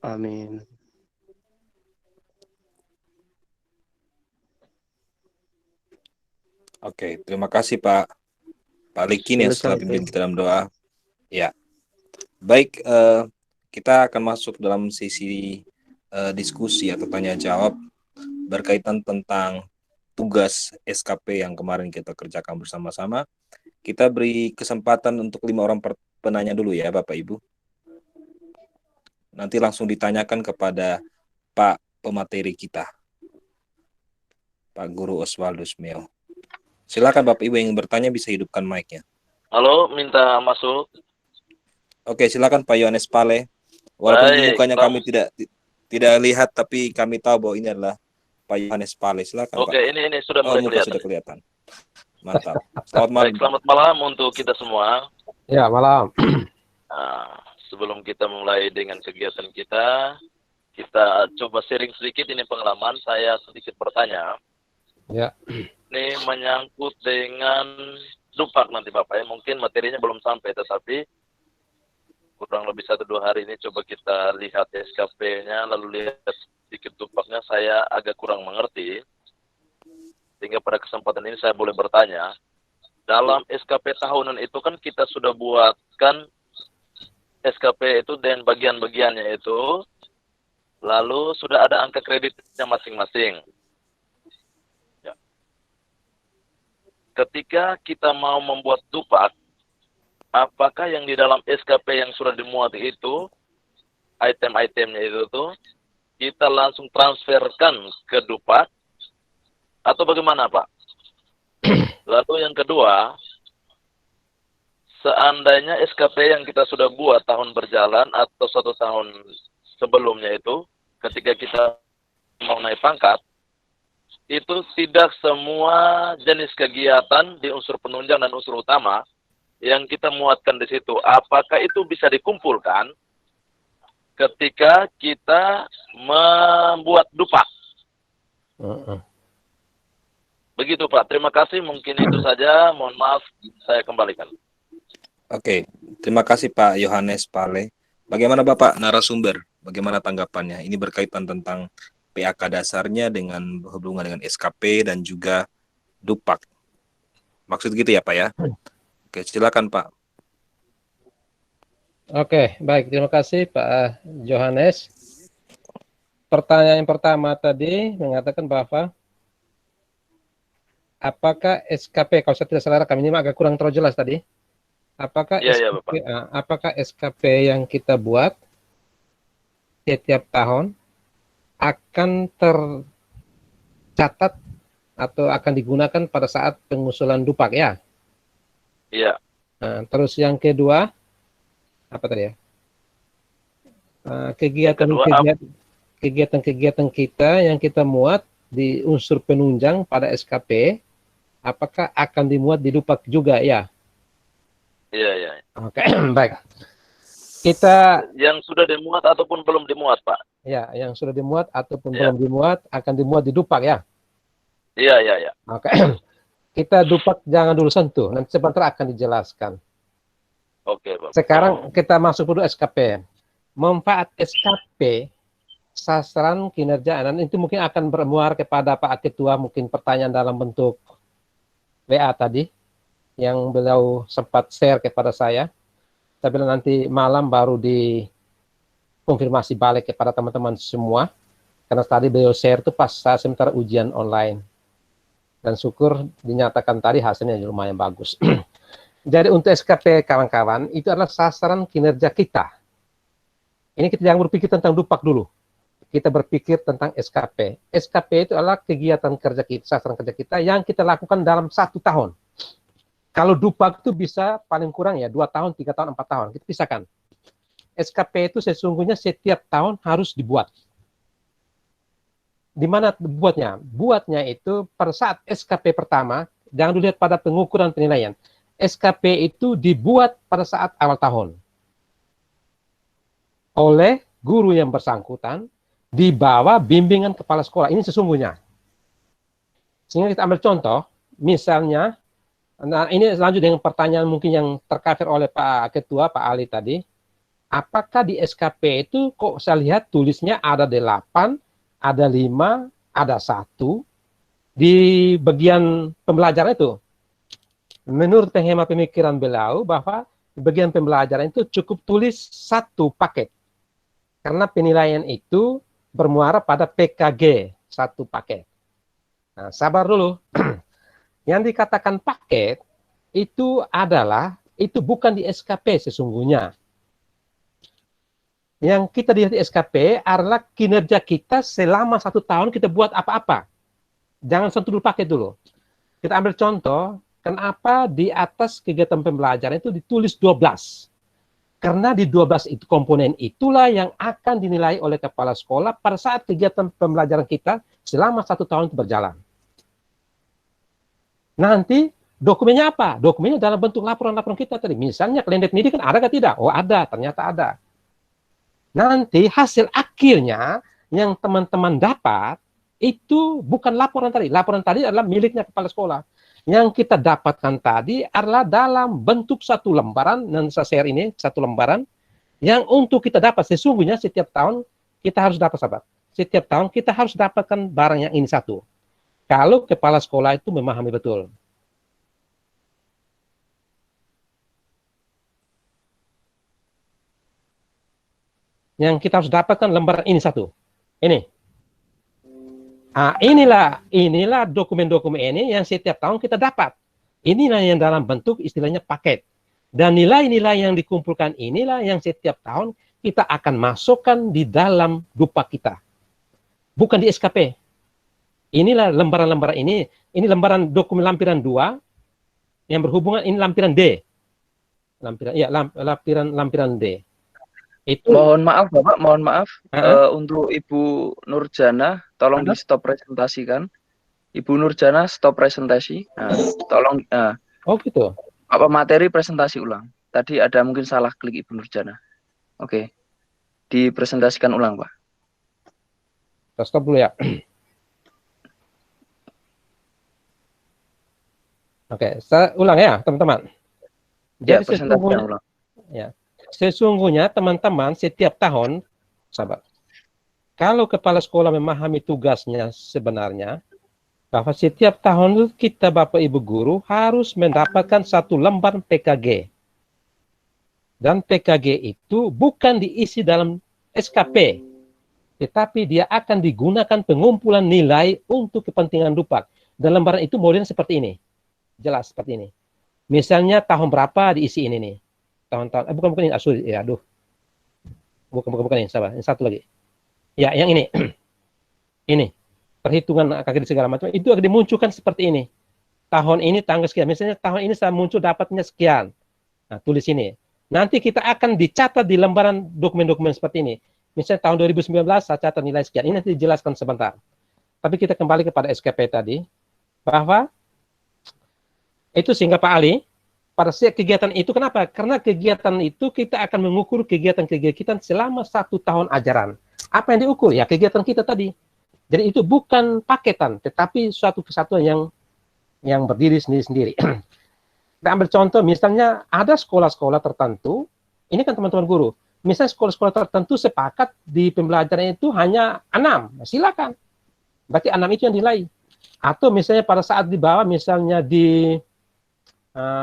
Amin. Oke, terima kasih Pak Likin yang setelah pimpin kita dalam doa. Ya, baik, kita akan masuk dalam sesi diskusi atau tanya jawab berkaitan tentang tugas SKP yang kemarin kita kerjakan bersama-sama. Kita beri kesempatan untuk 5 orang penanya dulu ya Bapak Ibu. Nanti langsung ditanyakan kepada Pak pemateri kita, Pak Guru Oswaldus Meo. Silakan Bapak Ibu yang bertanya bisa hidupkan mic-nya. Halo, minta masuk. Oke, silakan Pak Yohanes Pale. Walaupun mukanya kami tidak lihat, tapi kami tahu bahwa ini adalah Pak Yohanes Pale. Silakan Oke, Pak. ini sudah mulai kelihatan. Sudah kelihatan. Mantap. Selamat malam. Baik, selamat malam untuk kita semua. Ya, malam. Nah, sebelum kita mulai dengan kegiatan kita coba sharing sedikit ini pengalaman. Saya sedikit bertanya. Ya. Ini menyangkut dengan Dupak nanti Bapak ya. Mungkin materinya belum sampai, tetapi kurang lebih 1-2 hari ini coba kita lihat SKP-nya, lalu lihat sedikit Dupaknya. Saya agak kurang mengerti. Sehingga pada kesempatan ini saya boleh bertanya. Dalam SKP tahunan itu kan kita sudah buatkan SKP itu dan bagian-bagiannya itu. Lalu sudah ada angka kreditnya masing-masing. Ya. Ketika kita mau membuat Dupak, apakah yang di dalam SKP yang sudah dimuat itu, item-itemnya itu tuh, kita langsung transferkan ke Dupak, atau bagaimana Pak? Lalu yang kedua, seandainya SKP yang kita sudah buat tahun berjalan atau 1 tahun sebelumnya itu, ketika kita mau naik pangkat, itu tidak semua jenis kegiatan di unsur penunjang dan unsur utama yang kita muatkan di situ. Apakah itu bisa dikumpulkan ketika kita membuat Dupak? Begitu Pak, terima kasih. Mungkin itu saja, mohon maaf, saya kembalikan. Oke, terima kasih Pak Yohanes Pale. Bagaimana Bapak narasumber? Bagaimana tanggapannya? Ini berkaitan tentang PAK dasarnya dengan hubungan dengan SKP dan juga Dupak. Maksud gitu ya Pak ya? Oke, silakan Pak. Oke, baik. Terima kasih Pak Yohanes. Pertanyaan yang pertama tadi mengatakan bahwa apakah SKP, kalau saya tidak salah kami ini agak kurang terlalu jelas tadi. Apakah apakah SKP yang kita buat setiap tahun akan tercatat atau akan digunakan pada saat pengusulan Dupak ya? Iya. Nah, terus yang kedua apa tadi ya? Kegiatan-kegiatan kita yang kita muat di unsur penunjang pada SKP, apakah akan dimuat di Dupak juga ya? Iya. Oke, baik. Kita yang sudah dimuat ataupun belum dimuat, Pak? Ya, yang sudah dimuat ataupun belum dimuat akan dimuat di Dupak ya? Iya. Oke. Kita Dupak jangan dulu sentuh, nanti sebentar akan dijelaskan. Oke, Pak. Sekarang kita masuk dulu SKP. Manfaat SKP, sasaran kinerja, dan itu mungkin akan bermuara kepada Pak Ketua, mungkin pertanyaan dalam bentuk WA tadi, yang beliau sempat share kepada saya. Tapi nanti malam baru dikonfirmasi balik kepada teman-teman semua. Karena tadi beliau share itu pas saya sementara ujian online. Dan syukur dinyatakan tadi hasilnya lumayan bagus. Jadi untuk SKP kawan-kawan, itu adalah sasaran kinerja kita. Ini kita jangan berpikir tentang Dupak dulu. Kita berpikir tentang SKP. SKP itu adalah kegiatan kerja kita, sasaran kerja kita yang kita lakukan dalam 1 tahun. Kalau Dupak itu bisa paling kurang ya 2 tahun, 3 tahun, 4 tahun. Kita pisahkan. SKP itu sesungguhnya setiap tahun harus dibuat. Di mana buatnya? Buatnya itu pada saat SKP pertama, jangan dilihat pada pengukuran penilaian. SKP itu dibuat pada saat awal tahun. Oleh guru yang bersangkutan, di bawah bimbingan kepala sekolah. Ini sesungguhnya. Sehingga kita ambil contoh, misalnya, nah ini lanjut dengan pertanyaan mungkin yang tercover oleh Pak Ketua, Pak Ali tadi. apakah di SKP itu kok saya lihat tulisnya ada 8, ada 5, ada 1 di bagian pembelajaran itu. Menurut hemat pemikiran beliau bahwa di bagian pembelajaran itu cukup tulis 1 paket. Karena penilaian itu bermuara pada PKG 1 paket. Nah, sabar dulu. Yang dikatakan paket itu adalah, itu bukan di SKP sesungguhnya. Yang kita lihat di SKP adalah kinerja kita selama 1 tahun kita buat apa-apa. Jangan sentuh dulu paket dulu. Kita ambil contoh, kenapa di atas kegiatan pembelajaran itu ditulis 12. Karena di 12 itu komponen itulah yang akan dinilai oleh kepala sekolah pada saat kegiatan pembelajaran kita selama 1 tahun itu berjalan. Nanti dokumennya apa? Dokumennya dalam bentuk laporan-laporan kita tadi. Misalnya kalender pendidikan ada atau tidak? Oh ada, ternyata ada. Nanti hasil akhirnya yang teman-teman dapat itu bukan laporan tadi. Laporan tadi adalah miliknya kepala sekolah. Yang kita dapatkan tadi adalah dalam bentuk 1 lembaran, dan saya share ini 1 lembaran, yang untuk kita dapat sesungguhnya setiap tahun kita harus dapat, sahabat. Setiap tahun kita harus dapatkan barang yang ini 1. Kalau kepala sekolah itu memahami betul. Yang kita harus dapatkan lembaran ini 1. Ini. Nah, inilah dokumen-dokumen ini yang setiap tahun kita dapat. Inilah yang dalam bentuk istilahnya paket. Dan nilai-nilai yang dikumpulkan inilah yang setiap tahun kita akan masukkan di dalam dupa kita. Bukan di SKP. Inilah lembaran-lembaran ini lembaran dokumen lampiran 2 yang berhubungan, ini lampiran D. Lampiran D. Itu mohon maaf Bapak, mohon maaf. Untuk Ibu Nurjana, tolong di stop presentasikan. Ibu Nurjana stop presentasi. Nah, tolong. Oh gitu. Apa materi presentasi ulang? Tadi ada mungkin salah klik Ibu Nurjana. Oke, dipresentasikan ulang Pak. Kita stop dulu ya. Oke, saya ulang ya teman-teman. Ya, presentasikan ulang. Ya. Sesungguhnya teman-teman setiap tahun, sahabat, kalau kepala sekolah memahami tugasnya sebenarnya, bahwa setiap tahun kita Bapak Ibu Guru harus mendapatkan 1 lembar PKG. Dan PKG itu bukan diisi dalam SKP, tetapi dia akan digunakan pengumpulan nilai untuk kepentingan dupak. Dan lembaran itu modelnya seperti ini. Jelas seperti ini. Misalnya tahun berapa diisi ini nih. Tahun-tahun, bukan ini, ya, aduh. Bukan ini, sabar. Ini 1 lagi. Ya, yang ini. Ini. Perhitungan KKD segala macam, itu akan dimunculkan seperti ini. Tahun ini tanggal sekian. Misalnya tahun ini saya muncul dapatnya sekian. Nah, tulis ini. Nanti kita akan dicatat di lembaran dokumen-dokumen seperti ini. Misalnya tahun 2019 saya catat nilai sekian. Ini nanti dijelaskan sebentar. Tapi kita kembali kepada SKP tadi. Bahwa itu sehingga Pak Ali, pada setiap kegiatan itu, kenapa? Karena kegiatan itu kita akan mengukur kegiatan-kegiatan selama 1 tahun ajaran. Apa yang diukur? Ya kegiatan kita tadi. Jadi itu bukan paketan, tetapi suatu kesatuan yang berdiri sendiri-sendiri. Kita ambil contoh, misalnya ada sekolah-sekolah tertentu, ini kan teman-teman guru, misalnya sekolah-sekolah tertentu sepakat di pembelajaran itu hanya 6, silakan. Berarti 6 itu yang nilai. Atau misalnya pada saat di bawah, misalnya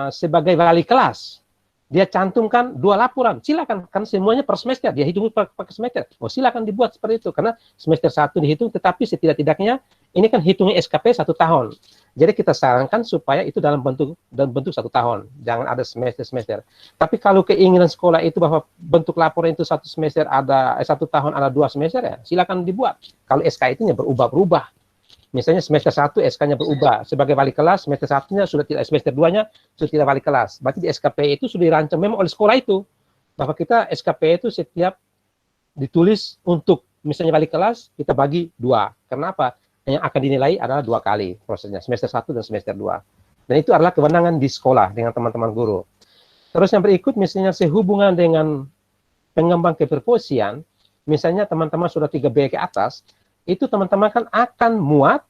sebagai wali kelas, dia cantumkan 2 laporan, silakan, kan semuanya per semester, dia hitung per semester, oh silakan dibuat seperti itu, karena semester 1 dihitung, tetapi setidak-tidaknya ini kan hitungnya SKP 1 tahun, jadi kita sarankan supaya itu dalam bentuk 1 tahun, jangan ada semester-semester. Tapi kalau keinginan sekolah itu bahwa bentuk laporan itu 1 semester ada 1 tahun ada 2 semester, ya silakan dibuat. Kalau SK itu berubah-ubah. Misalnya semester 1 SK-nya berubah. Sebagai wali kelas, semester 1-nya sudah tidak, semester 2-nya sudah tidak wali kelas. Berarti di SKP itu sudah dirancang memang oleh sekolah itu. Bahwa kita SKP itu setiap ditulis untuk misalnya wali kelas, kita bagi 2. Kenapa? Yang akan dinilai adalah 2 kali prosesnya, semester 1 dan semester 2. Dan itu adalah kewenangan di sekolah dengan teman-teman guru. Terus yang berikut misalnya sehubungan dengan pengembang keprofesian, misalnya teman-teman sudah 3B ke atas, itu teman-teman kan akan muat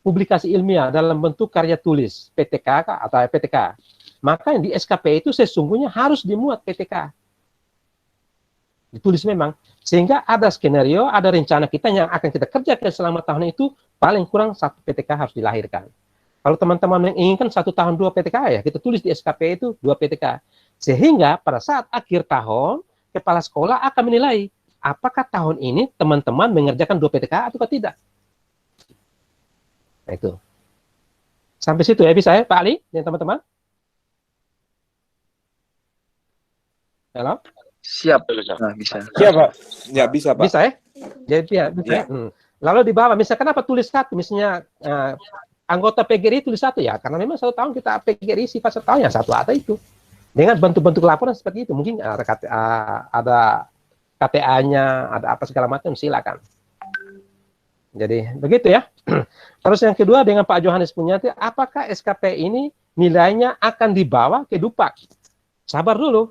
publikasi ilmiah dalam bentuk karya tulis, PTK atau PTK. Maka yang di SKP itu sesungguhnya harus dimuat PTK. Ditulis memang. Sehingga ada skenario, ada rencana kita yang akan kita kerjakan selama tahun itu, paling kurang 1 PTK harus dilahirkan. Kalau teman-teman menginginkan 1 tahun 2 PTK, ya kita tulis di SKP itu 2 PTK. Sehingga pada saat akhir tahun, kepala sekolah akan menilai apakah tahun ini teman-teman mengerjakan 2 PTK atau tidak. Nah, itu. Sampai situ ya bisa ya Pak Ali dan teman-teman? Halo? Siap. Nah, bisa. Siap, Pak. Ya, bisa, Pak. Bisa ya? Jadi ya, bisa ya. Lalu di bawah, misalnya kenapa tulis 1? Misalnya anggota PGRI tulis 1 ya, karena memang 1 tahun kita PGRI sifat 1 tahun ya 1 ada itu. Dengan bentuk-bentuk laporan seperti itu, mungkin ada KTA-nya, ada apa segala macam, silakan. Jadi begitu ya. Terus yang kedua dengan Pak Johannes Punyati, apakah SKP ini nilainya akan dibawa ke Dupak? Sabar dulu.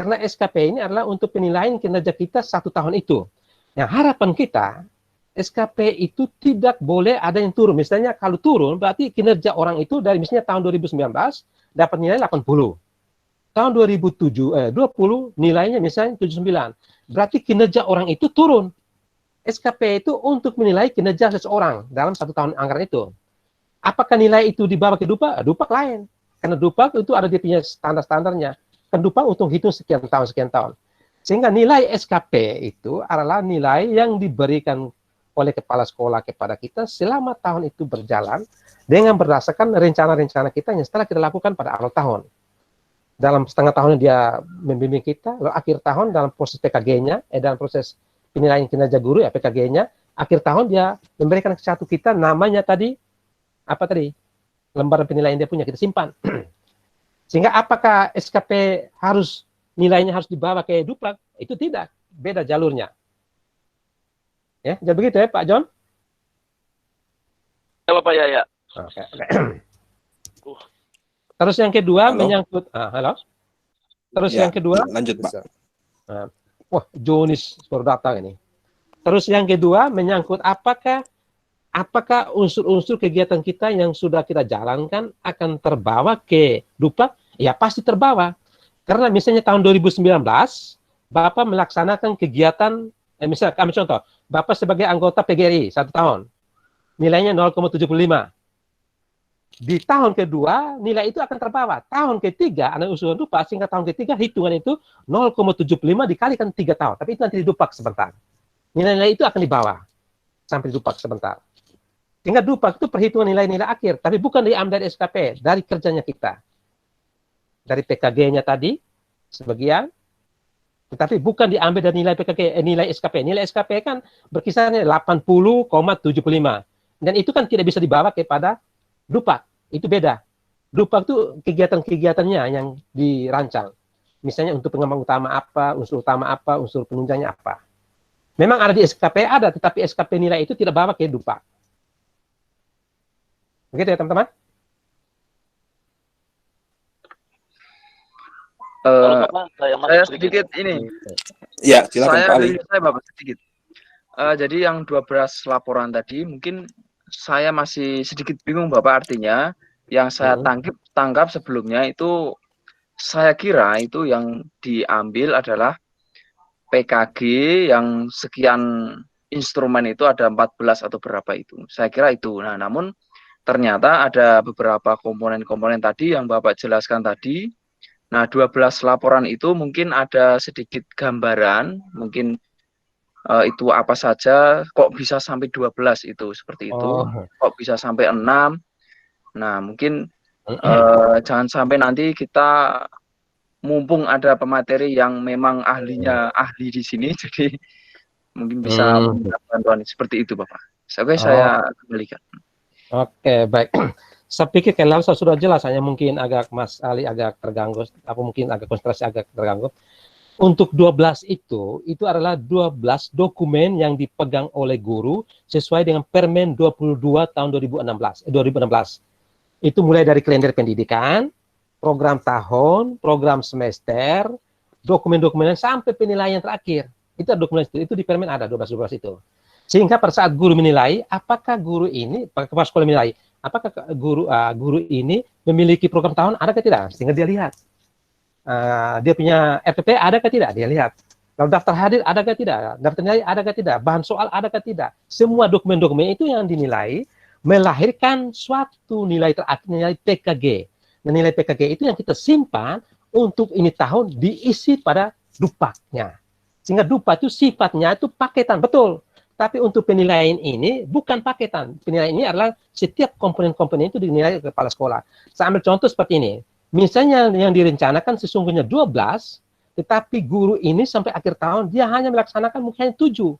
Karena SKP ini adalah untuk penilaian kinerja kita 1 tahun itu. Yang harapan kita, SKP itu tidak boleh ada yang turun. Misalnya kalau turun, berarti kinerja orang itu dari misalnya tahun 2019 dapat nilai 80. Tahun 2020 nilainya misalnya 79. Berarti kinerja orang itu turun. SKP itu untuk menilai kinerja seseorang dalam 1 tahun anggaran itu. Apakah nilai itu dibawa ke Dupak? Dupak lain. Karena Dupak itu ada dia punya standar-standarnya. Kan Dupak untuk hitung sekian tahun. Sehingga nilai SKP itu adalah nilai yang diberikan oleh kepala sekolah kepada kita selama tahun itu berjalan dengan berdasarkan rencana-rencana kita yang setelah kita lakukan pada awal tahun. Dalam setengah tahun dia membimbing kita, lalu akhir tahun dalam proses PKG-nya, dalam proses penilaian kinerja guru ya PKG-nya, akhir tahun dia memberikan ke satu kita namanya tadi, apa tadi? Lembaran penilaian dia punya, kita simpan. Sehingga apakah SKP harus nilainya harus dibawa ke Dupak? Itu tidak, beda jalurnya. Ya, jadi begitu ya Pak John? Ya Bapak ya. Oke. Terus yang kedua menyangkut halo. Terus Ya, yang kedua lanjut Pak. Wah, Jonis baru datang ini. Terus yang kedua menyangkut apakah unsur-unsur kegiatan kita yang sudah kita jalankan akan terbawa ke Dupak? Ya pasti terbawa. Karena misalnya tahun 2019 Bapak melaksanakan kegiatan, misalnya kami contoh, Bapak sebagai anggota PGRI 1 tahun, nilainya 0,75. Di tahun kedua, nilai itu akan terbawa. Tahun ketiga, anak usulan Dupak, sehingga tahun ketiga, hitungan itu 0,75 dikalikan 3 tahun. Tapi itu nanti di Dupak sebentar. Nilai-nilai itu akan dibawa sampai di Dupak sebentar. Sehingga Dupak itu perhitungan nilai-nilai akhir, tapi bukan diambil dari SKP, dari kerjanya kita. Dari PKG-nya tadi, sebagian, tetapi bukan diambil dari nilai PKG, nilai SKP. Nilai SKP kan berkisarnya 80,75. Dan itu kan tidak bisa dibawa kepada Dupak. Itu beda. Dupak itu kegiatan-kegiatannya yang dirancang. Misalnya untuk pengembang utama apa, unsur utama apa, unsur penunjangnya apa. Memang ada di SKP ada, tetapi SKP nilai itu tidak bawa ke Dupak. Begitu ya teman-teman? Saya sedikit ini. Ya, silakan Pak Ali. Saya Bapak sedikit. Jadi yang 12 laporan tadi mungkin saya masih sedikit bingung Bapak, artinya yang saya tangkap sebelumnya itu saya kira itu yang diambil adalah PKG yang sekian instrumen itu ada 14 atau berapa itu. Saya kira itu. Nah, namun ternyata ada beberapa komponen-komponen tadi yang Bapak jelaskan tadi. Nah, 12 laporan itu mungkin ada sedikit gambaran, mungkin itu apa saja, kok bisa sampai 12 itu, seperti itu. Kok bisa sampai 6. Nah, mungkin jangan sampai nanti kita mumpung ada pemateri yang memang ahlinya ahli di sini, jadi mungkin bisa minta bantuan seperti itu, Bapak. Oke, saya kembalikan. Oke, baik. Saya pikir kalau sudah jelas, hanya mungkin agak Mas Ali agak terganggu, aku mungkin agak konsentrasi agak terganggu. Untuk 12 itu adalah 12 dokumen yang dipegang oleh guru sesuai dengan Permen 22 tahun 2016. Itu mulai dari kalender pendidikan, program tahun, program semester, dokumen-dokumen sampai penilaian terakhir. Itu dokumen itu di Permen ada 12 itu. Sehingga pada saat guru menilai, apakah guru ini, kepala sekolah menilai, apakah guru ini memiliki program tahun, ada atau tidak? Sehingga dia lihat. Dia punya RPP, ada atau tidak? Dia lihat. Kalau daftar hadir ada ke tidak? Daftar nilai ada ke tidak? Bahan soal ada ke tidak? Semua dokumen-dokumen itu yang dinilai melahirkan suatu nilai terakhir, nilai PKG. Nah, nilai PKG itu yang kita simpan untuk ini tahun diisi pada dupaknya. Sehingga dupak itu sifatnya itu paketan, betul. Tapi untuk penilaian ini bukan paketan. Penilaian ini adalah setiap komponen-komponen itu dinilai oleh kepala sekolah. Saya ambil contoh seperti ini. Misalnya yang direncanakan sesungguhnya 12, tetapi guru ini sampai akhir tahun dia hanya melaksanakan mungkin 7.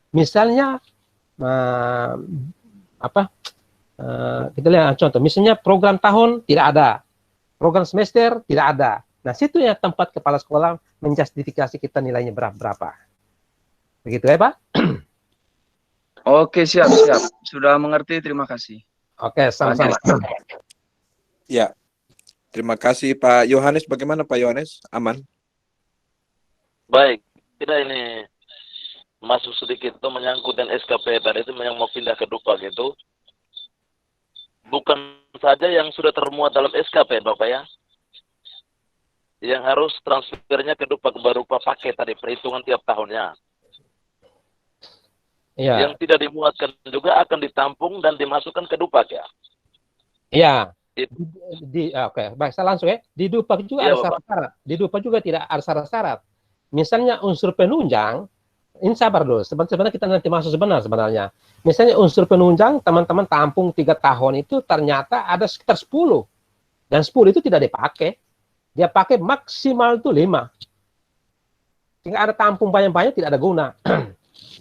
Misalnya kita lihat contoh. Misalnya program tahun tidak ada, program semester tidak ada. Nah, situ ya tempat kepala sekolah menjustifikasi kita nilainya berapa. Begitu ya, Pak? Oke, siap. Sudah mengerti, terima kasih. Oke, sama-sama. Ya, terima kasih Pak Yohanes. Bagaimana Pak Yohanes? Aman? Baik, kita ini masuk sedikit itu menyangkut dan SKP tadi itu yang mau pindah ke Dupak itu bukan saja yang sudah termuat dalam SKP Bapak ya, yang harus transfernya ke Dupak berupa paket tadi perhitungan tiap tahunnya. Iya. Yang tidak dimuatkan juga akan ditampung dan dimasukkan ke Dupak ya. Iya. Oke, baik, saya langsung ya. Di Dupak juga Iya, ada syarat-syarat. Di Dupak juga tidak ada syarat-syarat. Misalnya unsur penunjang, ini sabar dulu. Sebenarnya kita nanti masuk sebenarnya. Misalnya unsur penunjang, teman-teman tampung 3 tahun itu ternyata ada sekitar 10. Dan 10 itu tidak dipakai. Dia pakai maksimal itu 5. Sehingga ada tampung banyak-banyak tidak ada guna.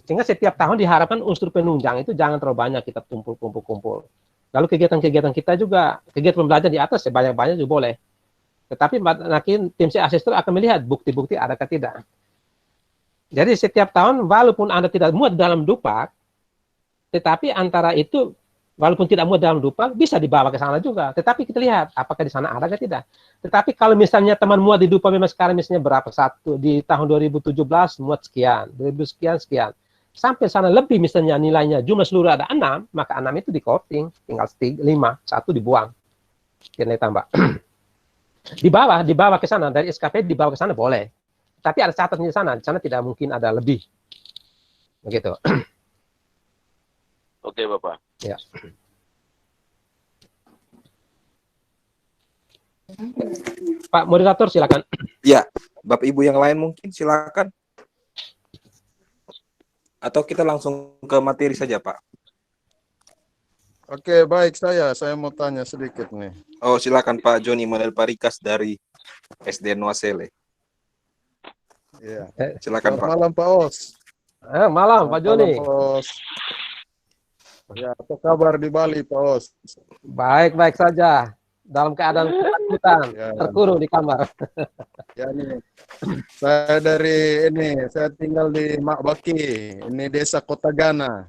Sehingga setiap tahun diharapkan unsur penunjang itu jangan terlalu banyak kita kumpul. Lalu kegiatan-kegiatan kita juga, kegiatan pembelajaran di atas sebanyak-banyak juga boleh. Tetapi nanti tim asesor akan melihat bukti-bukti ada atau tidak. Jadi setiap tahun walaupun Anda tidak muat dalam Dupak, tetapi antara itu walaupun tidak muat dalam Dupak bisa dibawa ke sana juga. Tetapi kita lihat apakah di sana ada atau tidak. Tetapi kalau misalnya teman muat di Dupak memang sekarang misalnya berapa? Di tahun 2017 muat sekian, 2000 sekian. Sampai sana lebih misalnya nilainya jumlah seluruh ada 6, maka 6 itu di-counting, tinggal 5, 1 dibuang. Nilai tambah. dibawa ke sana dari SKP dibawa ke sana boleh. Tapi ada catatan di sana tidak mungkin ada lebih. Begitu. Oke, Bapak. Ya. Pak moderator silakan. Ya, Bapak Ibu yang lain mungkin silakan. Atau kita langsung ke materi saja, Pak. Oke, baik saya mau tanya sedikit nih. Oh, silakan Pak Joni Manuel Parikas dari SD Nuasele. Iya. Silakan Pak. Malam Pak Os. Malam Pak Joni. Malam, Pak Os. Ya, apa kabar di Bali Pak Os? Baik saja. Dalam keadaan ketakutan, terkurung di kamar. Ya nih, saya tinggal di Makbaki, ini desa Kota Gana.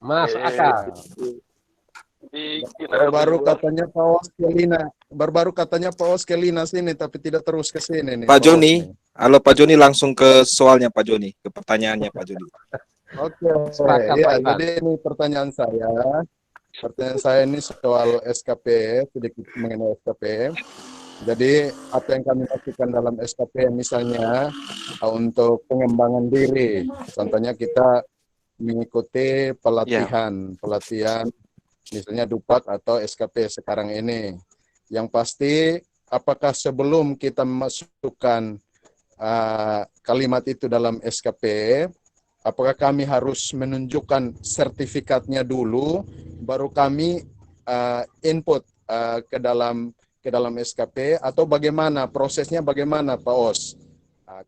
Masuk akal. Baru katanya Pak Os ke Lina sini, tapi tidak terus ke sini nih. Pak Joni, halo Pak Joni, langsung ke soalnya Pak Joni, ke pertanyaannya Pak Joni. Oke, ya, jadi ini pertanyaan saya. Pertanyaan saya ini soal SKP, sedikit mengenai SKP. Jadi apa yang kami lakukan dalam SKP misalnya untuk pengembangan diri. Contohnya kita mengikuti pelatihan misalnya Dupak atau SKP sekarang ini. Yang pasti apakah sebelum kita memasukkan kalimat itu dalam SKP, apakah kami harus menunjukkan sertifikatnya dulu, baru kami input ke dalam SKP, atau bagaimana prosesnya, bagaimana Pak Os?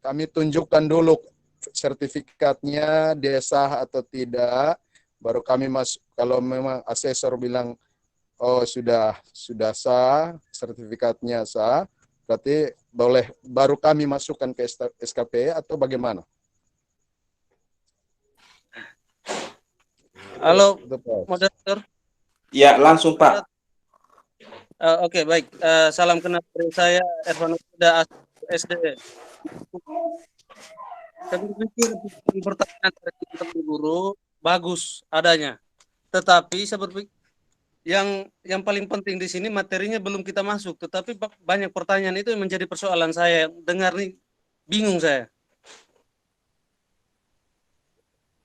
Kami tunjukkan dulu sertifikatnya dia sah atau tidak, baru kami masuk. Kalau memang asesor bilang oh sudah sah, sertifikatnya sah, berarti baru kami masukkan ke SKP atau bagaimana? Halo, moderator. Ya, langsung Pak. Oke, baik. Salam kenal dari saya, Ervan Uda, SD. Saya berpikir pertanyaan dari teman guru bagus adanya. Tetapi saya berpikir yang paling penting di sini materinya belum kita masuk. Tetapi banyak pertanyaan itu yang menjadi persoalan saya. Dengar nih, bingung saya.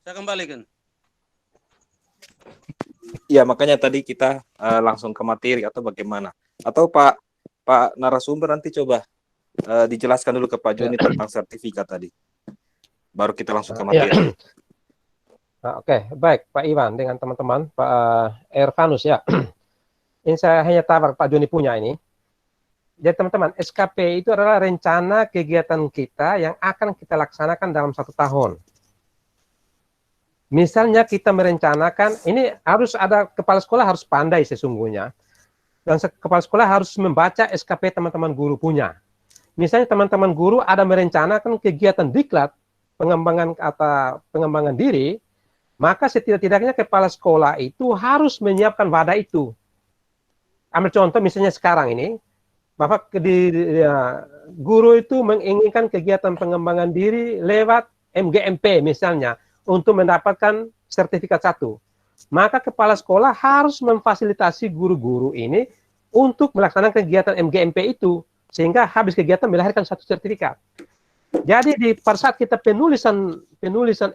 Saya kembalikan. Ya, makanya tadi kita langsung ke materi atau bagaimana? Atau Pak narasumber nanti coba dijelaskan dulu ke Pak Joni tentang sertifikat tadi. Baru kita langsung ke materi. Oke, baik Pak Iwan dengan teman-teman, Pak Ervanus ya. Ini saya hanya tabrak Pak Joni punya ini. Jadi teman-teman, SKP itu adalah rencana kegiatan kita yang akan kita laksanakan dalam 1 tahun. Misalnya kita merencanakan, ini harus ada kepala sekolah harus pandai sesungguhnya. Dan kepala sekolah harus membaca SKP teman-teman guru punya. Misalnya teman-teman guru ada merencanakan kegiatan diklat, pengembangan diri, maka setidak-tidaknya kepala sekolah itu harus menyiapkan wadah itu. Ambil contoh misalnya sekarang ini, Bapak guru itu menginginkan kegiatan pengembangan diri lewat MGMP misalnya, untuk mendapatkan sertifikat 1. Maka kepala sekolah harus memfasilitasi guru-guru ini untuk melaksanakan kegiatan MGMP itu, sehingga habis kegiatan melahirkan 1 sertifikat. Jadi pada saat kita penulisan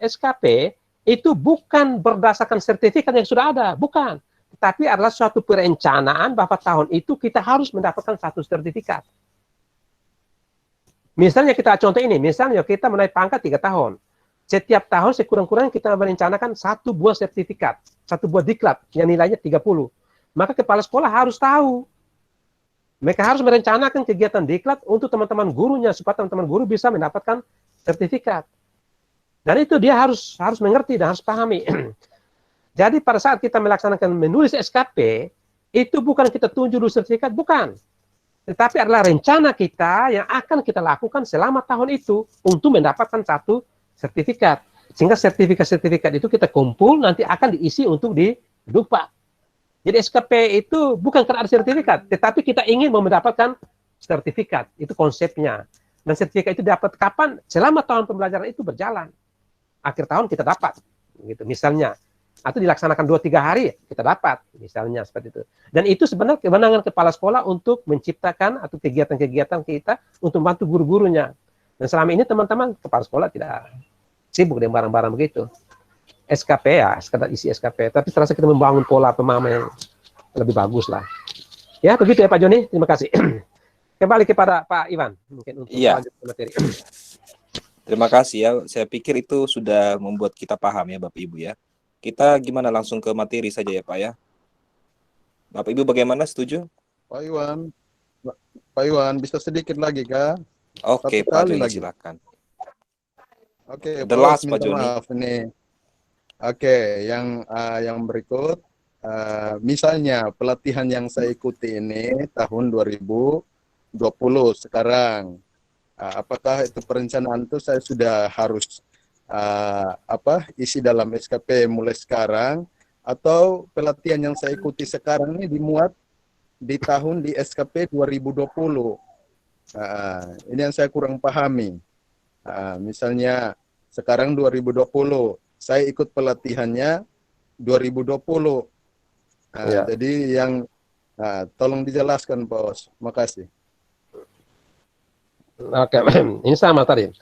SKP, itu bukan berdasarkan sertifikat yang sudah ada, bukan. Tapi adalah suatu perencanaan bahwa tahun itu kita harus mendapatkan 1 sertifikat. Misalnya kita contoh ini, misalnya kita menaik pangkat 3 tahun. Setiap tahun sekurang-kurangnya kita merencanakan 1 buah sertifikat, 1 buah diklat yang nilainya 30. Maka kepala sekolah harus tahu. Mereka harus merencanakan kegiatan diklat untuk teman-teman gurunya supaya teman-teman guru bisa mendapatkan sertifikat. Dan itu dia harus mengerti dan harus pahami. Jadi pada saat kita melaksanakan menulis SKP, itu bukan kita tunjuk dulu sertifikat, bukan. Tetapi adalah rencana kita yang akan kita lakukan selama tahun itu untuk mendapatkan 1 sertifikat. Sehingga sertifikat-sertifikat itu kita kumpul, nanti akan diisi untuk di DUPA. Jadi SKP itu bukan karena ada sertifikat, tetapi kita ingin mendapatkan sertifikat. Itu konsepnya. Dan sertifikat itu dapat kapan? Selama tahun pembelajaran itu berjalan. Akhir tahun kita dapat. Gitu, misalnya. Atau dilaksanakan 2-3 hari, kita dapat. Misalnya seperti itu. Dan itu sebenarnya kewenangan kepala sekolah untuk menciptakan atau kegiatan-kegiatan kita untuk membantu guru-gurunya. Dan selama ini teman-teman kepala sekolah tidak sibuk dengan barang-barang begitu. SKP ya, sekedar isi SKP. Tapi terasa kita membangun pola pemahaman yang lebih bagus lah. Ya, begitu ya Pak Joni. Terima kasih. Kembali kepada Pak Iwan. Mungkin untuk materi. Terima kasih ya. Saya pikir itu sudah membuat kita paham ya Bapak Ibu ya. Kita gimana langsung ke materi saja ya Pak ya. Bapak Ibu bagaimana, setuju? Pak Iwan bisa sedikit lagi kah? Oke, Pak Joni silakan. Oke, The last Pak Joni. Maaf ini. Oke, yang berikut, misalnya pelatihan yang saya ikuti ini tahun 2020 sekarang, apakah itu perencanaan itu saya sudah harus isi dalam SKP mulai sekarang, atau pelatihan yang saya ikuti sekarang ini dimuat di tahun di SKP 2020? Ini yang saya kurang pahami. Misalnya sekarang 2020, saya ikut pelatihannya 2020. Jadi yang tolong dijelaskan, Bos. Makasih. Oke, ini sama tadi.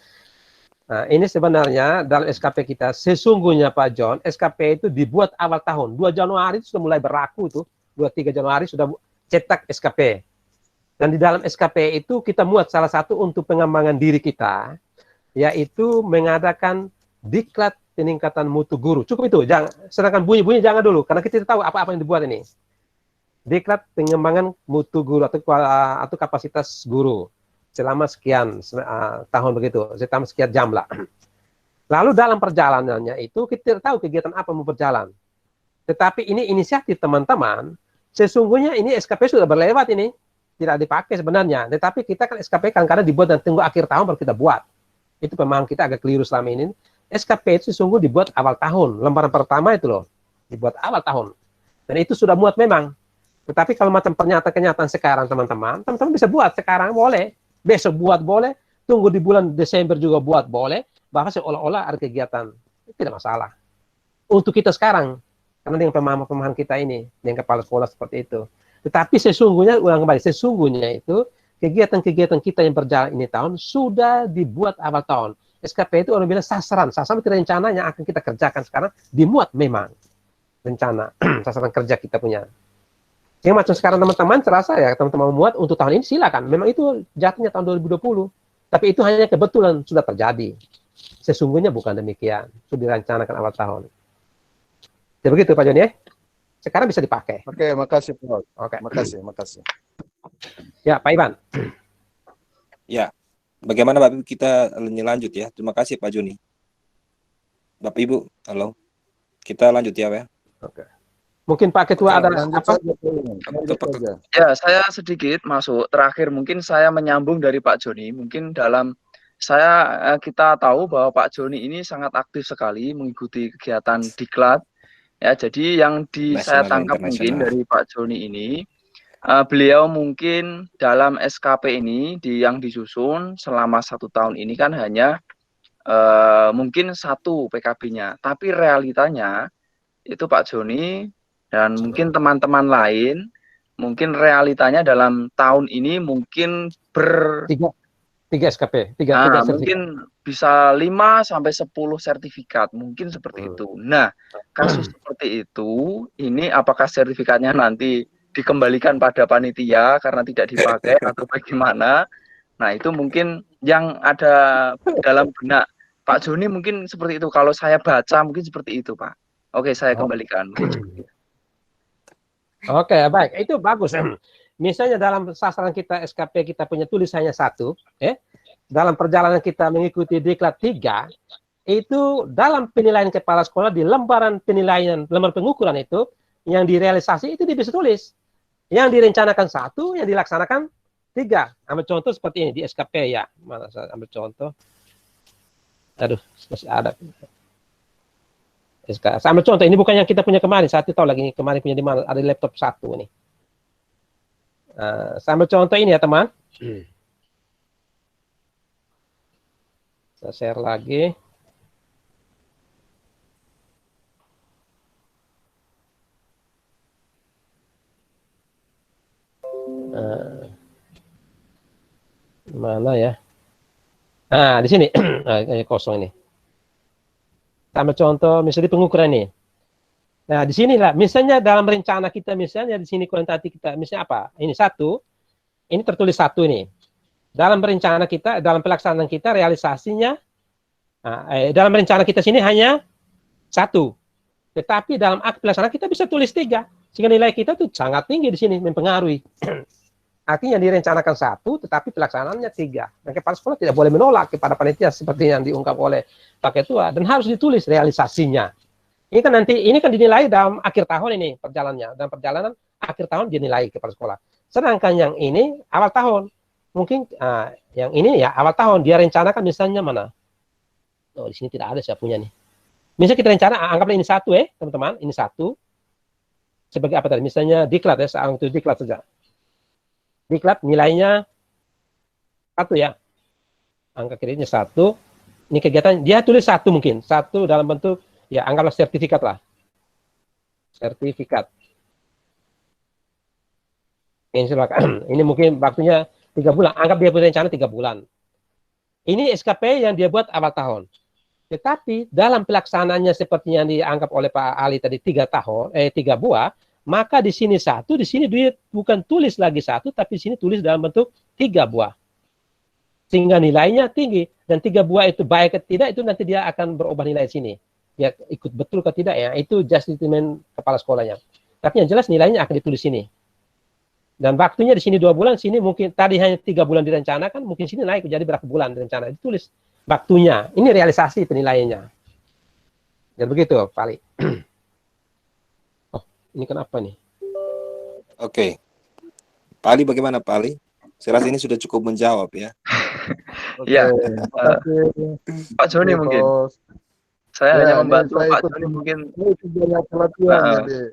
Nah, ini sebenarnya dalam SKP kita, sesungguhnya Pak John, SKP itu dibuat awal tahun. 2 Januari itu sudah mulai berlaku itu. 2-3 Januari sudah cetak SKP. Dan di dalam SKP itu kita muat salah satu untuk pengembangan diri kita, yaitu mengadakan diklat peningkatan mutu guru. Cukup itu. Sedangkan bunyi-bunyi jangan dulu, karena kita tahu apa-apa yang dibuat ini. Diklat pengembangan mutu guru atau kapasitas guru selama sekian tahun begitu, selama sekian jam lah. Lalu dalam perjalanannya itu kita tahu kegiatan apa mau berjalan. Tetapi ini inisiatif teman-teman. Sesungguhnya ini SKP sudah berlewat ini, tidak dipakai sebenarnya. Tetapi kita kan SKP kadang-kadang dibuat dan tunggu akhir tahun baru kita buat. Itu pemahaman kita agak keliru selama ini. SKP itu sesungguh dibuat awal tahun. Lembaran pertama itu loh, dibuat awal tahun. Dan itu sudah muat memang. Tetapi kalau macam kenyataan sekarang teman-teman bisa buat sekarang boleh. Besok buat boleh. Tunggu di bulan Desember juga buat boleh. Bahkan seolah-olah ada kegiatan. Tidak masalah. Untuk kita sekarang. Karena dengan pemahaman kita ini. Dengan kepala sekolah seperti itu. Tetapi sesungguhnya, ulang kembali. Sesungguhnya itu kegiatan-kegiatan kita yang berjalan ini tahun sudah dibuat awal tahun. SKP itu orang bilang sasaran itu rencana yang akan kita kerjakan sekarang dimuat memang rencana sasaran kerja kita punya. Yang macam sekarang teman-teman terasa ya, teman-teman muat untuk tahun ini silakan. Memang itu jatuhnya tahun 2020. Tapi itu hanya kebetulan sudah terjadi. Sesungguhnya bukan demikian. Sudah direncanakan awal tahun. Jadi begitu Pak Joni ya. Sekarang bisa dipakai. Oke, makasih Pak. Oke. Makasih. Ya, Pak Ivan. Ya, bagaimana Bapak Ibu kita lanjut ya. Terima kasih Pak Joni. Bapak Ibu, halo. Kita lanjut ya, Pak. Oke. Mungkin Pak Ketua ada Lanjut apa? saja. Ya, saya sedikit masuk. Terakhir mungkin saya menyambung dari Pak Joni. Mungkin kita tahu bahwa Pak Joni ini sangat aktif sekali mengikuti kegiatan diklat. Ya, jadi yang saya tangkap mungkin dari Pak Joni ini, beliau mungkin dalam SKP ini yang disusun selama 1 tahun ini kan hanya mungkin 1 PKB-nya, tapi realitanya itu Pak Joni dan mungkin teman-teman lain, mungkin realitanya dalam tahun ini mungkin 3 SKP, mungkin bisa 5 sampai 10 sertifikat, mungkin seperti itu. Nah, kasus seperti itu, ini apakah sertifikatnya nanti dikembalikan pada panitia karena tidak dipakai atau bagaimana? Nah, itu mungkin yang ada dalam benak Pak Joni mungkin seperti itu. Kalau saya baca mungkin seperti itu, Pak. Oke, saya kembalikan. Oke, baik. Itu bagus. Misalnya dalam sasaran kita SKP kita punya tulisannya 1, dalam perjalanan kita mengikuti diklat 3, itu dalam penilaian kepala sekolah di lembaran penilaian, lembar pengukuran itu, yang direalisasi itu bisa tulis. Yang direncanakan 1, yang dilaksanakan 3. Ambil contoh seperti ini di SKP ya. Mana saya ambil contoh? Aduh, masih ada. Saya ambil contoh, ini bukan yang kita punya kemarin. Saya tahu lagi kemarin punya di mana, ada di laptop 1 nih. Saya ambil contoh ini ya teman. Saya share lagi. Mana ya? Di sini. Kosong ini. Saya ambil contoh misalnya di pengukuran ini. Nah, di sinilah misalnya dalam rencana kita misalnya di sini kuantitatif kita misalnya apa? Ini 1. Ini tertulis 1 ini. Dalam rencana kita, dalam pelaksanaan kita realisasinya dalam rencana kita sini hanya 1. Tetapi dalam akt pelaksanaan kita bisa tulis 3. Sehingga nilai kita tuh sangat tinggi di sini mempengaruhi. Artinya direncanakan 1, tetapi pelaksanaannya 3. Dan kepala sekolah tidak boleh menolak kepada panitia seperti yang diungkap oleh Pak Ketua dan harus ditulis realisasinya. Ini kan dinilai dalam akhir tahun ini perjalanannya. Dalam perjalanan akhir tahun dinilai kepala sekolah. Sedangkan yang ini awal tahun. Mungkin yang ini ya awal tahun dia rencanakan misalnya mana? Oh, di sini tidak ada saya punya nih. Misalnya kita rencana anggaplah ini 1 teman-teman, ini 1. Sebagai apa tadi? Misalnya diklat ya, untuk diklat saja. Diklat nilainya 1 ya. Angka kreditnya 1. Ini kegiatan dia tulis 1 mungkin. 1 dalam bentuk ya anggaplah sertifikat lah. Sertifikat. Ini silakan. Ini mungkin waktunya 3 bulan. Anggap dia punya rencana 3 bulan. Ini SKP yang dia buat awal tahun. Tetapi dalam pelaksanaannya seperti yang dianggap oleh Pak Ali tadi 3 buah, maka di sini 1, di sini dia bukan tulis lagi 1, tapi di sini tulis dalam bentuk 3 buah. Sehingga nilainya tinggi. Dan 3 buah itu baik atau tidak, itu nanti dia akan berubah nilai sini. Dia ikut betul atau tidak ya, itu justification kepala sekolahnya. Tapi yang jelas nilainya akan ditulis sini. Dan waktunya di sini 2 bulan, sini mungkin tadi hanya 3 bulan direncanakan, mungkin sini naik jadi berapa bulan direncana, ditulis waktunya. Ini realisasi penilaiannya. Dan begitu, Pak Ali. Oh, ini kenapa nih? Oke. Pak Ali, bagaimana Pak Ali? Saya rasa ini sudah cukup menjawab ya. Iya. Pak Joni mungkin. Saya hanya membantu Pak Joni mungkin. Ini tujuannya pelatihan jadi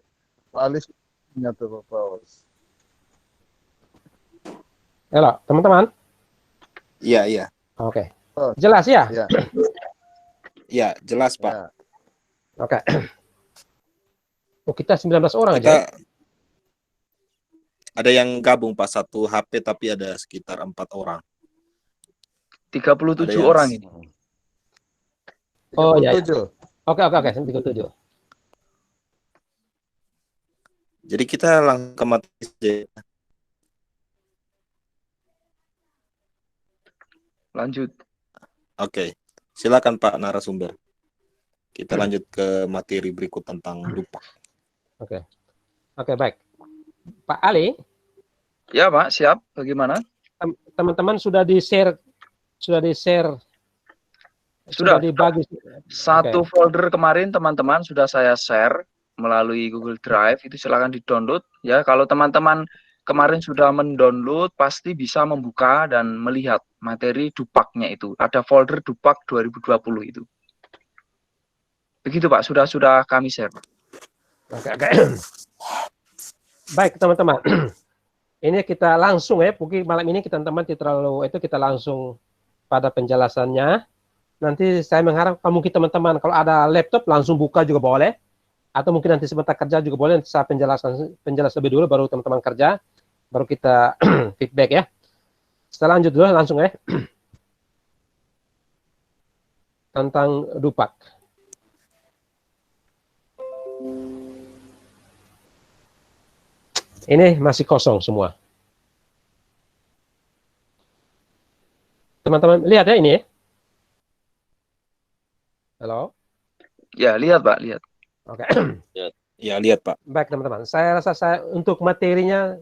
Pak Ali punya tuh Pak. Halo, teman-teman. Iya. Oke. Jelas ya? Iya, jelas Pak. Ya. Oke. Oh, kita 19 orang aja. Ada yang gabung Pak, 1 HP tapi ada sekitar 4 orang. 37 orang ini. Oh ya, ya. 37. Oke, 37. Jadi kita langsung ke materi saja. Lanjut. Oke, silakan Pak narasumber. Kita lanjut ke materi berikut tentang dupak. Oke, baik. Pak Ali, Ya Pak, siap. Bagaimana? teman-teman sudah di-share, sudah Sudah. dibagi. Satu folder kemarin teman-teman sudah saya share melalui Google Drive, itu silakan di-download ya. Kalau teman-teman kemarin sudah mendownload, pasti bisa membuka dan melihat materi dupaknya itu. Ada folder dupak 2020 itu. Begitu Pak, sudah kami share. Oke. Baik teman-teman, ini kita langsung ya, mungkin malam ini kita teman-teman kita langsung pada penjelasannya. Nanti saya mengharap mungkin teman-teman kalau ada laptop langsung buka juga boleh, atau mungkin nanti sebentar kerja juga boleh. Nanti saya penjelas lebih dulu, baru teman-teman kerja, baru kita feedback ya. Kita lanjut dulu langsung ya tentang dupak. Ini masih kosong semua. Teman-teman lihat ya ini. Halo. Ya, lihat Pak, lihat. Oke. Ya, lihat Pak. Baik teman-teman. Saya rasa untuk materinya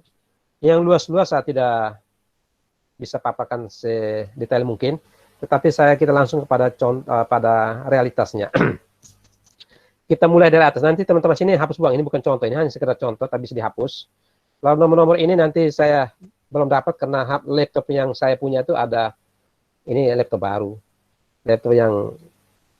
yang luas-luas saya tidak bisa paparkan sedetail mungkin. Tetapi kita langsung kepada pada realitasnya. Kita mulai dari atas. Nanti teman-teman sini hapus buang. Ini bukan contoh. Ini hanya sekedar contoh, tapi bisa dihapus. Lalu nomor-nomor ini nanti saya belum dapat karena laptop yang saya punya itu ada, ini laptop baru. Laptop yang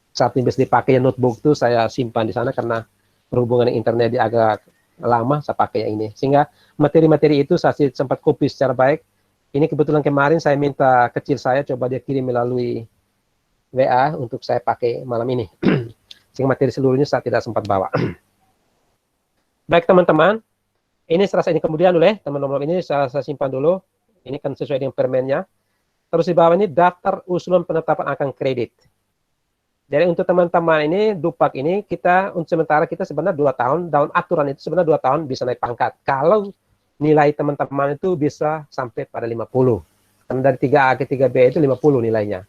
saat ini bisa dipakai notebook itu saya simpan di sana karena berhubungan dengan internet di agak lama saya pakai yang ini. Sehingga materi-materi itu saya sempat copy secara baik. Ini kebetulan kemarin saya minta kecil saya coba dia kirim melalui WA untuk saya pakai malam ini. Sehingga materi seluruhnya saya tidak sempat bawa. Baik teman-teman, ini serasa ini kemudian oleh teman-teman ini saya simpan dulu. Ini kan sesuai dengan permennya. Terus di bawah ini daftar usulan penetapan akan kredit. Jadi untuk teman-teman ini dupak ini kita untuk sementara kita sebenarnya 2 tahun, dalam aturan itu sebenarnya 2 tahun bisa naik pangkat. Kalau nilai teman-teman itu bisa sampai pada 50. Karena dari 3A ke 3B itu 50 nilainya.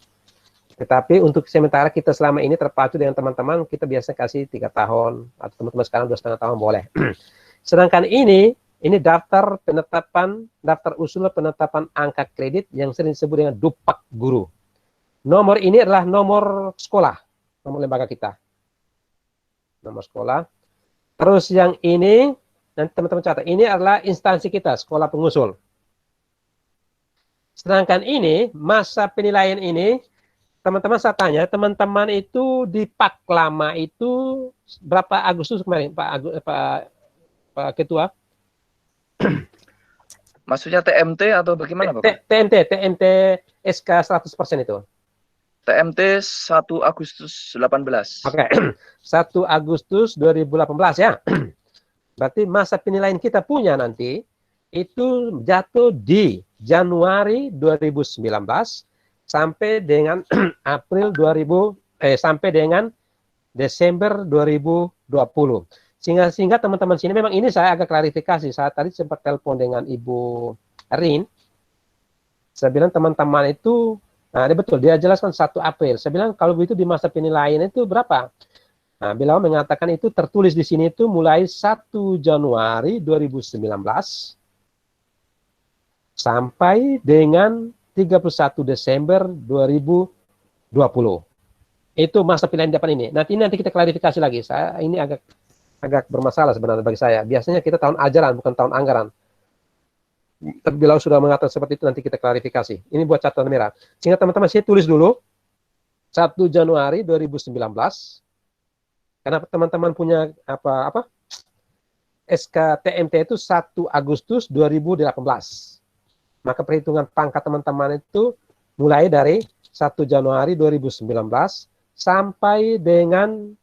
Tetapi untuk sementara kita selama ini terpacu dengan teman-teman, kita biasa kasih 3 tahun, atau teman-teman sekarang 2,5 tahun boleh. Sedangkan ini daftar usul penetapan angka kredit yang sering disebut dengan dupak guru. Nomor ini adalah nomor sekolah, nomor lembaga kita. Nomor sekolah. Terus yang ini, nanti teman-teman catat, ini adalah instansi kita, sekolah pengusul. Sedangkan ini, masa penilaian ini, teman-teman saya tanya, teman-teman itu di PAK lama itu berapa Agustus kemarin, Pak Ketua? Maksudnya TMT atau bagaimana Bapak? TMT SK 100% itu. TMT 1 Agustus 18. Oke, 1 Agustus 2018 ya. Berarti masa penilaian kita punya nanti itu jatuh di Januari 2019 sampai dengan sampai dengan Desember 2020. Sehingga teman-teman sini memang ini saya agak klarifikasi. Saya tadi sempat telepon dengan Ibu Rin. Saya bilang teman-teman itu, nah ini betul, dia jelaskan 1 April. Saya bilang kalau begitu di masa penilaian itu berapa? Nah, beliau mengatakan itu tertulis di sini itu mulai 1 Januari 2019 sampai dengan 31 Desember 2020. Itu masa penilaian depan ini. Nanti kita klarifikasi lagi. Ini agak bermasalah sebenarnya bagi saya. Biasanya kita tahun ajaran, bukan tahun anggaran. Tapi beliau sudah mengatakan seperti itu, nanti kita klarifikasi. Ini buat catatan merah. Sehingga teman-teman saya tulis dulu 1 Januari 2019. Karena teman-teman punya SK TMT itu 1 Agustus 2018. Maka perhitungan pangkat teman-teman itu mulai dari 1 Januari 2019 sampai dengan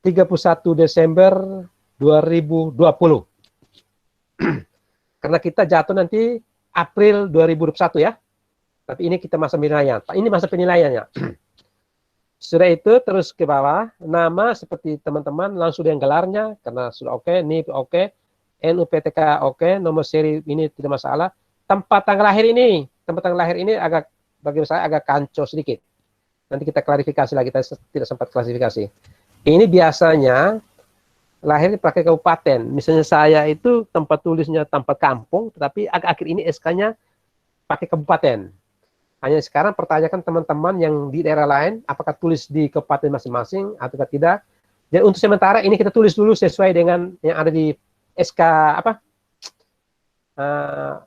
31 Desember 2020. Karena kita jatuh nanti April 2021 ya. Tapi ini kita masa penilaian. Ini masa penilaiannya. Sudah itu terus ke bawah, nama seperti teman-teman langsung yang gelarnya karena sudah oke, NIP oke, NUPTK oke, nomor seri ini tidak masalah. Tempat tanggal lahir ini agak bagi saya agak kanco sedikit. Nanti kita klarifikasi lagi, kita tidak sempat klarifikasi. Ini biasanya lahir pakai kabupaten. Misalnya saya itu tempat tulisnya tempat kampung, tetapi akhir ini SK-nya pakai kabupaten. Hanya sekarang pertanyakan teman-teman yang di daerah lain, apakah tulis di kabupaten masing-masing atau tidak. Jadi untuk sementara ini kita tulis dulu sesuai dengan yang ada di SK apa?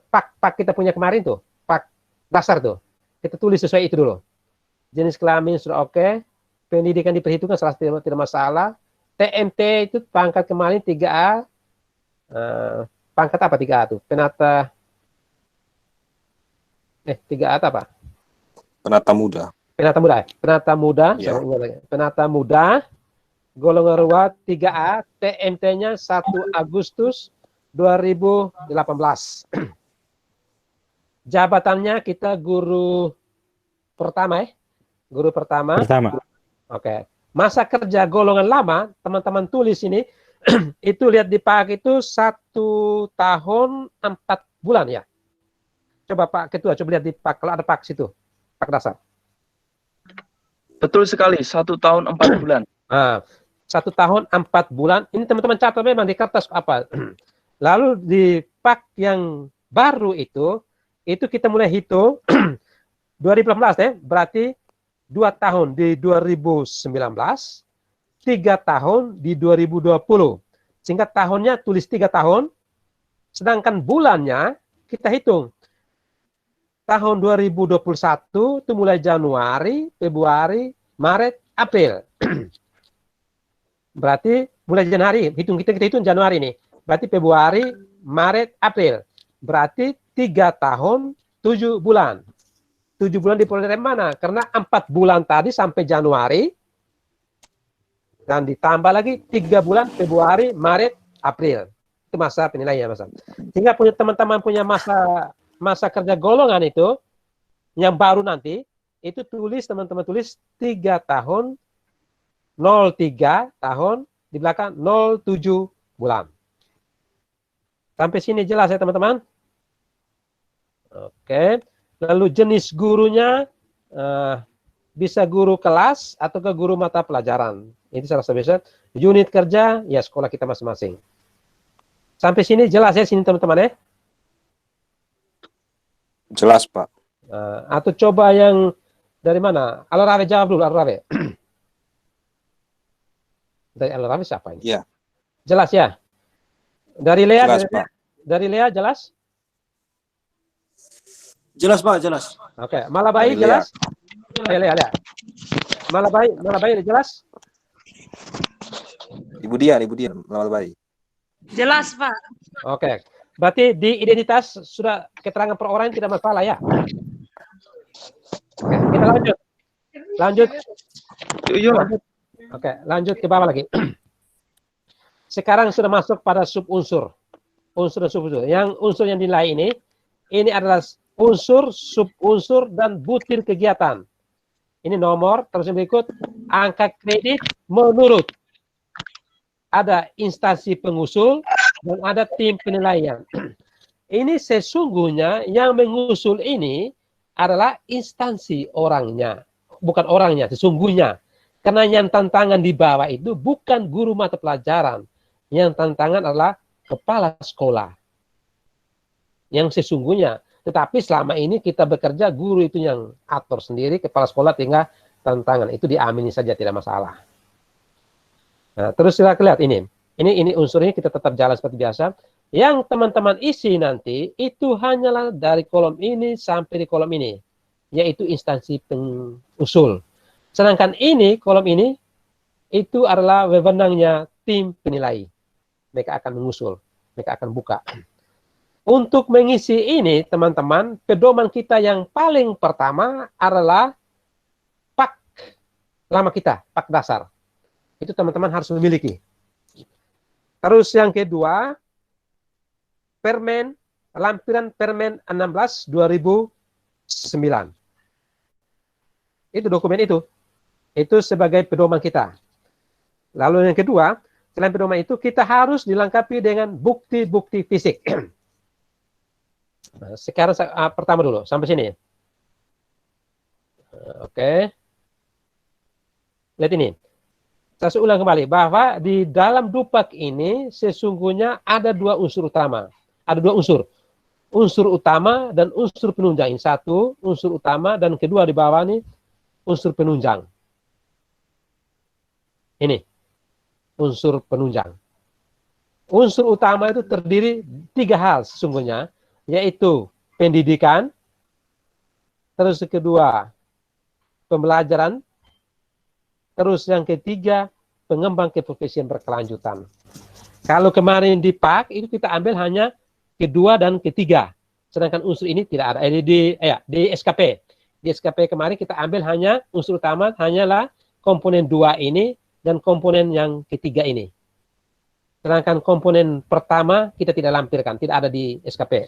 Pak kita punya kemarin tuh, Pak dasar tuh. Kita tulis sesuai itu dulu. Jenis kelamin sudah oke, pendidikan diperhitungkan salah tidak masalah. TMT itu pangkat kemarin 3A. Pangkat apa 3A tuh? Penata 3A apa? Penata muda. Penata muda. Penata muda, Ya. Penata muda, golongan ruwet 3A, TMT-nya 1 Agustus 2018. Jabatannya kita guru pertama Guru pertama. Oke. Masa kerja golongan lama, teman-teman tulis ini, itu lihat di Pak itu 1 tahun 4 bulan ya. Coba Pak Ketua, coba lihat di Pak, kalau ada Pak situ, Pak dasar. Betul sekali, 1 tahun 4 bulan. 1 tahun 4 bulan. Ini teman-teman catat memang di kertas apa. Lalu di Pak yang baru itu kita mulai hitung 2018 ya, berarti 2 tahun di 2019, 3 tahun di 2020. Sehingga tahunnya tulis 3 tahun, sedangkan bulannya kita hitung. Tahun 2021 itu mulai Januari, Februari, Maret, April. Berarti mulai Januari, kita hitung Januari nih. Berarti Februari, Maret, April. Berarti 3 tahun 7 bulan. 7 bulan diperoleh dari mana? Karena 4 bulan tadi sampai Januari, dan ditambah lagi 3 bulan Februari, Maret, April. Itu masa penilaian, masa. Sehingga punya teman-teman punya masa kerja golongan itu, yang baru nanti, itu teman-teman tulis 3 tahun, 03 tahun, di belakang 07 bulan. Sampai sini jelas ya teman-teman? Oke. Lalu jenis gurunya bisa guru kelas atau ke guru mata pelajaran. Ini salah satu biasa. Unit kerja ya sekolah kita masing-masing. Sampai sini jelas ya sini teman-teman ya? Jelas Pak. Atau coba yang dari mana? Alarawe jawab dulu, Alarawe. Dari Alarawe siapa ini? Iya. Jelas ya? Dari Lea, Jelas, Pak. dari Lea jelas? Jelas Pak, jelas. Oke, Malabai Dari Lea. jelas? Lea. Malabai jelas? Ibu Dian, lama baik. Jelas, Pak. Oke. Berarti di identitas sudah keterangan per orang tidak masalah ya? Oke, kita lanjut. Lanjut. Oke, lanjut ke bawah lagi. Sekarang sudah masuk pada sub-unsur. Unsur dan sub-unsur. Yang unsur yang dinilai ini adalah unsur, sub-unsur, dan butir kegiatan. Ini nomor, terus yang berikut, angka kredit menurut. Ada instansi pengusul, dan ada tim penilaian. Ini sesungguhnya yang mengusul ini adalah instansi orangnya. Bukan orangnya, sesungguhnya. Karena yang tantangan di bawah itu bukan guru mata pelajaran. Yang tantangan adalah kepala sekolah. Yang sesungguhnya. Tetapi selama ini kita bekerja, guru itu yang atur sendiri, kepala sekolah tinggal tantangan. Itu diamini saja, tidak masalah. Nah, terus kita lihat ini. Ini unsurnya kita tetap jalan seperti biasa. Yang teman-teman isi nanti, itu hanyalah dari kolom ini sampai di kolom ini. Yaitu instansi pengusul. Sedangkan ini, kolom ini, itu adalah wewenangnya tim penilai. Mereka akan mengusul. Mereka akan buka. Untuk mengisi ini, teman-teman, pedoman kita yang paling pertama adalah pak lama kita, pak dasar. Itu teman-teman harus memiliki. Terus yang kedua, lampiran Permen 16 2009. Itu dokumen itu. Itu sebagai pedoman kita. Lalu yang kedua, selain pedoman itu, kita harus dilengkapi dengan bukti-bukti fisik. Nah, sekarang pertama dulu, sampai sini. Oke. Lihat ini. Saya ulang kembali, bahwa di dalam dupak ini sesungguhnya ada dua unsur utama. Ada dua unsur. Unsur utama dan unsur penunjang. Ini satu, unsur utama, dan kedua di bawah ini, unsur penunjang. Ini, unsur penunjang. Unsur utama itu terdiri tiga hal sesungguhnya, yaitu pendidikan, terus kedua, pembelajaran, terus yang ketiga, pengembang keprofesian berkelanjutan. Kalau kemarin di PAK, itu kita ambil hanya kedua dan ketiga. Sedangkan unsur ini tidak ada. Di SKP. Di SKP kemarin kita ambil hanya unsur utama, hanyalah komponen dua ini, dan komponen yang ketiga ini. Sedangkan komponen pertama kita tidak lampirkan, tidak ada di SKP.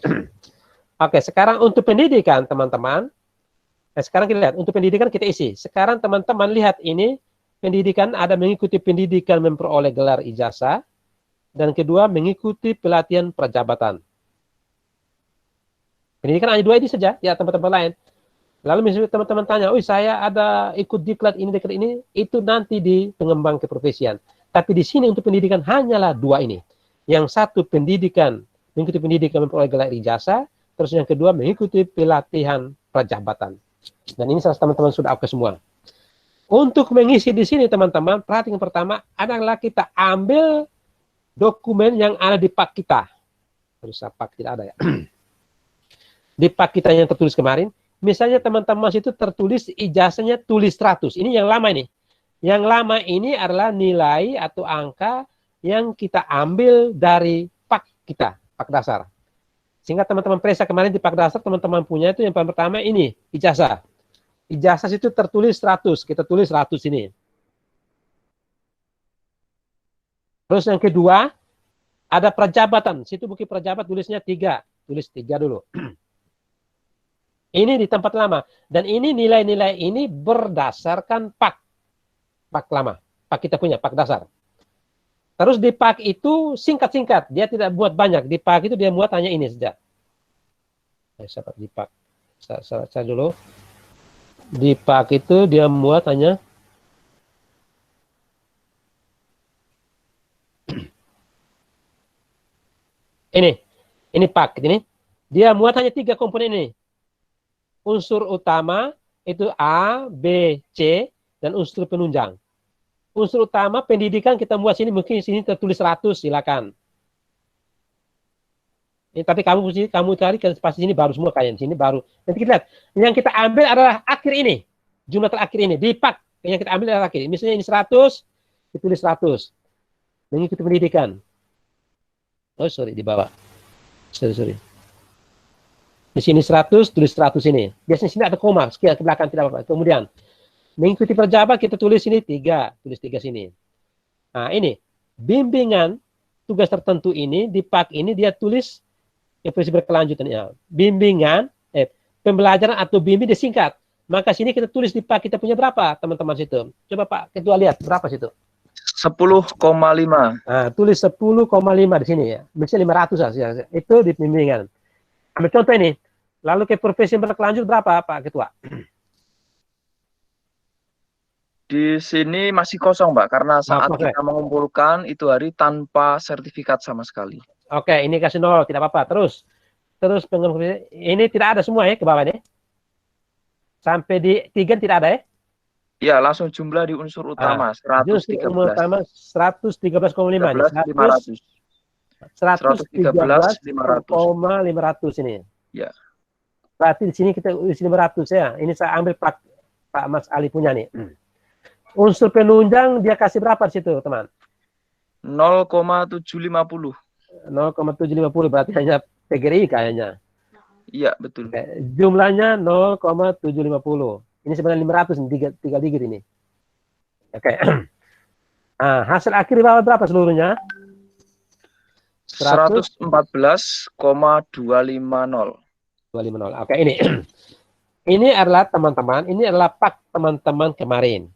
Oke, sekarang untuk pendidikan teman-teman. Sekarang kita lihat, untuk pendidikan kita isi. Sekarang teman-teman lihat ini, pendidikan ada mengikuti pendidikan memperoleh gelar ijazah, dan kedua mengikuti pelatihan prajabatan. Pendidikan hanya dua ini saja, ya teman-teman lain. Lalu misalnya teman-teman tanya, oh saya ada ikut diklat ini, itu nanti di pengembang keprofesian. Tapi di sini untuk pendidikan hanyalah dua ini. Yang satu pendidikan, mengikuti pendidikan memperoleh gelar ijazah, terus yang kedua mengikuti pelatihan prajabatan. Dan ini salah teman-teman sudah oke semua. Untuk mengisi di sini teman-teman, perhatian pertama adalah kita ambil dokumen yang ada di pak kita. Terus pak tidak ada ya. Di pak kita yang tertulis kemarin, misalnya teman-teman itu tertulis ijazahnya tulis 100. Ini yang lama ini. Yang lama ini adalah nilai atau angka yang kita ambil dari pak kita, pak dasar. Sehingga teman-teman periksa kemarin di pak dasar, teman-teman punya itu yang pertama ini, ijazah. Ijazah itu tertulis 100, kita tulis 100 ini. Terus yang kedua, ada prajabatan. Situ bukti prajabat tulisnya 3. Tulis 3 dulu. Ini di tempat lama. Dan ini nilai-nilai ini berdasarkan pak. Pak lama. Pak kita punya, pak dasar. Terus di pak itu singkat-singkat. Dia tidak buat banyak. Di pak itu dia buat hanya ini saja. Saya di pak. Saya dulu. Di pak itu dia buat hanya ini pak ini. Dia muat hanya 3 komponen ini. Unsur utama itu A, B, C, dan unsur penunjang. Unsur utama pendidikan kita buat sini, mungkin sini tertulis 100, silakan. Tapi kamu cari pasti sini baru semua kalian, sini baru. Nanti kita lihat. Yang kita ambil adalah akhir ini, jumlah terakhir ini di pak. Yang kita ambil adalah akhir. Misalnya ini 100, ditulis 100. Mengikuti pendidikan. Oh sorry di bawah. Sorry. Di sini 100, tulis 100 ini. Biasanya sini ada koma, sekian ke belakang tidak apa-apa. Kemudian, mengikuti perjabat kita tulis ini 3, tulis 3 sini. Nah ini, bimbingan tugas tertentu ini, di pak ini dia tulis evaluasi berkelanjutan. Ya. Bimbingan, pembelajaran atau bimbing disingkat. Maka sini kita tulis di pak kita punya berapa teman-teman situ. Coba Pak Ketua lihat, berapa situ? 10,5. Nah, tulis 10,5 di sini ya. Misalnya 500 ya. Itu di bimbingan. Ambil contoh ini. Lalu ke profesi berkelanjut berapa Pak Ketua? Di sini masih kosong, Pak, karena saat kita mengumpulkan itu hari tanpa sertifikat sama sekali. Oke, ini kasih 0, tidak apa-apa. Terus ini tidak ada semua ya ke bawah ini. Sampai di 3 tidak ada ya? Ya, langsung jumlah di unsur utama 113. Unsur utama 113,5. 113,500 ini. Ya. Berarti di sini kita isi 500 ya. Ini saya ambil Pak Mas Ali punya nih. Unsur penunjang dia kasih berapa di situ, teman? 0,750. 0,750 berarti hanya PGRI kayaknya. Iya, betul. Oke. Jumlahnya 0,750. Ini sebenarnya 500 nih, 3 digit ini. Oke. Nah, hasil akhir berapa seluruhnya? 114,250. 250. Oke, ini. Ini adalah teman-teman, ini adalah pak teman-teman kemarin.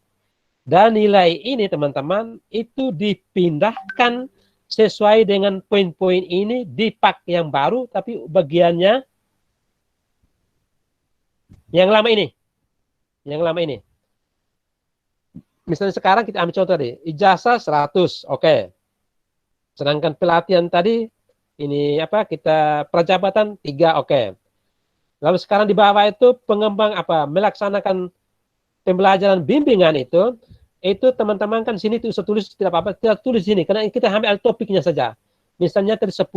Dan nilai ini teman-teman itu dipindahkan sesuai dengan poin-poin ini di pak yang baru, tapi bagiannya yang lama ini. Yang lama ini. Misalnya sekarang kita ambil contoh tadi, ijazah 100, oke. Sedangkan pelatihan tadi ini apa? Kita prajabatan 3, oke. Lalu sekarang di bawah itu pengembang apa? Melaksanakan pembelajaran bimbingan itu teman-teman kan sini usah tulis tidak apa-apa, kita tulis sini karena kita ambil topiknya saja. Misalnya tadi 10,500.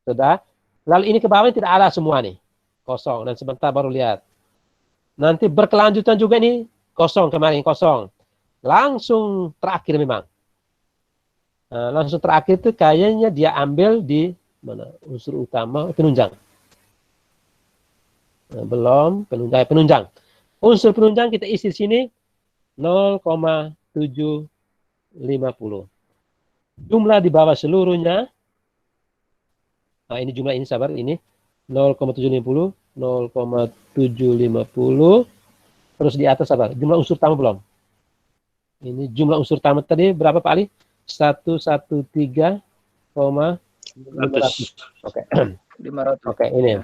Sudah. Lalu ini ke bawah tidak ada semua nih. Kosong dan sebentar baru lihat. Nanti berkelanjutan juga ini kosong, kemarin kosong. Langsung terakhir memang. Nah, langsung terakhir itu kayaknya dia ambil di mana? Unsur utama penunjang. Nah, belum penunjang. Unsur penunjang kita isi di sini 0,750. Jumlah di bawah seluruhnya. Nah, ini jumlah ini sabar ini 0,750, 0,750. Terus di atas sabar. Jumlah unsur utama belum. Ini jumlah unsur utama tadi berapa Pak Ali? 113,500. Oke. 500. Oke, ini.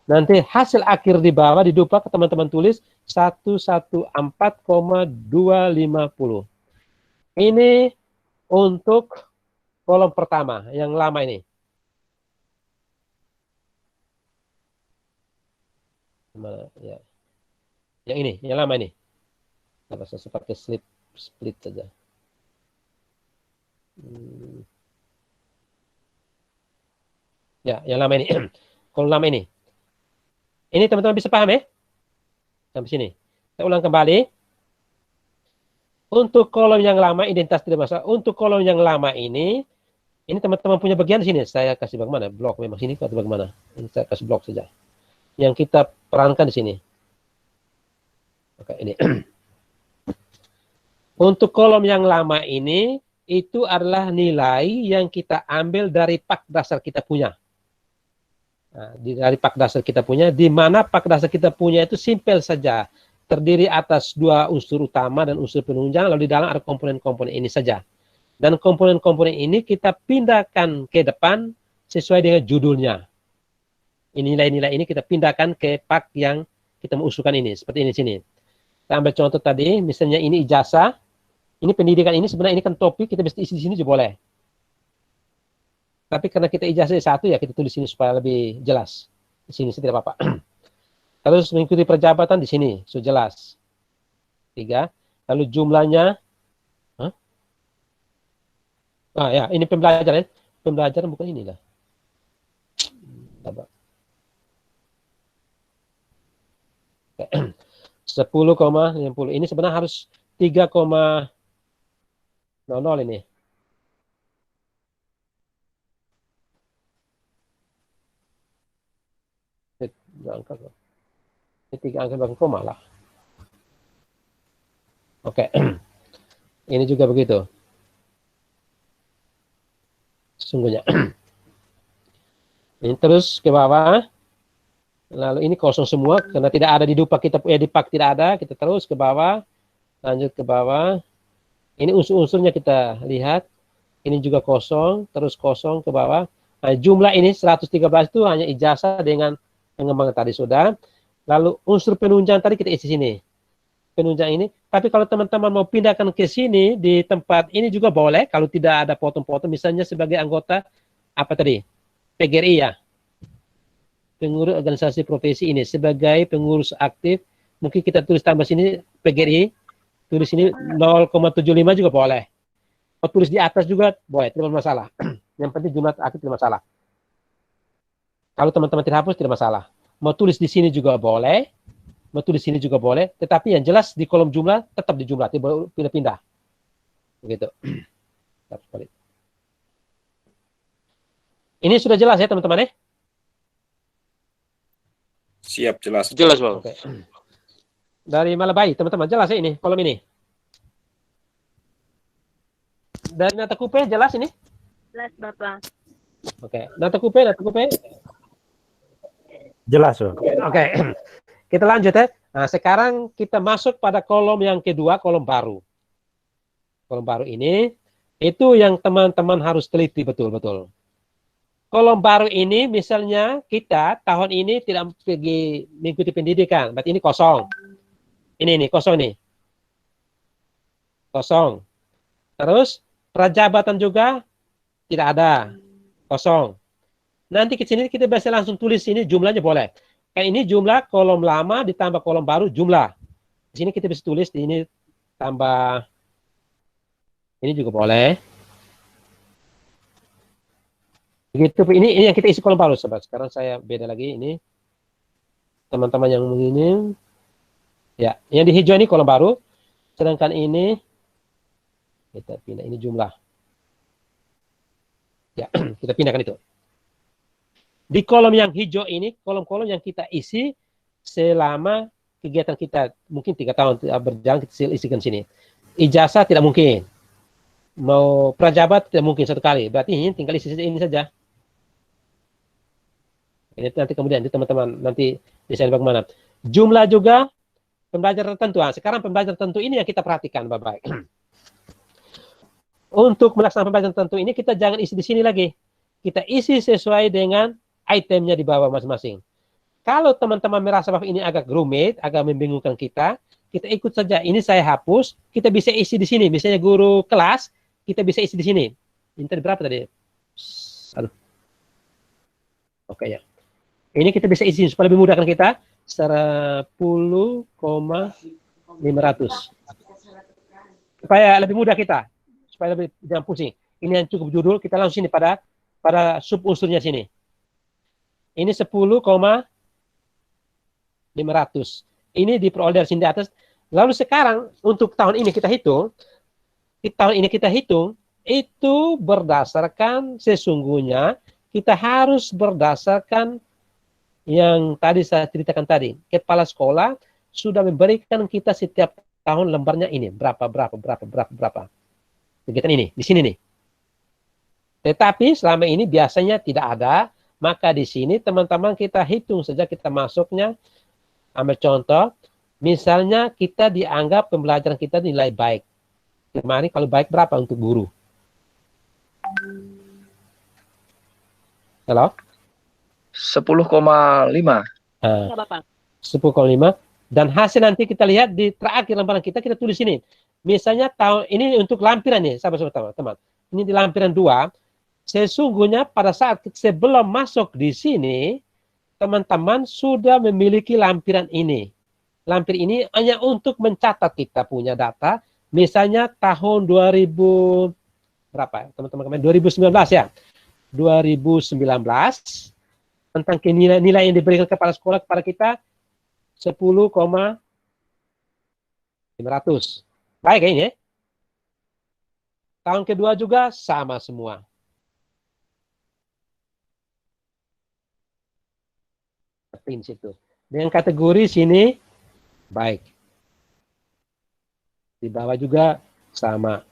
Nanti hasil akhir di bawah di dupak teman-teman tulis 114,250. Ini untuk kolom pertama yang lama ini. Ya. Yang ini, yang lama ini. Apa saya pakai split saja. Ya, yang lama ini. Kolom lama ini. Ini teman-teman bisa paham ya? Sampai sini. Saya ulang kembali. Untuk kolom yang lama, identitas tidak masalah. Untuk kolom yang lama ini teman-teman punya bagian di sini. Saya kasih bagaimana? Blok memang sini atau bagaimana? Ini saya kasih blok saja. Yang kita perankan di sini. Oke, ini. Untuk kolom yang lama ini, itu adalah nilai yang kita ambil dari pak dasar kita punya. Nah, dari pak dasar kita punya, di mana pak dasar kita punya itu simpel saja. Terdiri atas 2 unsur utama dan unsur penunjang, lalu di dalam ada komponen-komponen ini saja. Dan komponen-komponen ini kita pindahkan ke depan sesuai dengan judulnya. Nilai-nilai ini kita pindahkan ke pak yang kita mau usulkan ini. Seperti ini sini. Kita ambil contoh tadi, misalnya ini ijazah. Ini pendidikan ini sebenarnya ini kan topik, kita bisa isi di sini juga boleh. Tapi karena kita ijazah satu ya kita tulis sini supaya lebih jelas. Di sini tidak apa-apa. Terus mengikuti perjabatan di sini, sudah jelas. 3. Lalu jumlahnya. Ah ya, ini pembelajaran. Pembelajaran bukan ini lah. 10,50. Ini sebenarnya harus 3,00 ini. Ini 3 angka belakang koma lah. Oke. Ini juga begitu. Sesungguhnya. Ini terus ke bawah. Lalu ini kosong semua karena tidak ada di dupak kita di pak tidak ada. Kita terus ke bawah. Lanjut ke bawah. Ini unsur-unsurnya kita lihat. Ini juga kosong, terus kosong ke bawah. Nah, jumlah ini 113 itu hanya ijazah dengan pengembangan tadi sudah. Lalu unsur penunjang tadi kita isi sini. Penunjang ini. Tapi kalau teman-teman mau pindahkan ke sini, di tempat ini juga boleh. Kalau tidak ada potong-potong, misalnya sebagai anggota, apa tadi? PGRI ya. Pengurus organisasi profesi ini. Sebagai pengurus aktif, mungkin kita tulis tambah sini PGRI. Tulis ini 0,75 juga boleh. Mau tulis di atas juga boleh, tidak masalah. Yang penting jumlah aktif tidak masalah. Kalau teman-teman tidak hapus, tidak masalah. Mau tulis di sini juga boleh. Mau tulis di sini juga boleh. Tetapi yang jelas di kolom jumlah, tetap di jumlah. Tidak pindah-pindah. Begitu. Ini sudah jelas ya teman-teman ya? Siap, jelas. Jelas, Bang. Oke. Dari Malabai, teman-teman. Jelas ya ini, kolom ini? Dari Nata Kupe, jelas ini? Jelas, Bapak. Oke. Nata Kupe. Jelas, Bang. Oke. Kita lanjut ya. Nah, sekarang kita masuk pada kolom yang kedua, kolom baru. Kolom baru ini, itu yang teman-teman harus teliti betul-betul. Kolom baru ini, misalnya kita tahun ini tidak pergi mengikuti pendidikan, berarti ini kosong. Ini nih, kosong nih. Kosong. Terus, prajabatan juga tidak ada. Kosong. Nanti ke sini kita bisa langsung tulis ini jumlahnya boleh. Kayak ini jumlah kolom lama ditambah kolom baru jumlah. Di sini kita bisa tulis di ini tambah ini juga boleh. Begitu ini yang kita isi kolom baru sobat. Sekarang saya beda lagi ini. Teman-teman yang begini ya, yang di hijau ini kolom baru, sedangkan ini kita pindah ini jumlah. Ya, kita pindahkan itu. Di kolom yang hijau ini, kolom-kolom yang kita isi selama kegiatan kita mungkin 3 tahun berjalan, kita isikan sini. Ijazah tidak mungkin. Mau prajabat tidak mungkin 1 kali. Berarti ini tinggal isi ini saja. Ini nanti kemudian teman-teman nanti desain bagaimana. Jumlah juga pembelajaran tertentu. Nah, sekarang pembelajaran tertentu ini yang kita perhatikan baik-baik. Untuk melaksanakan pembelajaran tertentu ini kita jangan isi di sini lagi. Kita isi sesuai dengan itemnya di bawah masing-masing. Kalau teman-teman merasa bahwa ini agak rumit, agak membingungkan kita ikut saja. Ini saya hapus, kita bisa isi di sini. Misalnya guru kelas, kita bisa isi di sini. Ini tadi berapa tadi? Aduh. Oke ya. Ini kita bisa isi supaya lebih mudah kan kita. 10,500. Supaya lebih mudah kita. Supaya lebih jangan pusing. Ini yang cukup judul, kita langsung sini pada sub unsurnya sini. Ini 10,500. Ini diperoleh dari sini di atas. Lalu sekarang untuk tahun ini kita hitung. Itu berdasarkan sesungguhnya kita harus berdasarkan yang tadi saya ceritakan tadi. Kepala sekolah sudah memberikan kita setiap tahun lembarnya ini. Berapa. Kegiatan ini, di sini nih. Tetapi selama ini biasanya tidak ada. Maka di sini teman-teman kita hitung saja kita masuknya. Ambil contoh, misalnya kita dianggap pembelajaran kita nilai baik. Kemarin kalau baik berapa untuk guru? Halo? 10,5. 10,5. Dan hasil nanti kita lihat di terakhir lembaran kita tulis ini. Misalnya tahun ini untuk lampiran nih, sahabat-sahabat teman. Ini di lampiran 2. Sesungguhnya pada saat sebelum masuk di sini, teman-teman sudah memiliki lampiran ini. Lampir ini hanya untuk mencatat kita punya data. Misalnya tahun 2000 berapa? Teman-teman 2019 ya. 2019 tentang nilai yang diberikan kepala sekolah kepada kita 10,500. Baik ini ya. Tahun kedua juga sama semua. Di situ. Dengan kategori sini baik. Di bawah juga sama.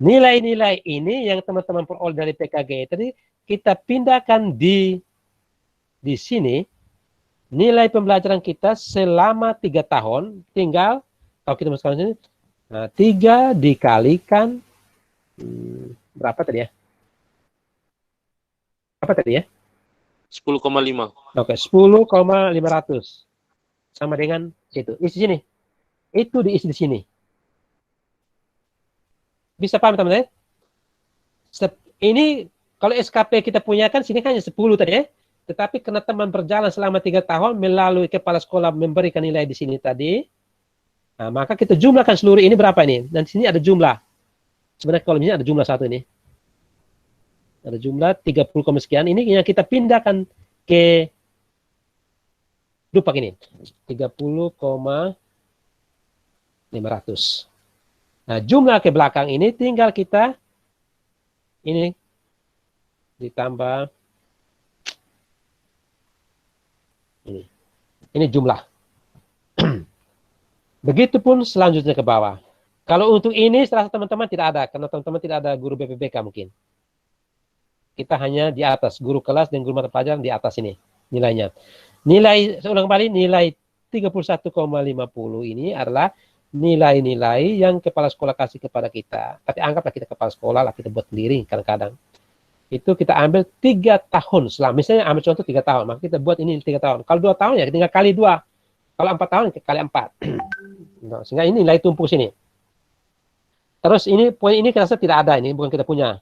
Nilai-nilai ini yang teman-teman peroleh dari PKG tadi kita pindahkan di sini. Nilai pembelajaran kita selama 3 tahun tinggal kalau kita masukkan sini 3 dikalikan berapa tadi ya? Apa tadi ya? 10,5. Oke, 10,500. Sama dengan itu. Isi sini. Itu diisi di sini. Bisa paham teman-teman? Ini kalau SKP kita punya kan sini hanya 10 tadi ya. Tetapi karena teman berjalan selama 3 tahun melalui kepala sekolah memberikan nilai di sini tadi. Nah, maka kita jumlahkan seluruh ini berapa ini? Dan di sini ada jumlah. Sebenarnya kalau ini ada jumlah satu ini. Ada jumlah 30, sekian. Ini yang kita pindahkan ke dupak ini. 30,500. Nah, jumlah ke belakang ini tinggal kita ini ditambah ini. Ini jumlah. Begitupun selanjutnya ke bawah. Kalau untuk ini serasa teman-teman tidak ada karena teman-teman tidak ada guru BPBK mungkin. kita hanya di atas, guru kelas dan guru mata pelajaran di atas ini nilainya. Nilai, saya ulang kembali, nilai 31,50 ini adalah nilai-nilai yang kepala sekolah kasih kepada kita. Tapi anggaplah kita kepala sekolah lah, kita buat sendiri kadang-kadang. Itu kita ambil 3 tahun selama, misalnya ambil contoh 3 tahun, maka kita buat ini 3 tahun. Kalau 2 tahun ya tinggal kali 2. Kalau 4 tahun kali 4. Nah, sehingga ini nilai tumpuk sini. Terus ini poin ini kita rasa tidak ada, ini bukan kita punya.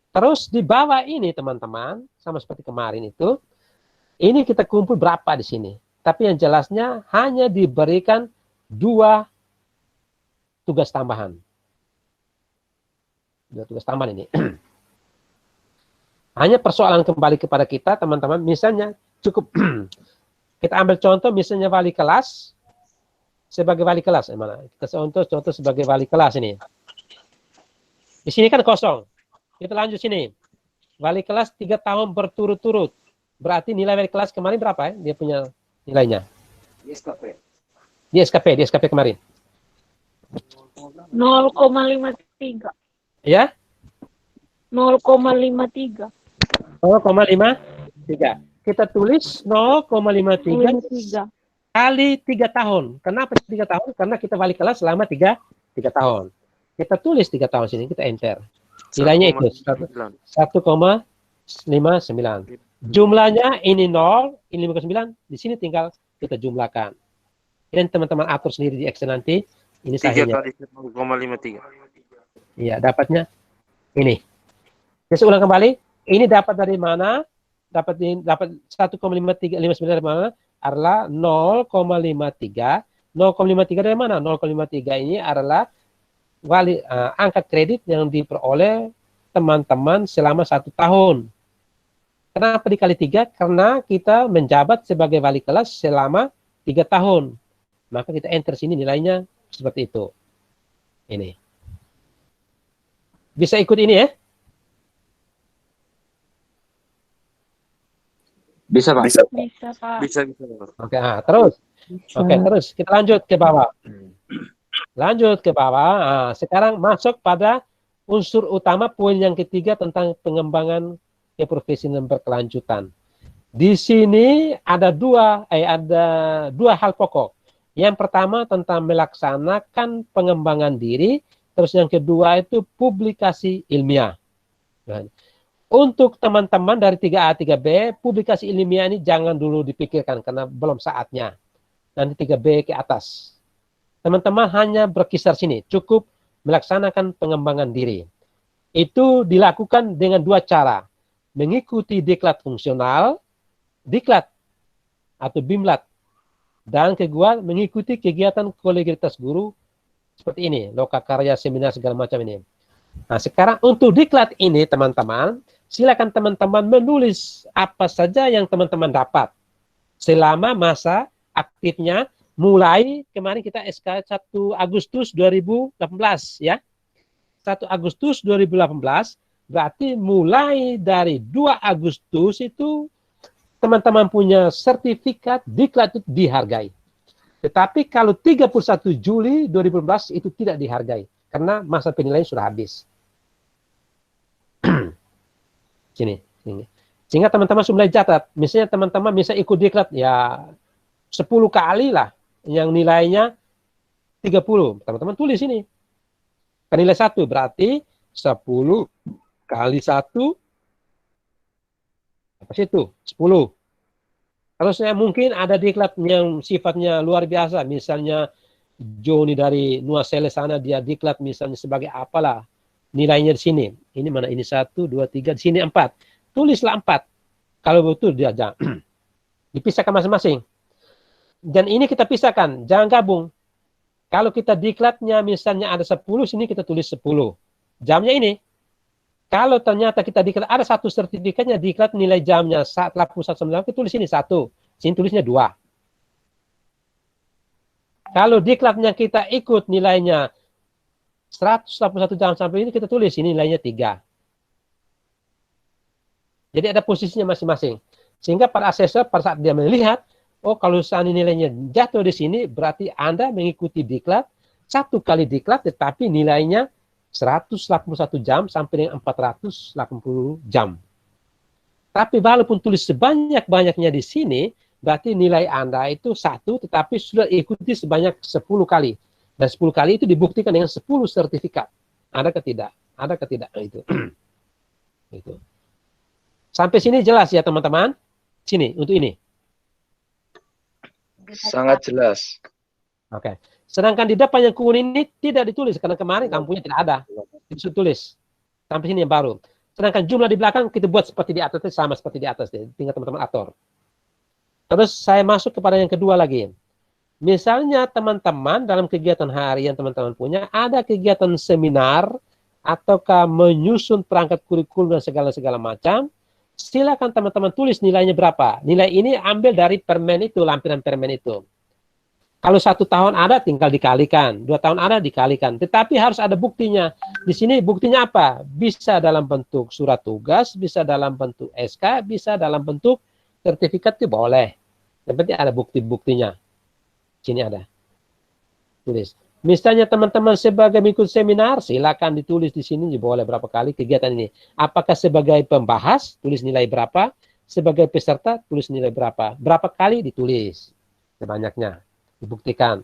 Terus di bawah ini teman-teman, sama seperti kemarin itu, ini kita kumpul berapa di sini. Tapi yang jelasnya hanya diberikan 2 tugas tambahan. 2 tugas tambahan ini. Hanya persoalan kembali kepada kita teman-teman, misalnya cukup kita ambil contoh misalnya wali kelas, sebagai wali kelas, mana? Kita contoh sebagai wali kelas ini. Di sini kan kosong. Kita lanjut sini. Wali kelas 3 tahun berturut-turut. Berarti nilai wali kelas kemarin berapa ya? Dia punya nilainya. Di SKP kemarin. 0,53. Ya? 0,53. 0,53. Kita tulis 0,53 kali 3 tahun. Kenapa 3 tahun? Karena kita wali kelas selama 3 tahun. Kita tulis 3 tahun sini, kita enter. Nilainya itu 1,59. Jumlahnya ini 0, ini 59. Di sini tinggal kita jumlahkan. Dan teman-teman atur sendiri di Excel nanti. Ini 3 sahihnya. kali 0,53. Iya, dapatnya ini. Saya ulang kembali. Ini dapat dari mana? Dapat 1,5359 dari mana? Adalah 0,53. 0,53 dari mana? 0,53 ini adalah angka kredit yang diperoleh teman-teman selama 1 tahun. Kenapa dikali 3? Karena kita menjabat sebagai wali kelas selama 3 tahun. Maka kita enter sini nilainya seperti itu. Ini. Bisa ikut ini ya? Bisa, Pak. Bisa, Pak. Bisa. Oke, terus. Oke, terus kita lanjut ke bawah. Lanjut ke bawah. Nah, sekarang masuk pada unsur utama poin yang ketiga tentang pengembangan keprofesian berkelanjutan. Di sini ada dua hal pokok. Yang pertama tentang melaksanakan pengembangan diri, terus yang kedua itu publikasi ilmiah. Untuk teman-teman dari 3A, 3B, publikasi ilmiah ini jangan dulu dipikirkan karena belum saatnya. Nanti 3B ke atas. Teman-teman hanya berkisar sini, cukup melaksanakan pengembangan diri. Itu dilakukan dengan 2 cara. Mengikuti diklat fungsional, diklat atau bimlat. Dan kedua, mengikuti kegiatan kolegialitas guru seperti ini, loka karya, seminar, segala macam ini. Nah, sekarang untuk diklat ini, teman-teman, silakan teman-teman menulis apa saja yang teman-teman dapat selama masa aktifnya mulai kemarin kita SK 1 Agustus 2018 ya. 1 Agustus 2018 berarti mulai dari 2 Agustus itu teman-teman punya sertifikat diklat itu dihargai. Tetapi kalau 31 Juli 2018 itu tidak dihargai karena masa penilaian sudah habis. Sini. Sehingga teman-teman sudah mulai catat. Misalnya teman-teman bisa ikut diklat ya 10 kali lah yang nilainya 30. Teman-teman tulis ini. Kan nilai 1 berarti 10 kali 1 apa sih itu? 10. Kalau saya mungkin ada diklat yang sifatnya luar biasa. Misalnya Joni dari Nuasele sana dia diklat misalnya sebagai apalah. Nilainya di sini. Ini mana? Ini 1, 2, 3. Di sini 4. Tulislah 4. Kalau betul dia dipisahkan masing-masing. Dan ini kita pisahkan. Jangan gabung. Kalau kita diklatnya misalnya ada 10, sini kita tulis 10. Jamnya ini. Kalau ternyata kita diklat ada 1 sertifikatnya diklat nilai jamnya 81,9, kita tulis ini 1. Sini tulisnya 2. Kalau diklatnya kita ikut nilainya 181 jam sampai ini kita tulis ini nilainya 3. Jadi ada posisinya masing-masing. Sehingga para asesor pada saat dia melihat, oh kalau seandainya nilainya jatuh di sini berarti Anda mengikuti diklat 1 kali diklat tetapi nilainya 181 jam sampai dengan 480 jam. Tapi walaupun tulis sebanyak-banyaknya di sini, berarti nilai Anda itu 1, tetapi sudah ikuti sebanyak 10 kali. Dan 10 kali itu dibuktikan dengan 10 sertifikat. Ada ke tidak? Ada ke tidak? Nah, itu. Itu. Sampai sini jelas ya teman-teman? Sini, untuk ini. Sangat jelas. Oke. Sedangkan di depan yang kuning ini tidak ditulis, karena kemarin kampungnya tidak ada. Itu tulis. Sampai sini yang baru. Sedangkan jumlah di belakang kita buat seperti di atas, sama seperti di atas. Tinggal teman-teman atur. Terus saya masuk kepada yang kedua lagi. Misalnya teman-teman dalam kegiatan harian teman-teman punya, ada kegiatan seminar, ataukah menyusun perangkat kurikulum dan segala-segala macam, silakan teman-teman tulis nilainya berapa. Nilai ini ambil dari permen itu, lampiran permen itu. Kalau 1 tahun ada, tinggal dikalikan. 2 tahun ada, dikalikan. Tetapi harus ada buktinya. Di sini buktinya apa? Bisa dalam bentuk surat tugas, bisa dalam bentuk SK, bisa dalam bentuk sertifikat, itu boleh. Yang penting ada bukti-buktinya. Sini ada. Tulis. Misalnya teman-teman sebagai mengikuti seminar, silakan ditulis di sini, boleh berapa kali kegiatan ini. Apakah sebagai pembahas, tulis nilai berapa. Sebagai peserta, tulis nilai berapa. Berapa kali ditulis. Sebanyaknya. Dibuktikan.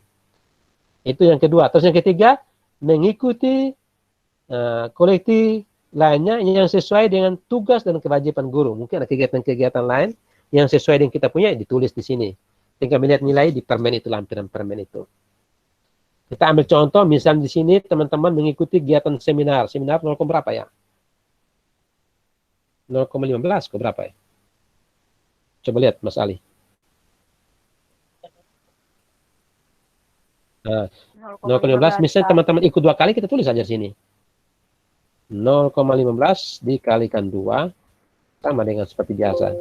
Itu yang kedua. Terus yang ketiga, mengikuti kolektif lainnya yang sesuai dengan tugas dan kewajiban guru. Mungkin ada kegiatan-kegiatan lain yang sesuai dengan kita punya, ditulis di sini. Tinggal melihat nilai di permen itu, lampiran permen itu. Kita ambil contoh, misalnya di sini teman-teman mengikuti kegiatan seminar. Seminar 0, berapa ya? 0,15 ke berapa ya? Coba lihat Mas Ali. Nah, 0,15, misalnya teman-teman ikut 2 kali, kita tulis aja di sini. 0,15 dikalikan 2, sama dengan seperti biasa.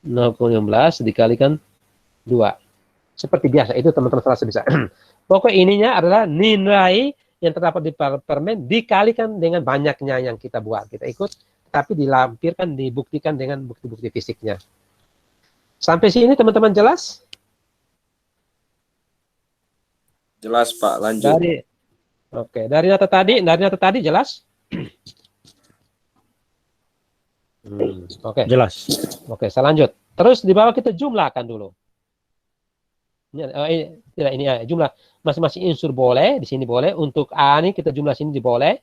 0,15 dikalikan 2. Seperti biasa, itu teman-teman serasa bisa. Pokok ininya adalah nilai yang terdapat di permen dikalikan dengan banyaknya yang kita buat. Kita ikut, tapi dilampirkan, dibuktikan dengan bukti-bukti fisiknya. Sampai sini teman-teman jelas? Jelas Pak, lanjut. Dari data tadi jelas? Oke. Jelas. Oke, saya lanjut. Terus di bawah kita jumlahkan dulu. Ini jumlah masing-masing unsur boleh, di sini boleh. Untuk A ini kita jumlah sini boleh.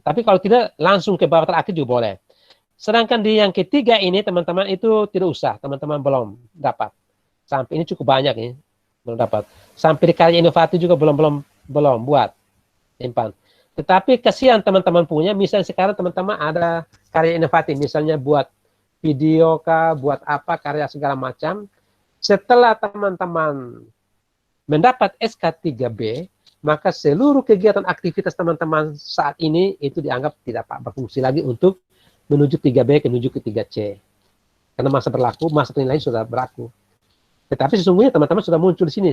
Tapi kalau tidak langsung ke bawah terakhir juga boleh. Sedangkan di yang ketiga ini teman-teman itu tidak usah, teman-teman belum dapat. Sampai ini cukup banyak ini, belum dapat. Sampai di karya inovatif juga belum buat. Simpan. Tetapi kasihan teman-teman punya, misalnya sekarang teman-teman ada karya inovatif, misalnya buat video kah, buat apa, karya segala macam. Setelah teman-teman mendapat SK3B, maka seluruh kegiatan aktivitas teman-teman saat ini itu dianggap tidak berfungsi lagi untuk menuju 3B, menuju ke 3C. Karena masa penilaian sudah berlaku. Tetapi sesungguhnya teman-teman sudah muncul di sini.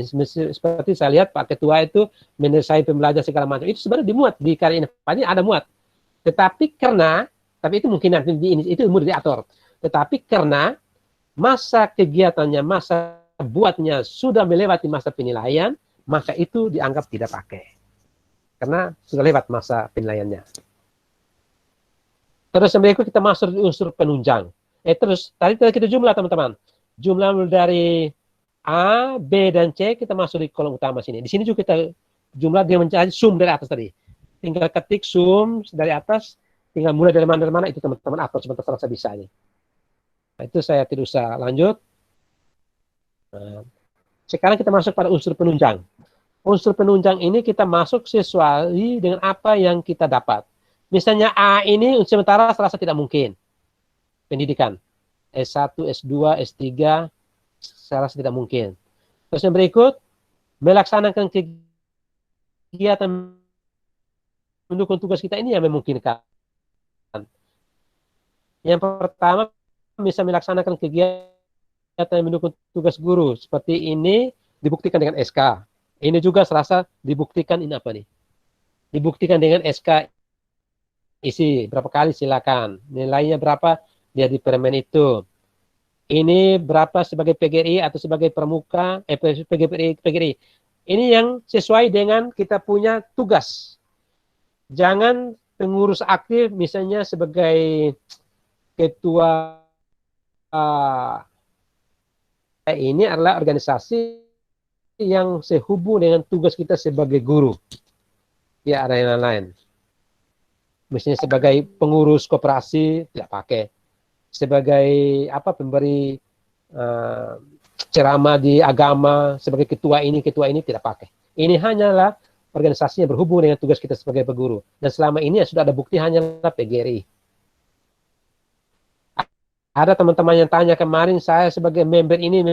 Seperti saya lihat Pak Ketua itu menyelesaikan pembelajaran segala macam. Itu sebenarnya dimuat di karya ini ada muat. Tapi itu mungkin nanti itu mudah diatur. Tetapi karena masa kegiatannya, masa buatnya sudah melewati masa penilaian, maka itu dianggap tidak pakai. Karena sudah lewat masa penilaiannya. Terus yang berikut kita masuk di unsur penunjang. Terus tadi kita jumlah teman-teman. Jumlah dari A, B, dan C kita masuk di kolom utama sini. Di sini juga kita jumlah dia mencari sum dari atas tadi. Tinggal ketik sum dari atas, tinggal mulai dari mana itu teman-teman atur sebentar serasa bisa ini. Nah, itu saya tidak usah lanjut. Nah, sekarang kita masuk pada unsur penunjang. Unsur penunjang ini kita masuk sesuai dengan apa yang kita dapat. Misalnya A ini sementara serasa tidak mungkin. Pendidikan. S1, S2, S3, serasa tidak mungkin. Terus yang berikut, melaksanakan kegiatan mendukung tugas kita ini yang memungkinkan. Yang pertama, bisa melaksanakan kegiatan mendukung tugas guru. Seperti ini, dibuktikan dengan SK. Ini juga serasa dibuktikan, ini apa nih? Dibuktikan dengan SK. Isi berapa kali silakan. Nilainya berapa dia di permen itu. Ini berapa sebagai PGRI atau sebagai pramuka PGRI. Ini yang sesuai dengan kita punya tugas. Jangan pengurus aktif misalnya sebagai ketua ini adalah organisasi yang sehubung dengan tugas kita sebagai guru. Ya, ada yang lain. Misalnya sebagai pengurus koperasi tidak pakai. Sebagai pemberi ceramah di agama, sebagai ketua ini tidak pakai. Ini hanyalah organisasi yang berhubung dengan tugas kita sebagai peguru. Dan selama ini sudah ada bukti hanyalah PGRI. Ada teman-teman yang tanya kemarin, saya sebagai member ini,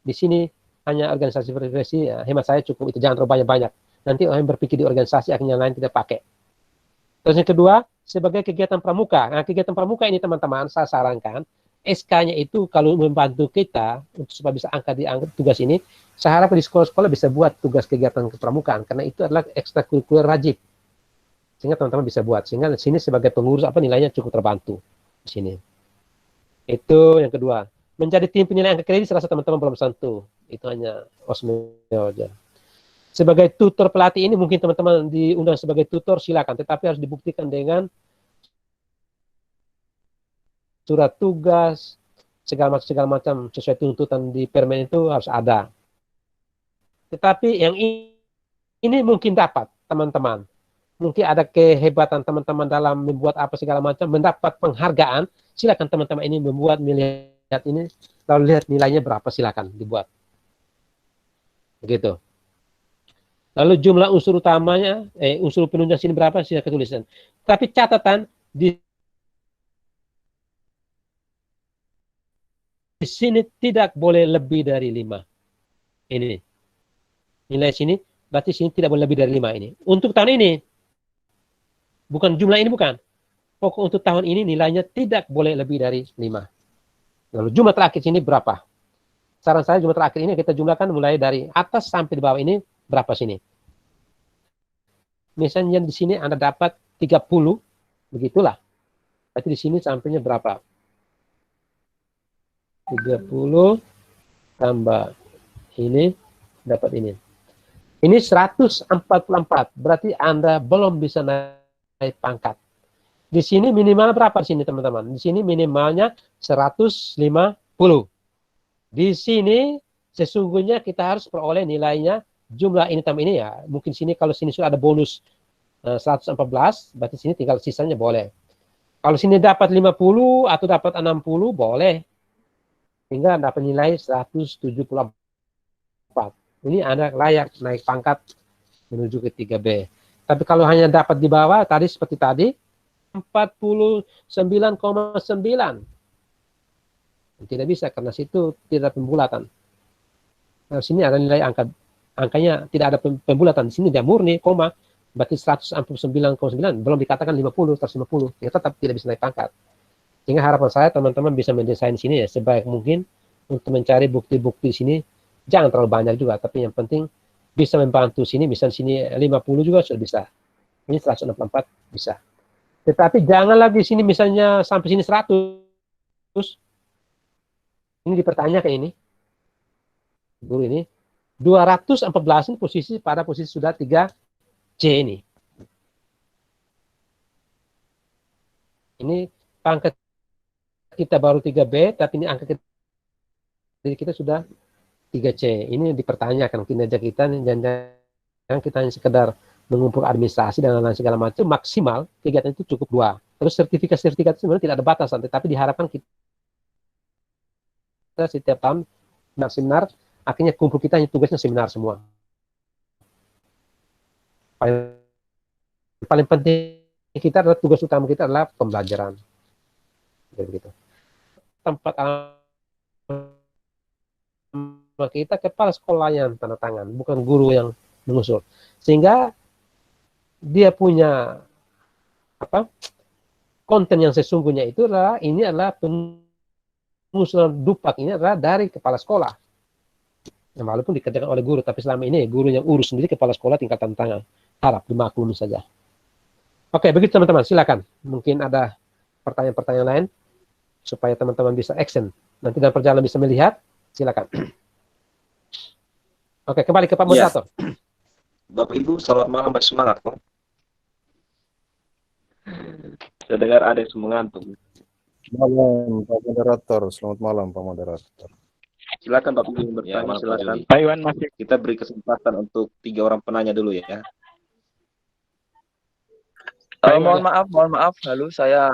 di sini hanya organisasi profesi, ya, hemat saya cukup itu, jangan terlalu banyak-banyak. Nanti orang berpikir di organisasi akhirnya lain tidak pakai. Terus yang kedua, sebagai kegiatan pramuka. Nah, kegiatan pramuka ini teman-teman, saya sarankan, SK-nya itu kalau membantu kita untuk supaya bisa angkat tugas ini, saya harap di sekolah-sekolah bisa buat tugas kegiatan kepramukaan, karena itu adalah ekstrakurikuler wajib. Sehingga teman-teman bisa buat. Sehingga di sini sebagai pengurus nilainya cukup terbantu di sini. Itu yang kedua. Menjadi tim penilaian kredit serasa teman-teman belum sentuh. Itu hanya osmio aja. Sebagai tutor pelatih ini mungkin teman-teman diundang sebagai tutor silakan, tetapi harus dibuktikan dengan surat tugas segala macam sesuai tuntutan di permen itu harus ada. Tetapi yang ini mungkin dapat teman-teman. Mungkin ada kehebatan teman-teman dalam membuat apa segala macam, mendapat penghargaan, silakan teman-teman ini membuat, melihat ini, lalu lihat nilainya berapa, silakan dibuat. Begitu. Lalu jumlah unsur utamanya, unsur penunjang sini berapa, silakan tuliskan. Tapi catatan, di sini tidak boleh lebih dari 5. Ini. Nilai sini, berarti sini tidak boleh lebih dari 5 ini. Untuk tahun ini, bukan jumlah ini, bukan. Pokok untuk tahun ini nilainya tidak boleh lebih dari 5. Lalu jumlah terakhir sini berapa? Saran saya jumlah terakhir ini kita jumlahkan mulai dari atas sampai di bawah ini berapa sini. Misalnya di sini Anda dapat 30, begitulah. Berarti di sini sampainya berapa? 30 tambah ini dapat ini. Ini 144, berarti Anda belum bisa naik pangkat. Di sini minimal berapa di sini teman-teman? Di sini minimalnya 150. Di sini sesungguhnya kita harus peroleh nilainya jumlah ini tambah ini ya. Mungkin sini kalau sini sudah ada bonus 114, berarti sini tinggal sisanya boleh. Kalau sini dapat 50 atau dapat 60 boleh. Hingga dapat nilai 174. Ini Anda layak naik pangkat menuju ke 3B. Tapi kalau hanya dapat di bawah, tadi seperti tadi, 49,9. Tidak bisa, karena situ tidak ada pembulatan. Nah, sini ada nilai angkanya tidak ada pembulatan. Di sini dia murni, koma, berarti 149,9. Belum dikatakan 50, 150. Ya tetap tidak bisa naik pangkat. Sehingga harapan saya teman-teman bisa mendesain sini ya sebaik mungkin untuk mencari bukti-bukti sini. Jangan terlalu banyak juga, tapi yang penting bisa membantu sini. Misalnya sini 50 juga sudah bisa. Ini 164 bisa. Tetapi jangan lagi sini misalnya sampai sini 100. Ini dipertanyakan ini. Guru ini 214 ini pada posisi sudah 3C ini. Ini pangkat kita baru 3B, tapi ini angka kita sudah 3C. Ini dipertanyakan kinerja kita, jangan kita hanya sekedar mengumpul administrasi dan lain-lain segala macam, maksimal kegiatan itu cukup 2. Terus sertifikat sebenarnya tidak ada batasan, tetapi diharapkan kita setiap tahun seminar, akhirnya kumpul kita hanya tugasnya seminar semua. Paling penting kita adalah tugas utama kita adalah pembelajaran. Begitu. Tempat kita kepala sekolah yang tanda tangan, bukan guru yang mengusul. Sehingga dia punya konten yang sesungguhnya itu adalah ini adalah pengusulan dupak ini adalah dari kepala sekolah. Nah, walaupun dikerjakan oleh guru, tapi selama ini guru yang urus sendiri kepala sekolah tingkat tanda tangan. Harap dimaklumi saja. Oke, begitu teman-teman. Silakan. Mungkin ada pertanyaan-pertanyaan lain supaya teman-teman bisa action. Nanti dalam perjalanan bisa melihat. Silakan. Oke, kembali ke Pak Moderator. Bapak Ibu, selamat malam, masih semangat kok. Saya dengar ada yang mengantuk. Malam, Pak Moderator. Selamat malam, Pak Moderator. Silakan Bapak Ibu bertanya, silakan. Pak Iwan masih. Kita beri kesempatan untuk 3 orang penanya dulu ya. Mohon maaf, halo, saya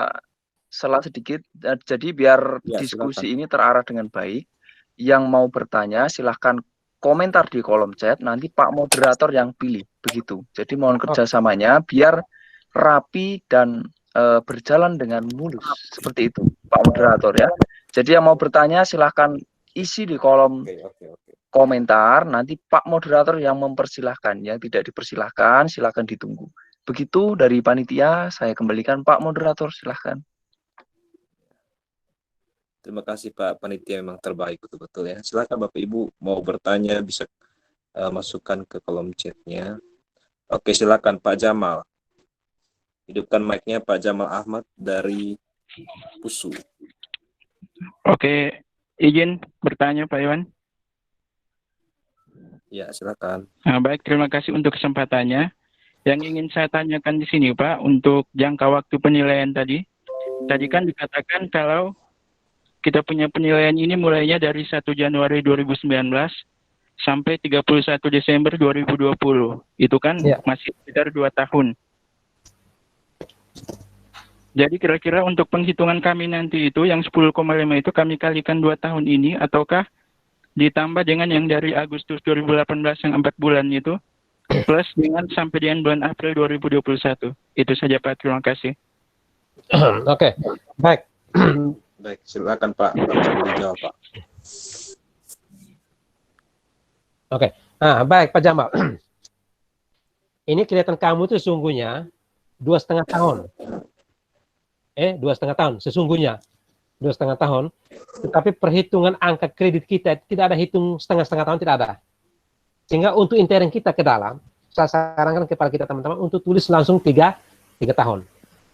salah sedikit. Jadi biar Ya, diskusi silakan. ini terarah dengan baik, yang mau bertanya silahkan komentar di kolom chat, nanti Pak Moderator yang pilih, begitu. Jadi mohon kerjasamanya biar rapi dan berjalan dengan mulus, seperti itu, Pak Moderator ya. Jadi yang mau bertanya silahkan isi di kolom komentar, nanti Pak Moderator yang mempersilahkan, yang tidak dipersilahkan silahkan ditunggu. Begitu dari panitia, saya kembalikan Pak Moderator, silahkan. Terima kasih Pak Panitia, memang terbaik betul-betul ya. Silakan Bapak Ibu mau bertanya bisa masukkan ke kolom chatnya. Oke, silakan Pak Jamal. Hidupkan mic-nya Pak Jamal Ahmad dari PUSU. Oke, izin bertanya Pak Iwan. Ya, silakan. Nah, baik, terima kasih untuk kesempatannya. Yang ingin saya tanyakan di sini Pak, untuk jangka waktu penilaian tadi. Tadi kan dikatakan kalau kita punya penilaian ini mulainya dari 1 Januari 2019 sampai 31 Desember 2020. Itu kan masih sekitar 2 tahun. Jadi kira-kira untuk penghitungan kami nanti itu yang 10,5 itu kami kalikan 2 tahun ini, ataukah ditambah dengan yang dari Agustus 2018 yang 4 bulan itu, plus dengan sampai dengan bulan April 2021. Itu saja Pak, terima kasih. Oke, baik. Baik, silakan Pak, langsung dijawab Pak. Oke, nah baik Pak Jamal. Ini kelihatan kamu itu sesungguhnya 2,5 tahun. 2,5 tahun, sesungguhnya 2,5 tahun. Tetapi perhitungan angka kredit kita tidak ada hitung setengah-setengah tahun, tidak ada. Sehingga untuk intern kita ke dalam, saya sarankan kepada kita teman-teman untuk tulis langsung 3 tahun.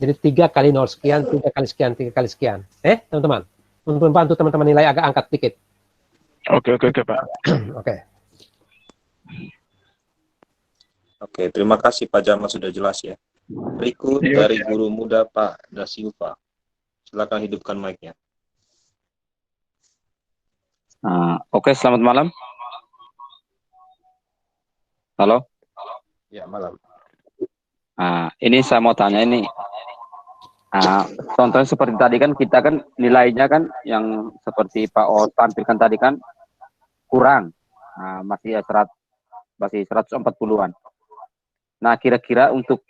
Jadi 3 kali 0 sekian, 3 kali sekian, 3 kali sekian. Teman-teman, untuk membantu teman-teman nilai agak angkat dikit. Oke Pak. Oke. Oke, terima kasih Pak Jamal sudah jelas ya. Berikut dari guru muda Pak Da Silva. Silakan hidupkan mic-nya. Oke, selamat malam. Halo? Ya, malam. Ini saya mau tanya ini. Contohnya seperti tadi kan kita kan nilainya kan yang seperti Pak O tampilkan tadi kan kurang. Masih 140-an. Nah, kira-kira untuk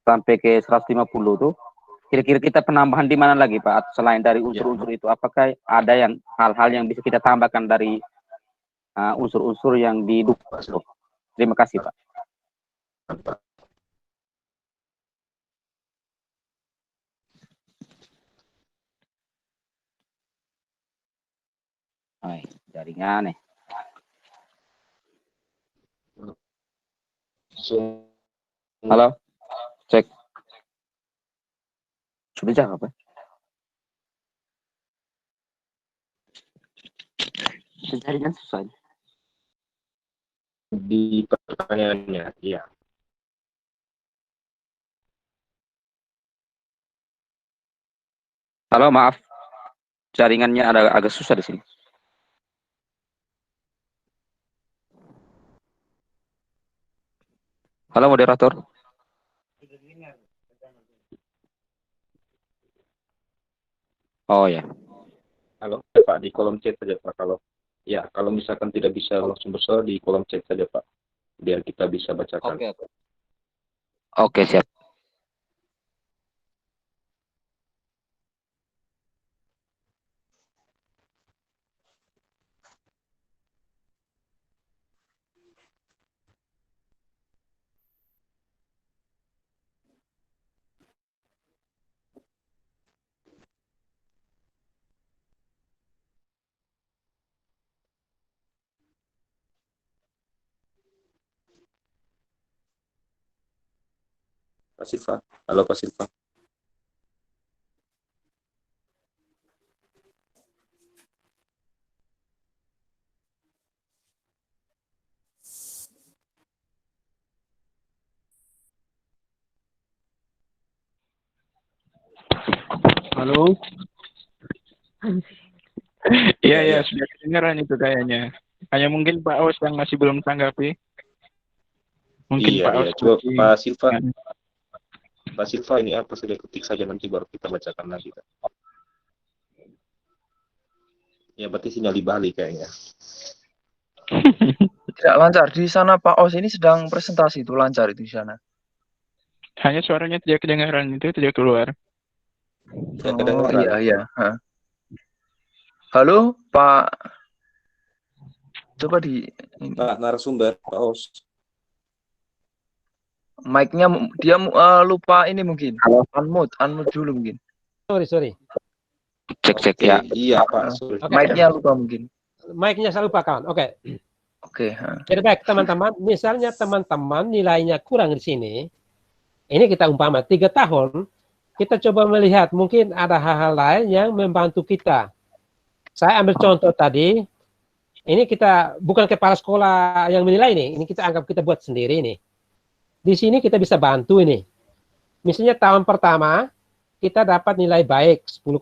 sampai ke 150 tuh, kira-kira kita penambahan di mana lagi Pak? Atau selain dari unsur-unsur itu, apakah ada yang hal-hal yang bisa kita tambahkan dari unsur-unsur yang didukung? Terima kasih Pak. Jaringan nih. Halo, cek. Sudah jawab apa? Jaringan susah. Di pertanyaannya, iya. Halo, maaf. Jaringannya agak susah di sini. Halo, moderator. Oh ya. Halo, Pak, di kolom chat saja Pak. Kalau misalkan tidak bisa langsung bersuara di kolom chat saja Pak, biar kita bisa bacakan. Oke, siap. Pak Silva. Halo Pak Silva. Halo. Iya, sudah kedengaran itu kayaknya. Hanya mungkin Pak Aus yang masih belum tanggapi. Mungkin Iya, Pak Aus. coba Pak Silva. Nah, Pak Silva ini apa sudah ketik saja nanti baru kita bacakan lagi. Pak. Ya berarti sinyal di Bali kayaknya. Tidak lancar di sana Pak Aus ini sedang presentasi itu lancar itu di sana. hanya suaranya tidak kedengaran, itu tidak keluar. Tidak Oh kedengaran. iya. Halo Pak, coba di ini. Pak narasumber, Pak Aus. Mic-nya dia lupa ini mungkin. Halo. Unmute dulu mungkin. Sorry. Cek Oke, ya. Iya Pak. Sorry. Oke. Mic-nya lupa mungkin. Mic-nya saya lupa kawan. Oke. Oke. Jadi baik teman-teman, misalnya teman-teman nilainya kurang di sini, ini kita umpama 3 tahun, kita coba melihat mungkin ada hal-hal lain yang membantu kita. Saya ambil contoh tadi, ini kita bukan kepala sekolah yang menilai ini kita anggap kita buat sendiri nih. Di sini kita bisa bantu ini. Misalnya tahun pertama kita dapat nilai baik 10,5.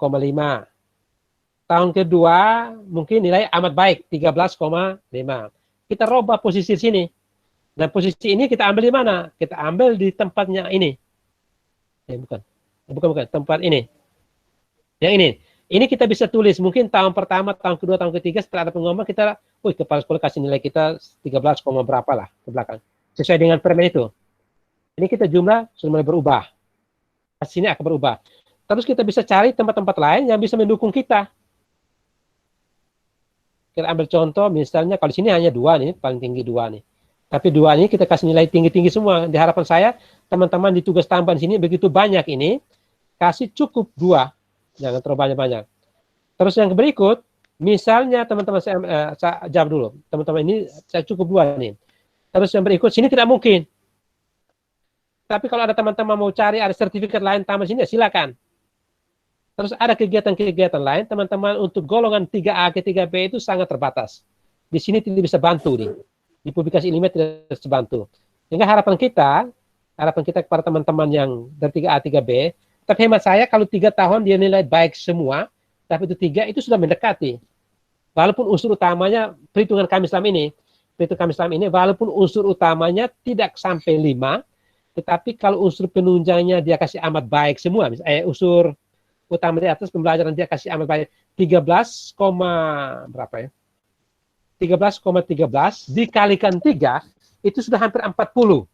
Tahun kedua mungkin nilai amat baik 13,5. Kita rubah posisi di sini. Dan posisi ini kita ambil di mana? Kita ambil di tempatnya ini. Bukan tempat ini. Yang ini. Ini kita bisa tulis mungkin tahun pertama, tahun kedua, tahun ketiga setelah ada pengumuman kita, kepala sekolah kasih nilai kita 13, berapa lah ke belakang. Sesuai dengan permen itu. Ini kita jumlah sudah mulai berubah. Sini akan berubah. Terus kita bisa cari tempat-tempat lain yang bisa mendukung kita. Kita ambil contoh misalnya kalau di sini hanya 2 nih, paling tinggi 2 nih. Tapi 2 ini kita kasih nilai tinggi-tinggi semua. Di harapan saya teman-teman di tugas tambahan sini begitu banyak ini kasih cukup 2. Jangan terlalu banyak-banyak. Terus yang berikut, misalnya teman-teman saya jawab dulu. Teman-teman ini saya cukup 2 nih. Terus yang berikut, sini tidak mungkin. Tapi kalau ada teman-teman mau cari ada sertifikat lain tambah sini, silakan. Terus ada kegiatan-kegiatan lain, teman-teman untuk golongan 3A ke 3B itu sangat terbatas. Di sini tidak bisa bantu nih. Di publikasi ilmiah tidak bisa bantu. Sehingga harapan kita kepada teman-teman yang dari 3A 3B, tapi hemat saya kalau 3 tahun dia nilai baik semua, tapi itu 3 itu sudah mendekati. Walaupun unsur utamanya perhitungan kami selama ini, walaupun unsur utamanya tidak sampai 5, tetapi kalau unsur penunjangnya dia kasih amat baik semua, misalnya unsur utama di atas pembelajaran dia kasih amat baik 13, berapa ya? 13,13 dikalikan 3 itu sudah hampir 40.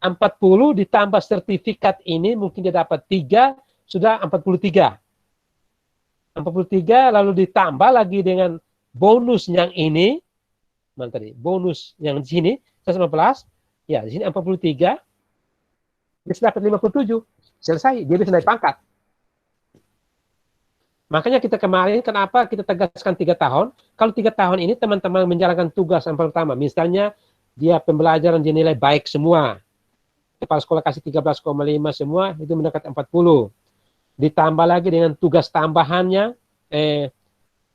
40 ditambah sertifikat ini mungkin dia dapat 3 sudah 43. 43 lalu ditambah lagi dengan bonus yang ini. Mana tadi? Bonus yang di sini 115. Ya, di sini 43. Dia sudah dapat 57. Selesai, dia bisa naik pangkat. Makanya kita kemarin kenapa kita tegaskan 3 tahun? Kalau 3 tahun ini teman-teman menjalankan tugas yang pertama, misalnya dia pembelajaran dinilai baik semua. Kepala sekolah kasih 13,5 semua, itu mendekati 40. Ditambah lagi dengan tugas tambahannya,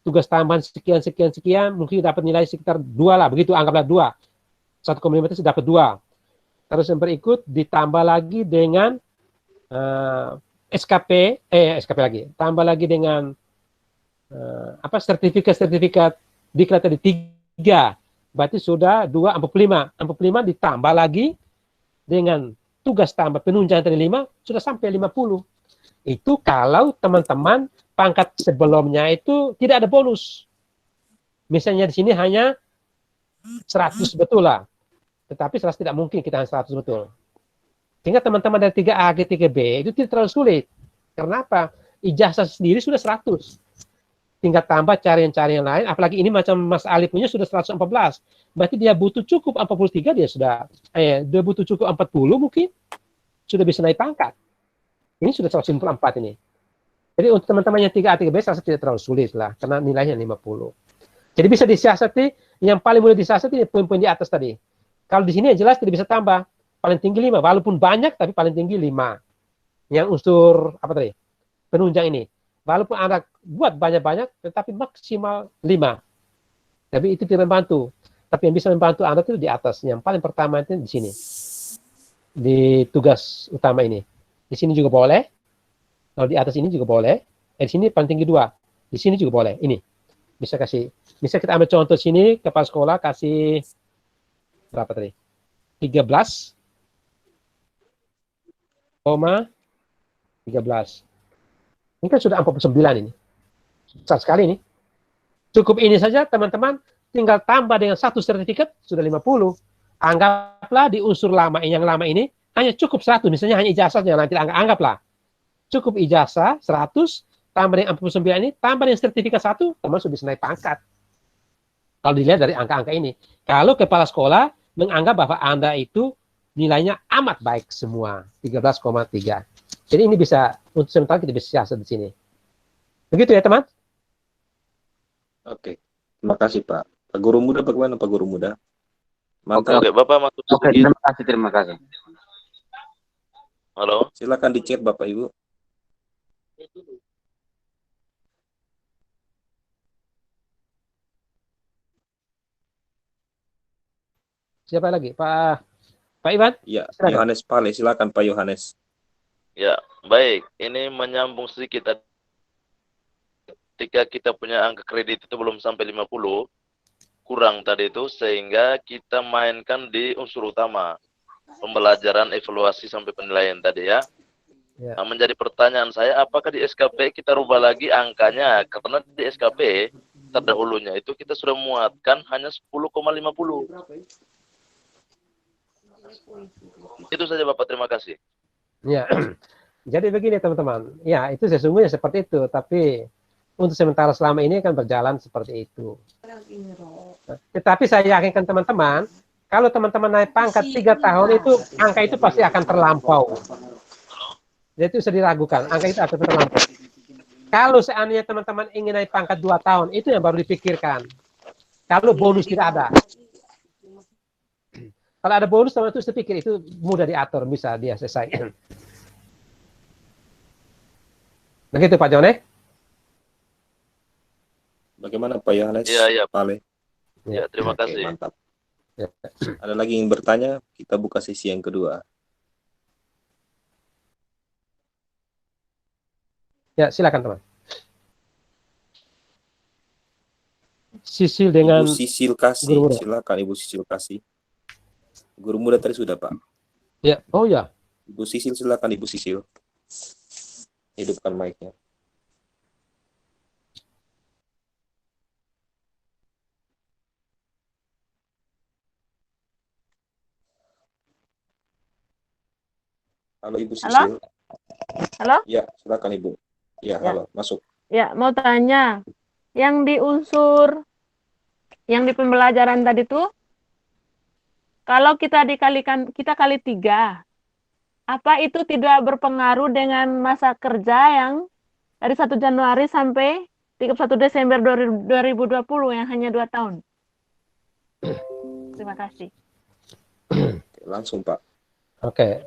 tugas tambahan sekian, mungkin dapat nilai sekitar 2 lah, begitu anggaplah 2. 1,5 itu dapat 2. Terus yang berikut ditambah lagi dengan SKP lagi, tambah lagi dengan sertifikat diklat tadi 3, berarti sudah 2 45 ditambah lagi dengan tugas tambah penunjang tadi 5 sudah sampai 50. Itu kalau teman-teman pangkat sebelumnya itu tidak ada bonus. Misalnya di sini hanya 100 betul lah. Tetapi 100 tidak mungkin kita hanya 100 betul. Sehingga teman-teman dari 3A ke 3B itu tidak terlalu sulit. Karena apa? Ijazah sendiri sudah 100. Tinggal tambah cari yang lain. Apalagi ini macam Mas Ali punya sudah 114. Berarti dia butuh cukup 43, dia butuh cukup 40 mungkin. Sudah bisa naik pangkat. Ini sudah 154 ini. Jadi untuk teman-teman yang 3A, 3B saya rasa tidak terlalu sulit lah. Karena nilainya 50. Jadi bisa disiasati, yang paling mudah disiasati poin-poin di atas tadi. Kalau di sini yang jelas tidak bisa tambah. Paling tinggi 5. Walaupun banyak, tapi paling tinggi 5. Yang unsur, penunjang ini. Walaupun anak buat banyak-banyak, tetapi maksimal 5. Tapi itu tidak membantu. Tapi yang bisa membantu Anda itu di atas. Yang paling pertama itu di sini. Di tugas utama ini. Di sini juga boleh. Kalau di atas ini juga boleh. Di sini paling tinggi 2. Di sini juga boleh. Ini. Bisa kasih. Bisa kita ambil contoh sini, kepala sekolah kasih berapa tadi? 13,13. Ini kan sudah 49 ini. Besar sekali ini. Cukup ini saja teman-teman, tinggal tambah dengan 1 sertifikat sudah 50. Anggaplah di unsur lama yang lama ini hanya cukup 100, misalnya hanya ijazahnya, nanti anggaplah. Cukup ijazah 100 tambah dengan 49 ini, tambah dengan sertifikat 1, teman sudah bisa naik pangkat. Kalau dilihat dari angka-angka ini. Kalau kepala sekolah menganggap bahwa Anda itu nilainya amat baik semua, 13,3. Jadi ini bisa, untuk sementara kita bisa siasat di sini. Begitu ya teman? Oke, terima kasih Pak. Pak Guru Muda bagaimana Pak Guru Muda? Mantap. Oke, Bapak masuk Oke, sedikit. terima kasih. Halo. Silakan di chat Bapak Ibu. Siapa lagi? Pak Iwan? Ya, Silakan. Yohanes Pale, silakan Pak Yohanes. Ya, baik. Ini menyambung sedikit tadi. Ketika kita punya angka kredit itu belum sampai 50, kurang tadi itu, sehingga kita mainkan di unsur utama. Pembelajaran, evaluasi, sampai penilaian tadi ya. Ya. Nah, menjadi pertanyaan saya, apakah di SKP kita rubah lagi angkanya? Karena di SKP terdahulunya itu kita sudah muatkan hanya 10,50. Itu saja Bapak, terima kasih. Ya. Jadi begini teman-teman. Ya, itu sesungguhnya seperti itu, tapi untuk sementara selama ini kan berjalan seperti itu. Tetapi saya yakinkan teman-teman, kalau teman-teman naik pangkat 3 tahun itu, angka itu pasti akan terlampau. Jadi itu bisa diragukan, angka itu akan terlampau. Kalau seandainya teman-teman ingin naik pangkat 2 tahun, itu yang baru dipikirkan. Kalau bonus tidak ada. Kalau ada bonus, teman-teman itu sepikir, itu mudah diatur, bisa dia selesai. Begitu Pak Jone? Bagaimana Pak Yohanes? Iya. Pale. Ya, terima Oke, kasih. mantap. Ya. Ada lagi yang bertanya? Kita buka sesi yang kedua. Ya, silakan teman. Sisil dengan Ibu Sisil Kasih, Guru Muda. silakan Ibu Sisil Kasih. Guru Muda tadi sudah Pak. Ya, oh ya. Ibu Sisil silakan Ibu Sisil. Hidupkan mic-nya. Halo Ibu Sisil. Halo? Ya, silakan Ibu. Ya, halo, masuk. Ya, mau tanya. Yang di unsur, yang di pembelajaran tadi tuh, kalau kita dikalikan, kita kali 3, apa itu tidak berpengaruh dengan masa kerja yang dari 1 Januari sampai 31 Desember 2020 yang hanya 2 tahun? Terima kasih. Langsung Pak. Oke.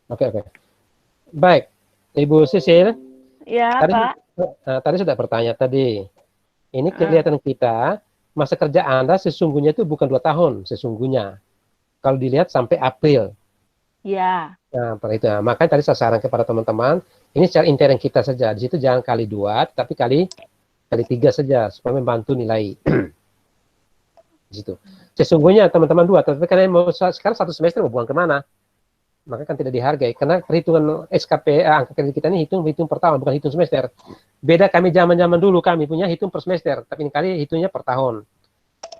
Oke. Baik, Ibu Sisil. Ya, Pak. Tadi sudah bertanya tadi. Ini kelihatan kita, masa kerja Anda sesungguhnya itu bukan 2 tahun, sesungguhnya. Kalau dilihat sampai April. Ya. Nah, itu. Nah, makanya tadi saya saran kepada teman-teman, ini secara intern kita saja. Di situ jangan kali 2, tapi kali 3 saja, supaya membantu nilai. Di situ. Sesungguhnya teman-teman 2, tapi karena mau sekarang 1 semester mau buang kemana? Maka kan tidak dihargai. Karena perhitungan SKP, angka kredit kita ini hitung per tahun, bukan hitung semester. Beda kami zaman-zaman dulu, kami punya hitung per semester, tapi ini kali hitungnya per tahun.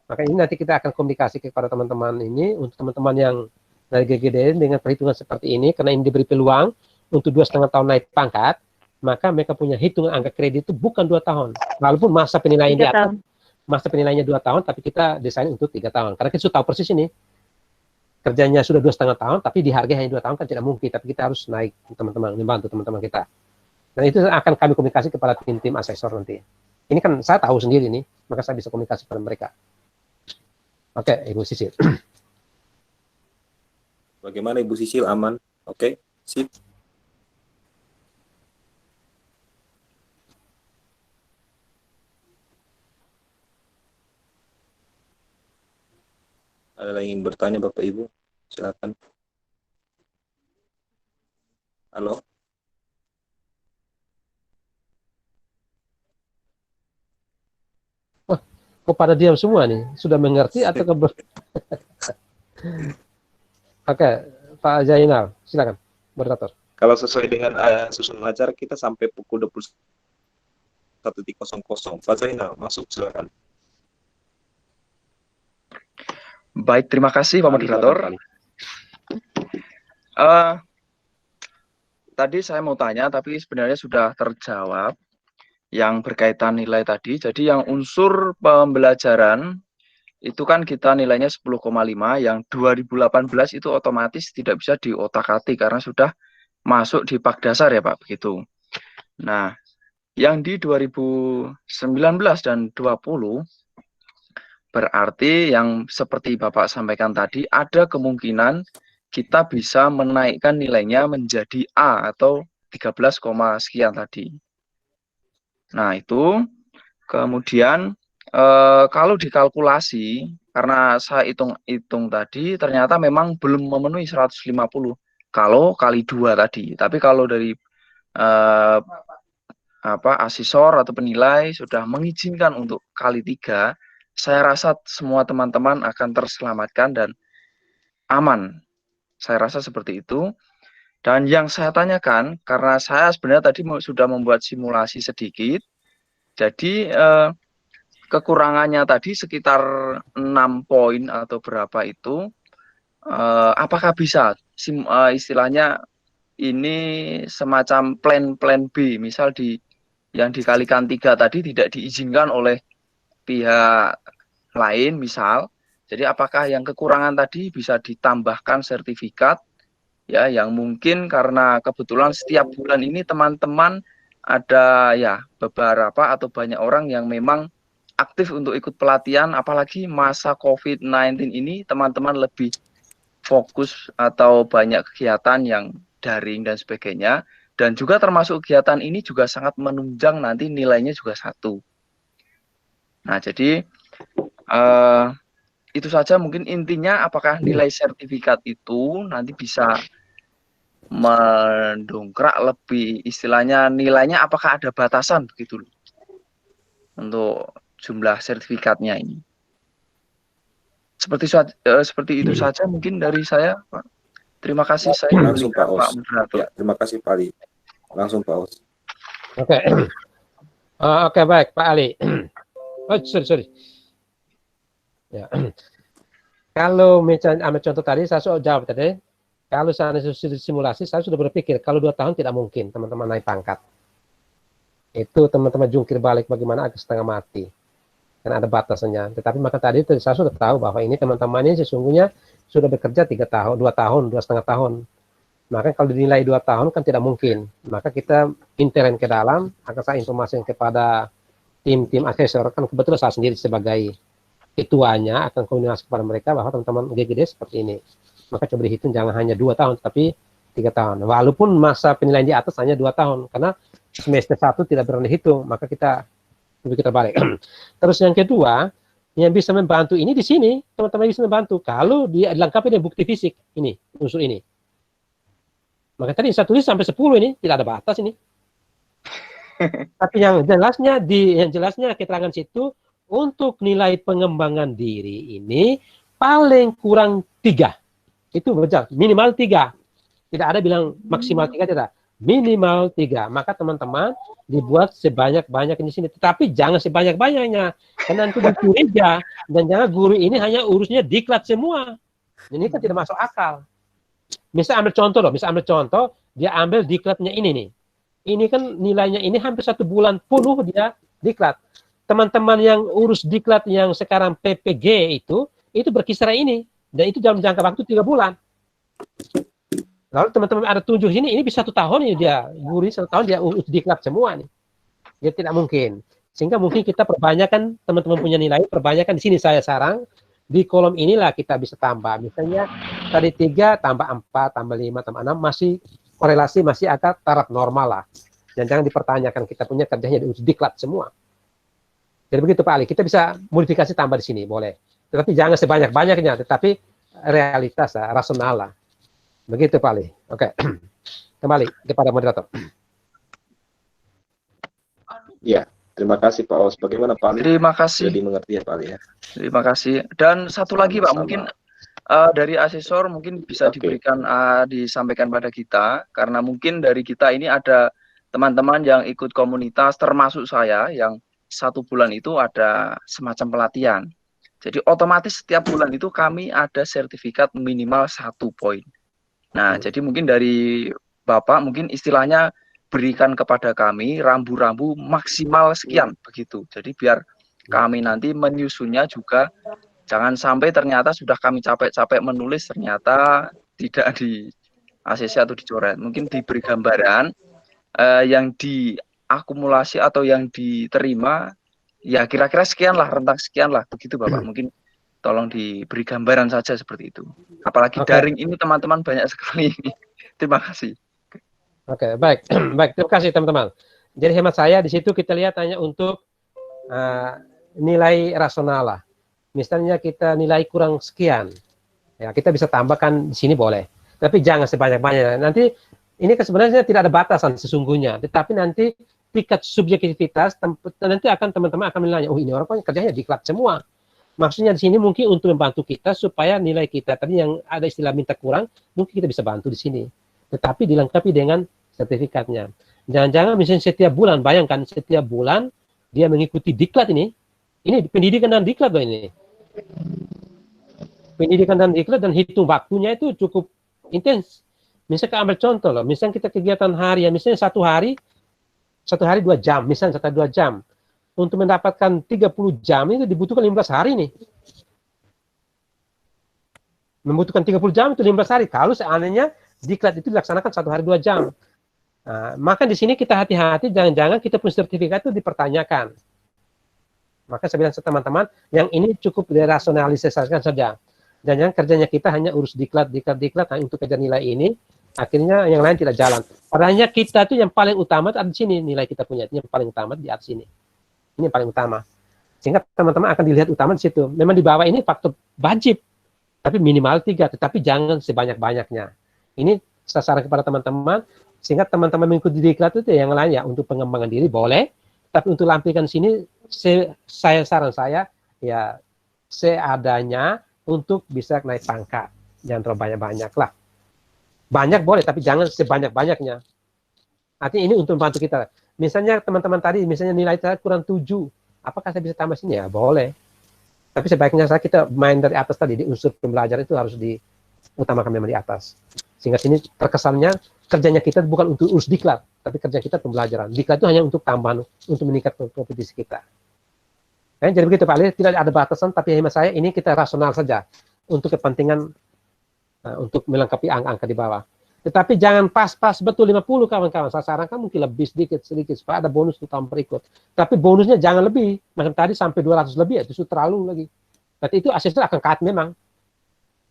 Maka ini nanti kita akan komunikasi kepada teman-teman ini, untuk teman-teman yang dari GGDN dengan perhitungan seperti ini, karena ini diberi peluang untuk 2,5 tahun naik pangkat, maka mereka punya hitungan angka kredit itu bukan 2 tahun. Walaupun masa penilaian di atas, masa penilaiannya 2 tahun, tapi kita desain untuk 3 tahun. Karena kita sudah tahu persis ini, kerjanya sudah 2,5 tahun, tapi dihargai hanya 2 tahun kan tidak mungkin. Tapi kita harus naik, teman-teman, membantu teman-teman kita. Dan itu akan kami komunikasi kepada tim-tim asesor nanti. Ini kan saya tahu sendiri nih, maka saya bisa komunikasi pada mereka. Oke, Ibu Sisil. Bagaimana Ibu Sisil, aman? Oke, sip. Ada lagi yang bertanya Bapak Ibu? Silakan. Halo. Kok pada diam semua nih? Sudah mengerti atau Oke, Pak Zainal, silakan, moderator. Kalau sesuai dengan susunan acara kita sampai pukul 21.00. Pak Zainal, masuk silakan. Baik, terima kasih Pak Moderator. Tadi saya mau tanya, tapi sebenarnya sudah terjawab yang berkaitan nilai tadi. Jadi yang unsur pembelajaran itu kan kita nilainya 10,5, yang 2018 itu otomatis tidak bisa diotak-atik karena sudah masuk di Pak Dasar ya Pak, begitu. Nah, yang di 2019 dan 20 berarti yang seperti Bapak sampaikan tadi, ada kemungkinan kita bisa menaikkan nilainya menjadi A atau 13, sekian tadi. Nah, itu kemudian kalau dikalkulasi, karena saya hitung tadi, ternyata memang belum memenuhi 150 kalau kali 2 tadi. Tapi kalau dari asesor atau penilai sudah mengizinkan untuk kali 3, saya rasa semua teman-teman akan terselamatkan dan aman. Saya rasa seperti itu. Dan yang saya tanyakan, karena saya sebenarnya tadi sudah membuat simulasi sedikit, jadi kekurangannya tadi sekitar 6 poin atau berapa itu, apakah bisa istilahnya ini semacam plan B, misal yang dikalikan 3 tadi tidak diizinkan oleh pihak lain misal, jadi apakah yang kekurangan tadi bisa ditambahkan sertifikat ya, yang mungkin karena kebetulan setiap bulan ini teman-teman ada ya beberapa atau banyak orang yang memang aktif untuk ikut pelatihan, apalagi masa COVID-19 ini teman-teman lebih fokus atau banyak kegiatan yang daring dan sebagainya, dan juga termasuk kegiatan ini juga sangat menunjang nanti nilainya juga 1. Nah, jadi itu saja mungkin intinya, apakah nilai sertifikat itu nanti bisa mendongkrak lebih, istilahnya nilainya apakah ada batasan begitu loh untuk jumlah sertifikatnya ini. Seperti itu saja mungkin dari saya, Pak. Terima kasih, saya langsung Pak Os. Pak Moderator. Ya, terima kasih Pak Ali. Langsung Pak Os. Oke. Oke, baik Pak Ali. Oh, sorry. Ya. Kalau misalnya ambil contoh tadi, saya sudah jawab tadi. Kalau saya sudah simulasi, saya sudah berpikir kalau 2 tahun tidak mungkin teman-teman naik pangkat. Itu teman-teman jungkir balik bagaimana agak setengah mati. Karena ada batasannya. Tetapi maka tadi saya sudah tahu bahwa ini teman-teman ini sesungguhnya sudah bekerja 3 tahun, 2 tahun, 2,5 tahun. Maka kalau dinilai 2 tahun kan tidak mungkin. Maka kita intern ke dalam, akan saya informasikan kepada tim asesor, kan kebetulan saya sendiri sebagai ketuanya akan komunikasi kepada mereka bahwa teman-teman GGD seperti ini. Maka coba dihitung jangan hanya 2 tahun, tapi 3 tahun. Walaupun masa penilaian di atas hanya 2 tahun, karena semester 1 tidak pernah dihitung, maka kita balik. Terus yang kedua, yang bisa membantu ini di sini, teman-teman bisa membantu kalau dia dilengkapi dengan bukti fisik ini, unsur ini. Maka tadi saya tulis sampai 10 ini, tidak ada batas ini. Tapi yang jelasnya keterangan situ, untuk nilai pengembangan diri ini paling kurang 3. Itu benar, minimal 3. Tidak ada bilang maksimal 3, tidak. Minimal 3. Maka teman-teman dibuat sebanyak-banyak di sini. Tetapi jangan sebanyak-banyaknya. Karena nanti dicuriga. Dan jangan guru ini hanya urusnya diklat semua. Ini kan tidak masuk akal. Misal ambil contoh, dia ambil diklatnya ini nih. Ini kan nilainya ini hampir 1 bulan penuh dia diklat. Teman-teman yang urus diklat yang sekarang PPG itu berkisar ini. Dan itu dalam jangka waktu 3 bulan. Lalu teman-teman ada 7 ini bisa 1 tahun ini dia. Guru 1 tahun dia urus diklat semua nih. Dia tidak mungkin. Sehingga mungkin kita perbanyakan, teman-teman punya nilai, perbanyakan di sini saya sarang. Di kolom inilah kita bisa tambah. Misalnya tadi 3 tambah 4, tambah 5, tambah 6 masih korelasi masih agak taraf normal lah. Dan jangan dipertanyakan kita punya kerjanya di diklat semua. Jadi begitu Pak Ali, kita bisa modifikasi tambah di sini boleh. Tetapi jangan sebanyak-banyaknya, tetapi realitas lah, rasional lah. Begitu Pak Ali. Oke. Kembali kepada moderator. Ya, terima kasih Pak Os. Bagaimana Pak Ali? Terima kasih. Sudah dimengerti ya Pak Ali ya. Terima kasih. Dan satu lagi Pak, Sama-sama. mungkin dari asesor mungkin bisa diberikan disampaikan pada kita, karena mungkin dari kita ini ada teman-teman yang ikut komunitas, termasuk saya yang 1 bulan itu ada semacam pelatihan. Jadi otomatis setiap bulan itu kami ada sertifikat minimal 1 poin. Nah, jadi mungkin dari Bapak mungkin istilahnya berikan kepada kami rambu-rambu maksimal sekian begitu. Jadi biar kami nanti menyusunnya juga jangan sampai ternyata sudah kami capek-capek menulis ternyata tidak di ACC atau dicoret. Mungkin diberi gambaran yang diakumulasi atau yang diterima ya kira-kira sekian lah, rentang sekian lah begitu Bapak. Mungkin tolong diberi gambaran saja seperti itu. Apalagi daring ini teman-teman banyak sekali. Terima kasih. Oke, baik. Baik, terima kasih teman-teman. Jadi hemat saya di situ kita lihat hanya untuk nilai rasional lah. Misalnya kita nilai kurang sekian, ya kita bisa tambahkan di sini boleh. Tapi jangan sebanyak-banyaknya. Nanti ini kan sebenarnya tidak ada batasan sesungguhnya. Tetapi nanti tingkat subjektivitas nanti akan teman-teman akan menilai, oh ini orang kok kerjanya diklat semua. Maksudnya di sini mungkin untuk membantu kita supaya nilai kita tadi yang ada istilah minta kurang, mungkin kita bisa bantu di sini. Tetapi dilengkapi dengan sertifikatnya. Jangan-jangan misalnya setiap bulan, bayangkan setiap bulan dia mengikuti diklat ini pendidikan dan diklat loh ini. Pendidikan dan diklat dan hitung waktunya itu cukup intens. Misalnya ambil contoh loh, misalnya kita kegiatan harian, misalnya satu hari 2 jam, misalnya 2 jam. Untuk mendapatkan 30 jam itu dibutuhkan 15 hari nih. Membutuhkan 30 jam itu 15 hari. Kalau seandainya diklat itu dilaksanakan 1 hari 2 jam. Nah, maka di sini kita hati-hati, jangan-jangan kita punya sertifikat itu dipertanyakan. Maka saya bilang ke teman-teman, yang ini cukup dirasionalisasikan saja. Jangan kerjanya kita hanya urus diklat untuk kejar nilai ini, akhirnya yang lain tidak jalan. Padahal kita itu yang paling utama ada di sini, nilai kita punya yang paling utama di atas sini. Ini yang paling utama. Sehingga teman-teman akan dilihat utama di situ. Memang di bawah ini faktor wajib, tapi minimal 3, tetapi jangan sebanyak-banyaknya. Ini sasaran kepada teman-teman, sehingga teman-teman mengikuti diklat itu yang lain ya, untuk pengembangan diri boleh, tapi untuk lampikan sini, saran saya, ya seadanya untuk bisa naik pangkat. Jangan terlalu banyak-banyak lah. Banyak boleh, tapi jangan sebanyak-banyaknya. Artinya ini untuk membantu kita. Misalnya teman-teman tadi, misalnya nilai saya kurang 7, apakah saya bisa tambah sini? Ya boleh. Tapi sebaiknya kita main dari atas tadi, di unsur pembelajaran itu harus diutamakan memang di atas. Sehingga sini terkesannya kerjanya kita bukan untuk urus diklat, tapi kerja kita pembelajaran. Diklat itu hanya untuk tambahan, untuk meningkatkan kompetisi kita. Jadi begitu Pak Ali, tidak ada batasan, tapi hemat saya ini kita rasional saja untuk kepentingan untuk melengkapi angka-angka di bawah. Tetapi jangan pas-pas betul 50 kawan-kawan. Saya sarankan mungkin lebih sedikit supaya ada bonus untuk tahun berikut. Tapi bonusnya jangan lebih. Macam tadi sampai 200 lebih, itu sudah terlalu lagi. Berarti itu asesor akan cut memang.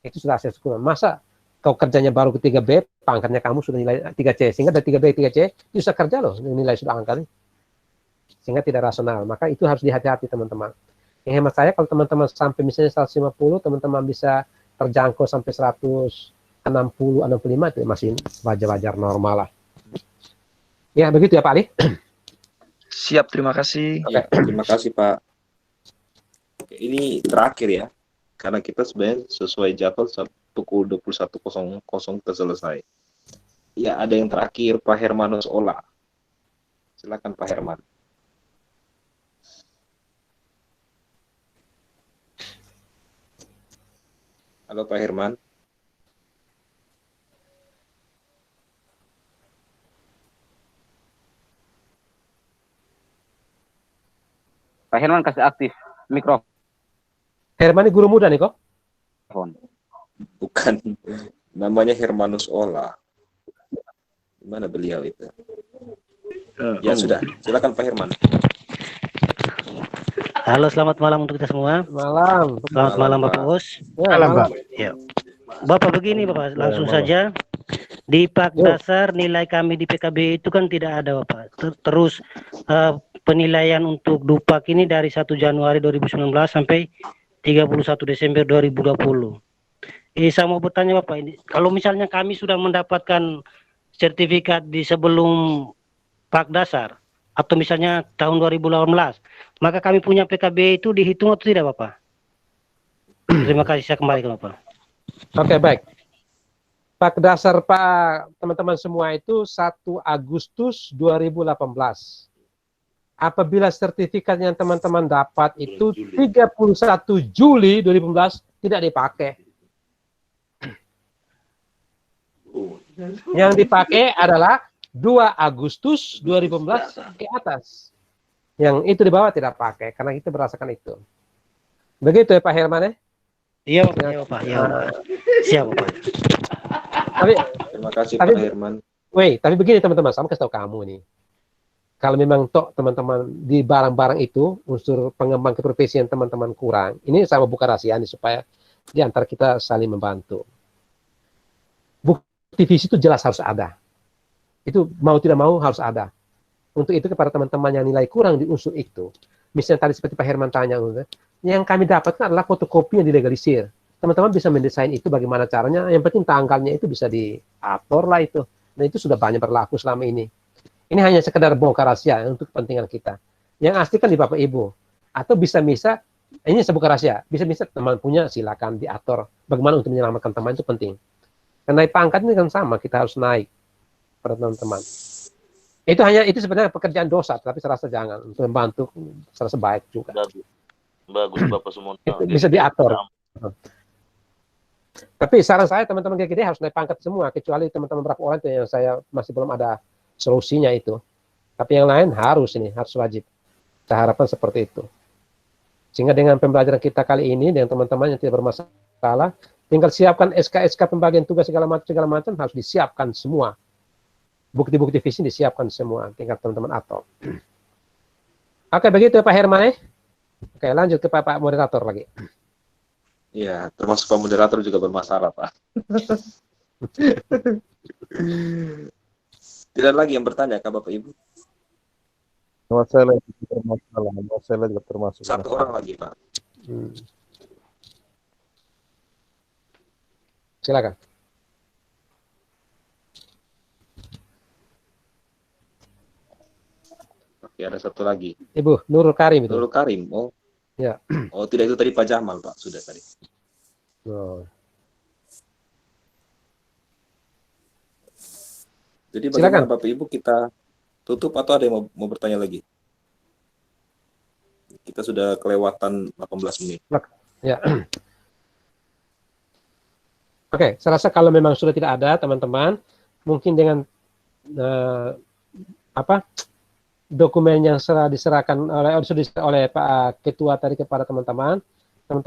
Itu sudah asesor kurang. Masa kau kerjanya baru ke 3B, pangkatnya kamu sudah nilai 3C. Sehingga dari 3B ke 3C, itu sudah kerja loh, nilai sudah angka nih. Sehingga tidak rasional. Maka itu harus dihati-hati teman-teman. Yang hemat saya kalau teman-teman sampai misalnya 150, teman-teman bisa terjangkau sampai 160, 65 itu masih wajar-wajar normal lah. Ya begitu ya Pak Ali. Siap, terima kasih. Ya, terima kasih Pak. Oke, ini terakhir ya. Karena kita sebenarnya sesuai jadwal pukul 21.00 kita selesai. Ya, ada yang terakhir Pak Hermanus Ola. Silakan Pak Herman. Halo Pak Herman. Pak Herman kasih aktif mikrofon. Herman ini guru muda nih kok? Bukan, namanya Hermanus Ola. Gimana beliau itu? Ya sudah, silakan Pak Herman. Halo, selamat malam untuk kita semua. Malam. Selamat malam Bapak Os. Malam Pak. Ya. Bapak begini Bapak, langsung saja. Di Pak Dasar nilai kami di PKB itu kan tidak ada Bapak. Terus penilaian untuk Dupak ini dari 1 Januari 2019 sampai 31 Desember 2020. Saya mau bertanya Bapak, ini kalau misalnya kami sudah mendapatkan sertifikat di sebelum Pak Dasar atau misalnya tahun 2018, maka kami punya PKB itu dihitung atau tidak, Bapak? Terima kasih, saya kembali ke Bapak. Oke, baik. Pak Dasar Pak teman-teman semua itu 1 Agustus 2018. Apabila sertifikat yang teman-teman dapat itu 31 Juli 2018 tidak dipakai. Yang dipakai adalah 2 Agustus 2018 ke atas. Yang itu di bawah tidak pakai karena kita berdasarkan itu. Begitu ya Pak Herman ya? Iya, Bapak. Iya, Bapak. Iya, Bapak. Siap, Bapak. Terima kasih Pak Herman. Tapi begini teman-teman, saya mau kasih tahu kamu nih. Kalau memang teman-teman di barang-barang itu unsur pengembang keprofesian teman-teman kurang, ini saya mau buka rahasia nih supaya di antara kita saling membantu. Bukti visi itu jelas harus ada. Itu mau tidak mau harus ada. Untuk itu kepada teman-teman yang nilai kurang di unsur itu, misalnya tadi seperti Pak Herman tanya, yang kami dapatkan adalah fotokopi yang dilegalisir. Teman-teman bisa mendesain itu bagaimana caranya, yang penting tanggalnya itu bisa diatur lah itu. Dan itu sudah banyak berlaku selama ini. Ini hanya sekedar bongkar rahasia untuk kepentingan kita. Yang asli kan di Bapak Ibu. Atau bisa-bisa, ini saya buka rahasia, bisa-bisa teman punya silakan diatur. Bagaimana untuk menyelamatkan teman itu penting. Karena naik pangkat ini kan sama, kita harus naik pada teman-teman. Itu sebenarnya pekerjaan dosa, tapi saya rasa jangan. Untuk membantu, saya rasa baik juga. Bagus Bapak semua. Itu bisa diatur. Tapi saran saya teman-teman GGD harus naik pangkat semua, kecuali teman-teman berapa orang itu yang saya masih belum ada solusinya itu. Tapi yang lain harus wajib. Saya harapkan seperti itu. Sehingga dengan pembelajaran kita kali ini dengan teman-teman yang tidak bermasalah, tinggal siapkan SK-SK pembagian tugas segala macam harus disiapkan semua. Bukti-bukti visi disiapkan semua, tinggal teman-teman atur. Oke, begitu Pak Herman. Oke, lanjut ke Pak moderator lagi. Iya, termasuk Pak moderator juga bermasalah, Pak. Tidak lagi yang bertanya, Kak Bapak Ibu? Masalah bermasalah, masalah juga termasuk. Satu orang lagi, Pak. Silakan. Oke, ada satu lagi. Ibu Nurul Karim itu. Nurul Karim. Oh. Ya. Oh, tidak, itu tadi Pak Jamal, Pak. Sudah tadi. Oh. Jadi bagaimana Bapak Ibu, kita tutup atau ada yang mau bertanya lagi? Kita sudah kelewatan 18 menit. Ya. Oke, saya rasa kalau memang sudah tidak ada teman-teman, mungkin dengan dokumen yang diserahkan oleh Pak Ketua tadi kepada teman-teman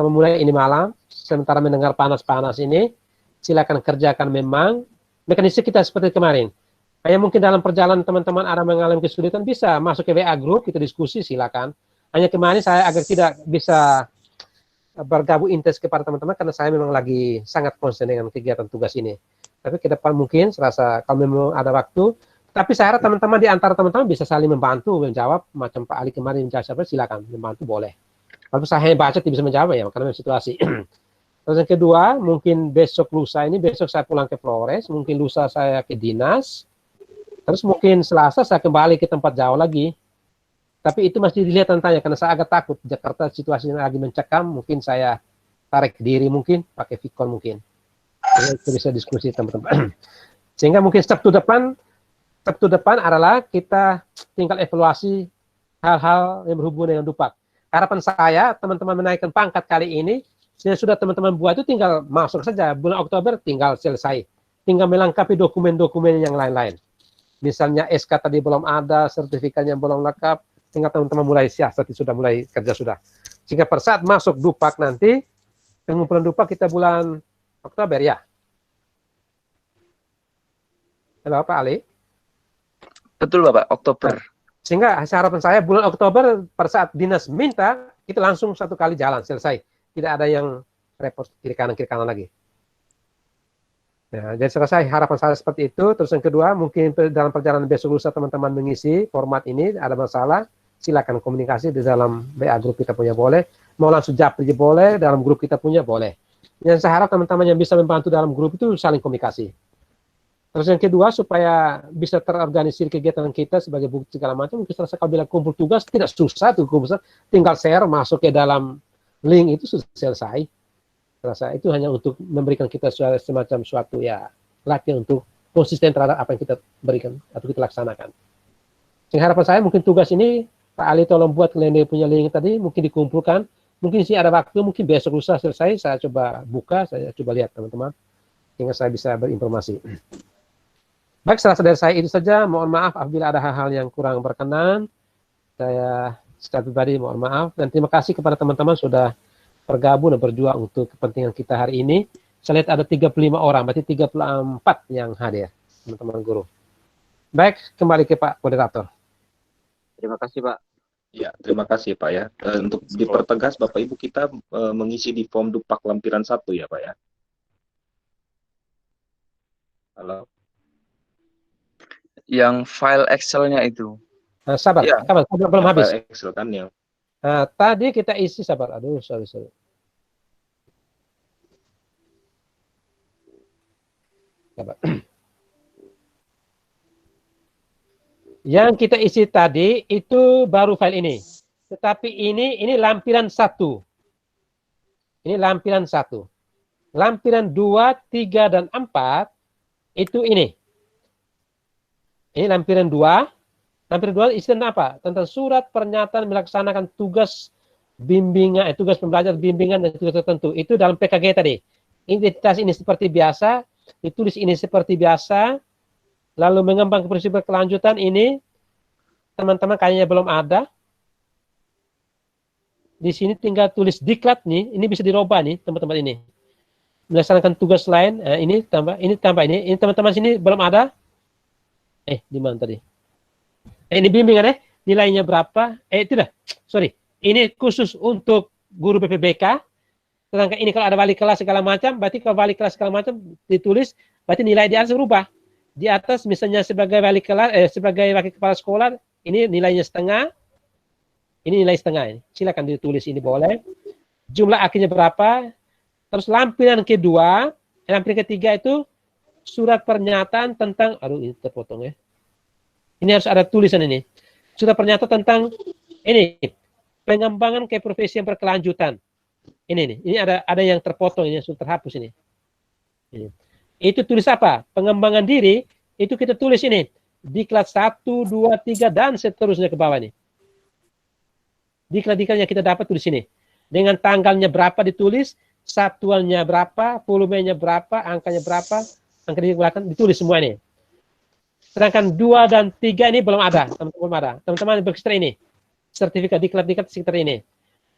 mulai ini malam, sementara mendengar panas-panas ini, silakan kerjakan memang mekanisme kita seperti kemarin. Hanya mungkin dalam perjalanan teman-teman ada mengalami kesulitan, bisa masuk ke WA group, kita diskusi, silakan. Hanya kemarin saya agar tidak bisa bergabung intens kepada teman-teman, karena saya memang lagi sangat konsen dengan kegiatan tugas ini. Tapi ke depan mungkin, serasa kalau memang ada waktu, tapi saya harap teman-teman di antara teman-teman bisa saling membantu, menjawab, macam Pak Ali kemarin menjawab, silakan, membantu boleh. Kalau saya hanya baca, tidak bisa menjawab ya, karena situasi. Terus yang kedua, mungkin besok lusa ini, besok saya pulang ke Flores, mungkin lusa saya ke dinas, terus mungkin Selasa saya kembali ke tempat jauh lagi. Tapi itu masih dilihat tentanya, karena saya agak takut. Jakarta situasinya lagi mencekam, mungkin saya tarik diri mungkin, pakai Vicon mungkin. Jadi itu bisa diskusi teman-teman. Sehingga mungkin Sabtu depan adalah kita tinggal evaluasi hal-hal yang berhubungan dengan Dupak. Harapan saya, teman-teman menaikkan pangkat kali ini, sudah teman-teman buat itu tinggal masuk saja. Bulan Oktober tinggal selesai. Tinggal melengkapi dokumen-dokumen yang lain-lain. Misalnya SK tadi belum ada, sertifikatnya belum lengkap, tinggal teman-teman mulai siasat, sudah mulai kerja sudah. Sehingga pada saat masuk Dupak nanti, pengumpulan Dupak kita bulan Oktober ya. Halo Pak Ali? Betul Bapak, Oktober. Sehingga harapan saya bulan Oktober pada saat dinas minta, kita langsung satu kali jalan, selesai. Tidak ada yang repot kiri kanan lagi. Ya, jadi selesai harapan saya seperti itu. Terus yang kedua, mungkin dalam perjalanan besok lusa teman-teman mengisi format ini, ada masalah, silakan komunikasi di dalam WA grup kita punya boleh, mau langsung japri boleh, dalam grup kita punya boleh. Yang saya harap teman-teman yang bisa membantu dalam grup itu saling komunikasi. Terus yang kedua, supaya bisa terorganisir kegiatan kita sebagai bukti segala macam, kita rasa kalau bila kumpul tugas tidak susah tuh kumpul, tinggal share masuk ke dalam link itu sudah selesai. Rasa itu hanya untuk memberikan kita semacam suatu ya latihan untuk konsisten terhadap apa yang kita berikan atau kita laksanakan. Yang harapan saya mungkin tugas ini Pak Ali tolong buat kalian punya link tadi, mungkin dikumpulkan, mungkin sih ada waktu, mungkin besok lusa selesai, saya coba buka, saya coba lihat teman-teman, sehingga saya bisa berinformasi. Baik, serasa dari saya itu saja. Mohon maaf apabila ada hal-hal yang kurang berkenan. Saya secara pribadi mohon maaf. Dan terima kasih kepada teman-teman sudah bergabung dan berjuang untuk kepentingan kita hari ini. Saya lihat ada 35 orang, berarti 34 yang hadir, teman-teman guru. Baik, kembali ke Pak Moderator. Terima kasih, Pak. Ya, terima kasih Pak ya. Untuk dipertegas Bapak Ibu, kita mengisi di form Dupak lampiran 1 ya Pak ya. Halo. Yang file Excel-nya itu. Sabar, Ya. sabar, belum habis. File Excel kan ya. Tadi kita isi, sabar. Aduh, sorry. Sabar. Yang kita isi tadi itu baru file ini. Tetapi ini lampiran 1. Ini lampiran 1. Lampiran 2, 3, dan 4 itu ini. Ini lampiran 2. Lampiran 2 isi tentang apa? Tentang surat pernyataan melaksanakan tugas bimbingan, tugas pembelajaran bimbingan dan tugas tertentu. Itu dalam PKG tadi. Identitas ini seperti biasa, ditulis ini seperti biasa, lalu mengembang ke prinsip berkelanjutan ini, teman-teman kayaknya belum ada. Di sini tinggal tulis diklat nih, ini bisa dirubah nih teman-teman ini. Melaksanakan tugas lain, ini tambah ini. Ini teman-teman sini belum ada. Di mana tadi? Ini bimbingan nilainya berapa? Tidak, sorry. Ini khusus untuk guru BPBK. Sedangkan ini kalau ada wali kelas segala macam, berarti kalau wali kelas segala macam ditulis, berarti nilai di atas berubah. Di atas misalnya sebagai wali kelas, sebagai wakil kepala sekolah, ini nilainya setengah. Ini nilai setengah. Ini. Silakan ditulis ini boleh. Jumlah akhirnya berapa? Terus lampiran kedua, lampiran ketiga itu surat pernyataan tentang, ini terpotong ya. Ini harus ada tulisan ini. Surat pernyataan tentang ini pengembangan ke profesi yang berkelanjutan. Ini ada yang terpotong, ini sudah terhapus ini. Itu tulis apa? Pengembangan diri itu kita tulis ini diklat 1, 2, 3 dan seterusnya ke bawah ini. Diklat yang kita dapat tulis ini. Dengan tanggalnya berapa ditulis, satuannya berapa, volumenya berapa, angkanya berapa. Angka di belakang ditulis semua ini. Sedangkan 2 dan 3 ini belum ada, teman-teman. Teman-teman bersekitar ini. Sertifikat diklat sekitar ini.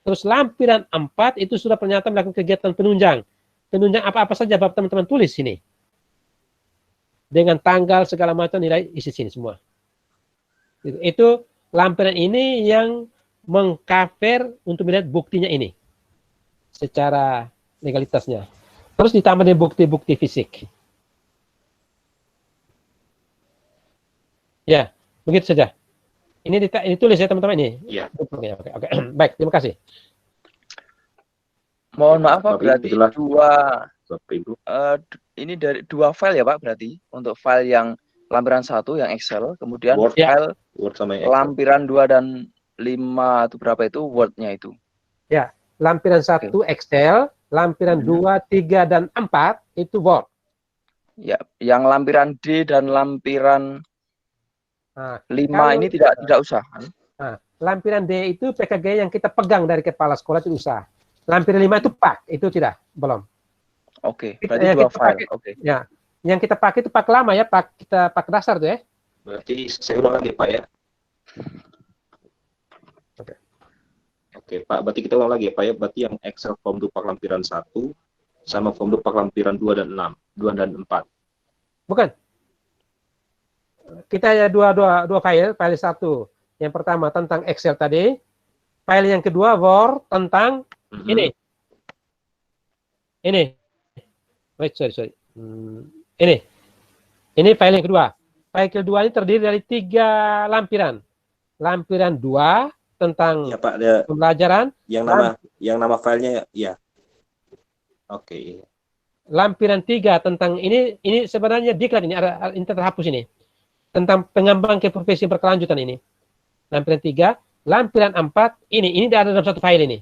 Terus lampiran 4 itu sudah pernyataan melakukan kegiatan penunjang. Penunjang apa-apa saja Bapak teman-teman tulis sini. Dengan tanggal segala macam nilai isi sini semua. Itu lampiran ini yang mengcover untuk melihat buktinya ini. Secara legalitasnya. Terus ditambah dengan bukti-bukti fisik. Ya, begitu saja. Ini ditulis ya teman-teman ini. Iya. Oke. Baik, terima kasih. Mohon maaf Pak, berarti jelas. ini dari 2 file ya Pak berarti. Untuk file yang lampiran 1 yang Excel, kemudian Word, file Word sama Excel. lampiran 2 dan 5 itu berapa itu Word-nya itu? Ya, lampiran 1 Excel, lampiran 2, 3 dan 4 itu Word. Ya, yang lampiran D dan lampiran 5 ini tidak usah. Lampiran D itu PKG yang kita pegang dari kepala sekolah itu usah. Lampiran 5 itu pak, itu tidak, belum. Oke, berarti 2 file. Oke. Ya, yang kita pakai itu pak lama ya, kita pak dasar tuh ya. Berarti saya ulang lagi Pak ya. Oke Pak, berarti kita ulang lagi ya Pak ya. Berarti yang Excel form Dupak lampiran 1 sama form Dupak lampiran 2 dan 6, 2 dan 4. Bukan. Kita ada dua file 1 yang pertama tentang Excel tadi, file yang kedua Word tentang ini. Wait, sorry. Ini file yang kedua. File kedua ini terdiri dari 3 lampiran. Lampiran 2 tentang ya, Pak, pembelajaran. Yang nama filenya ya. Oke. lampiran 3 tentang ini sebenarnya diklat ini ada ini terhapus ini. Tentang pengembang ke profesi berkelanjutan ini. Lampiran 3, lampiran 4 ini ada dalam satu file ini.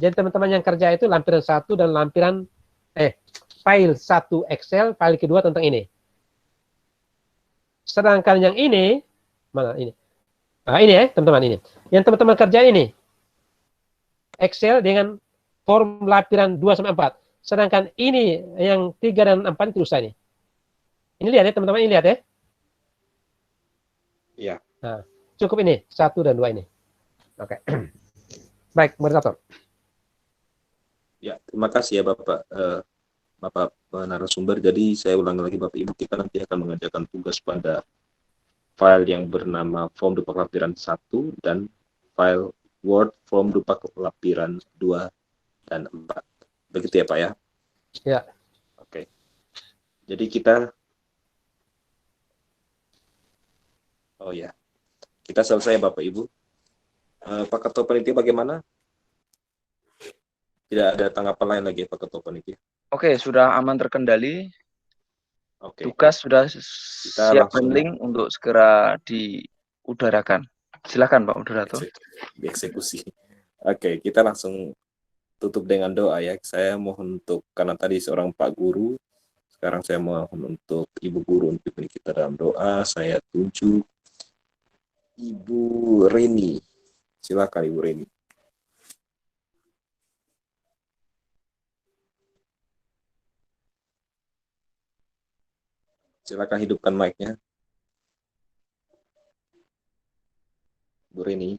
Jadi teman-teman yang kerja itu lampiran 1 dan lampiran file 1 Excel, file kedua tentang ini. Sedangkan yang ini mana ini? Nah, ini ya, teman-teman ini. Yang teman-teman kerja ini Excel dengan form lampiran 2 sampai 4. Sedangkan ini yang 3 dan 4 itu usah ini. Ini lihat ya, teman-teman, ini lihat ya. Iya. Nah, cukup ini 1 dan 2 ini. Oke. Baik, moderator. Ya, terima kasih ya Bapak Bapak narasumber. Jadi saya ulangi lagi Bapak Ibu, kita nanti akan mengerjakan tugas pada file yang bernama form dupak lampiran 1 dan file Word form dupak lampiran 2 dan 4. Begitu ya Pak ya? Ya. Oke. Jadi kita kita selesai Bapak Ibu. Pak Ketua Panitia bagaimana? Tidak ada tanggapan lain lagi Pak Ketua Panitia? Oke, sudah aman terkendali. Oke. Tugas sudah siap langsung link untuk segera diudarakan. Silakan Pak Moderator. dieksekusi. Oke, kita langsung tutup dengan doa ya. Saya mohon untuk, karena tadi seorang Pak Guru, sekarang saya mohon untuk Ibu Guru untuk kita dalam doa. Saya tunjuk Ibu Reni. Silakan Ibu Reni. Silakan hidupkan mic-nya. Bu Reni.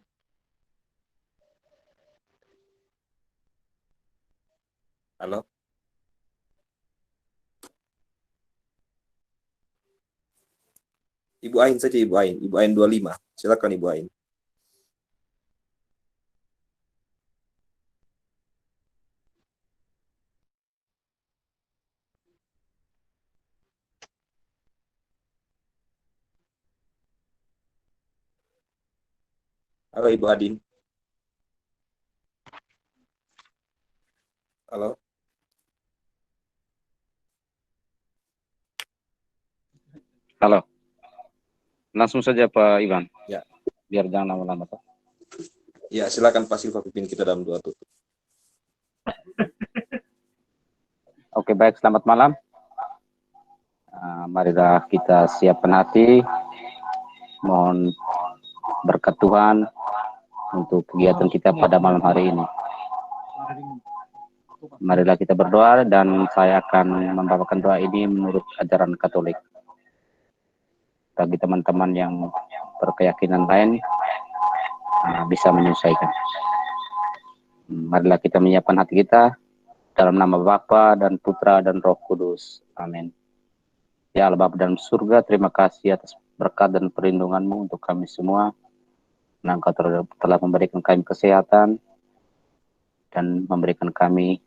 Halo. Ibu Ain saja, Ibu Ain. Ibu Ain 25. Silakan Ibu Ain. Halo Ibu Adin. Halo. Halo. Langsung saja Pak Iwan. Ya. Biar jangan lama-lama Pak. Ya, silakan Pak Silva pimpin kita dalam doa tutup. Oke, baik, selamat malam. Marilah kita siapkan hati. Mohon berkat Tuhan untuk kegiatan kita pada malam hari ini. Marilah kita berdoa dan saya akan membawakan doa ini menurut ajaran Katolik. Bagi teman-teman yang berkeyakinan lain bisa menyesuaikan. Marilah kita menyiapkan hati kita dalam nama Bapa dan Putra dan Roh Kudus. Amin. Ya Allah Bapa dalam surga, terima kasih atas berkat dan perlindungan-Mu untuk kami semua. Engkau telah memberikan kami kesehatan dan memberikan kami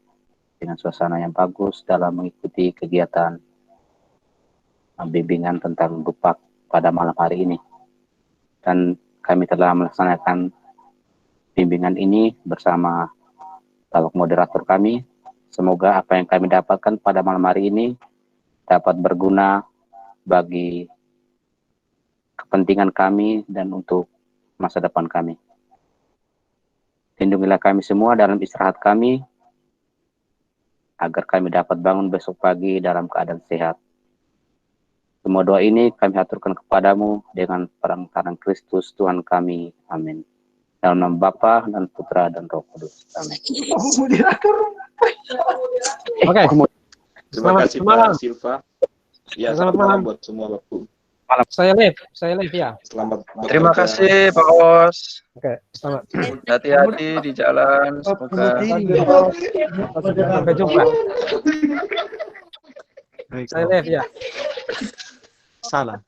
dengan suasana yang bagus dalam mengikuti kegiatan bimbingan tentang dupak pada malam hari ini. Dan kami telah melaksanakan bimbingan ini bersama Bapak moderator kami. Semoga apa yang kami dapatkan pada malam hari ini dapat berguna bagi kepentingan kami dan untuk masa depan kami. Lindungilah kami semua dalam istirahat kami, agar kami dapat bangun besok pagi dalam keadaan sehat. Semua doa ini kami aturkan kepadamu dengan perantaraan Kristus Tuhan kami. Amin. Dalam nama Bapa dan Putra dan Roh Kudus. Amin. Oke. Terima kasih Pak Silva. Ya, selamat malam buat semua Bapak. Saya live ya. Selamat. Terima kasih Pak Os. Oke, selamat. Hati-hati di jalan. Semoga Sampai jumpa. Saya live ya. Salah.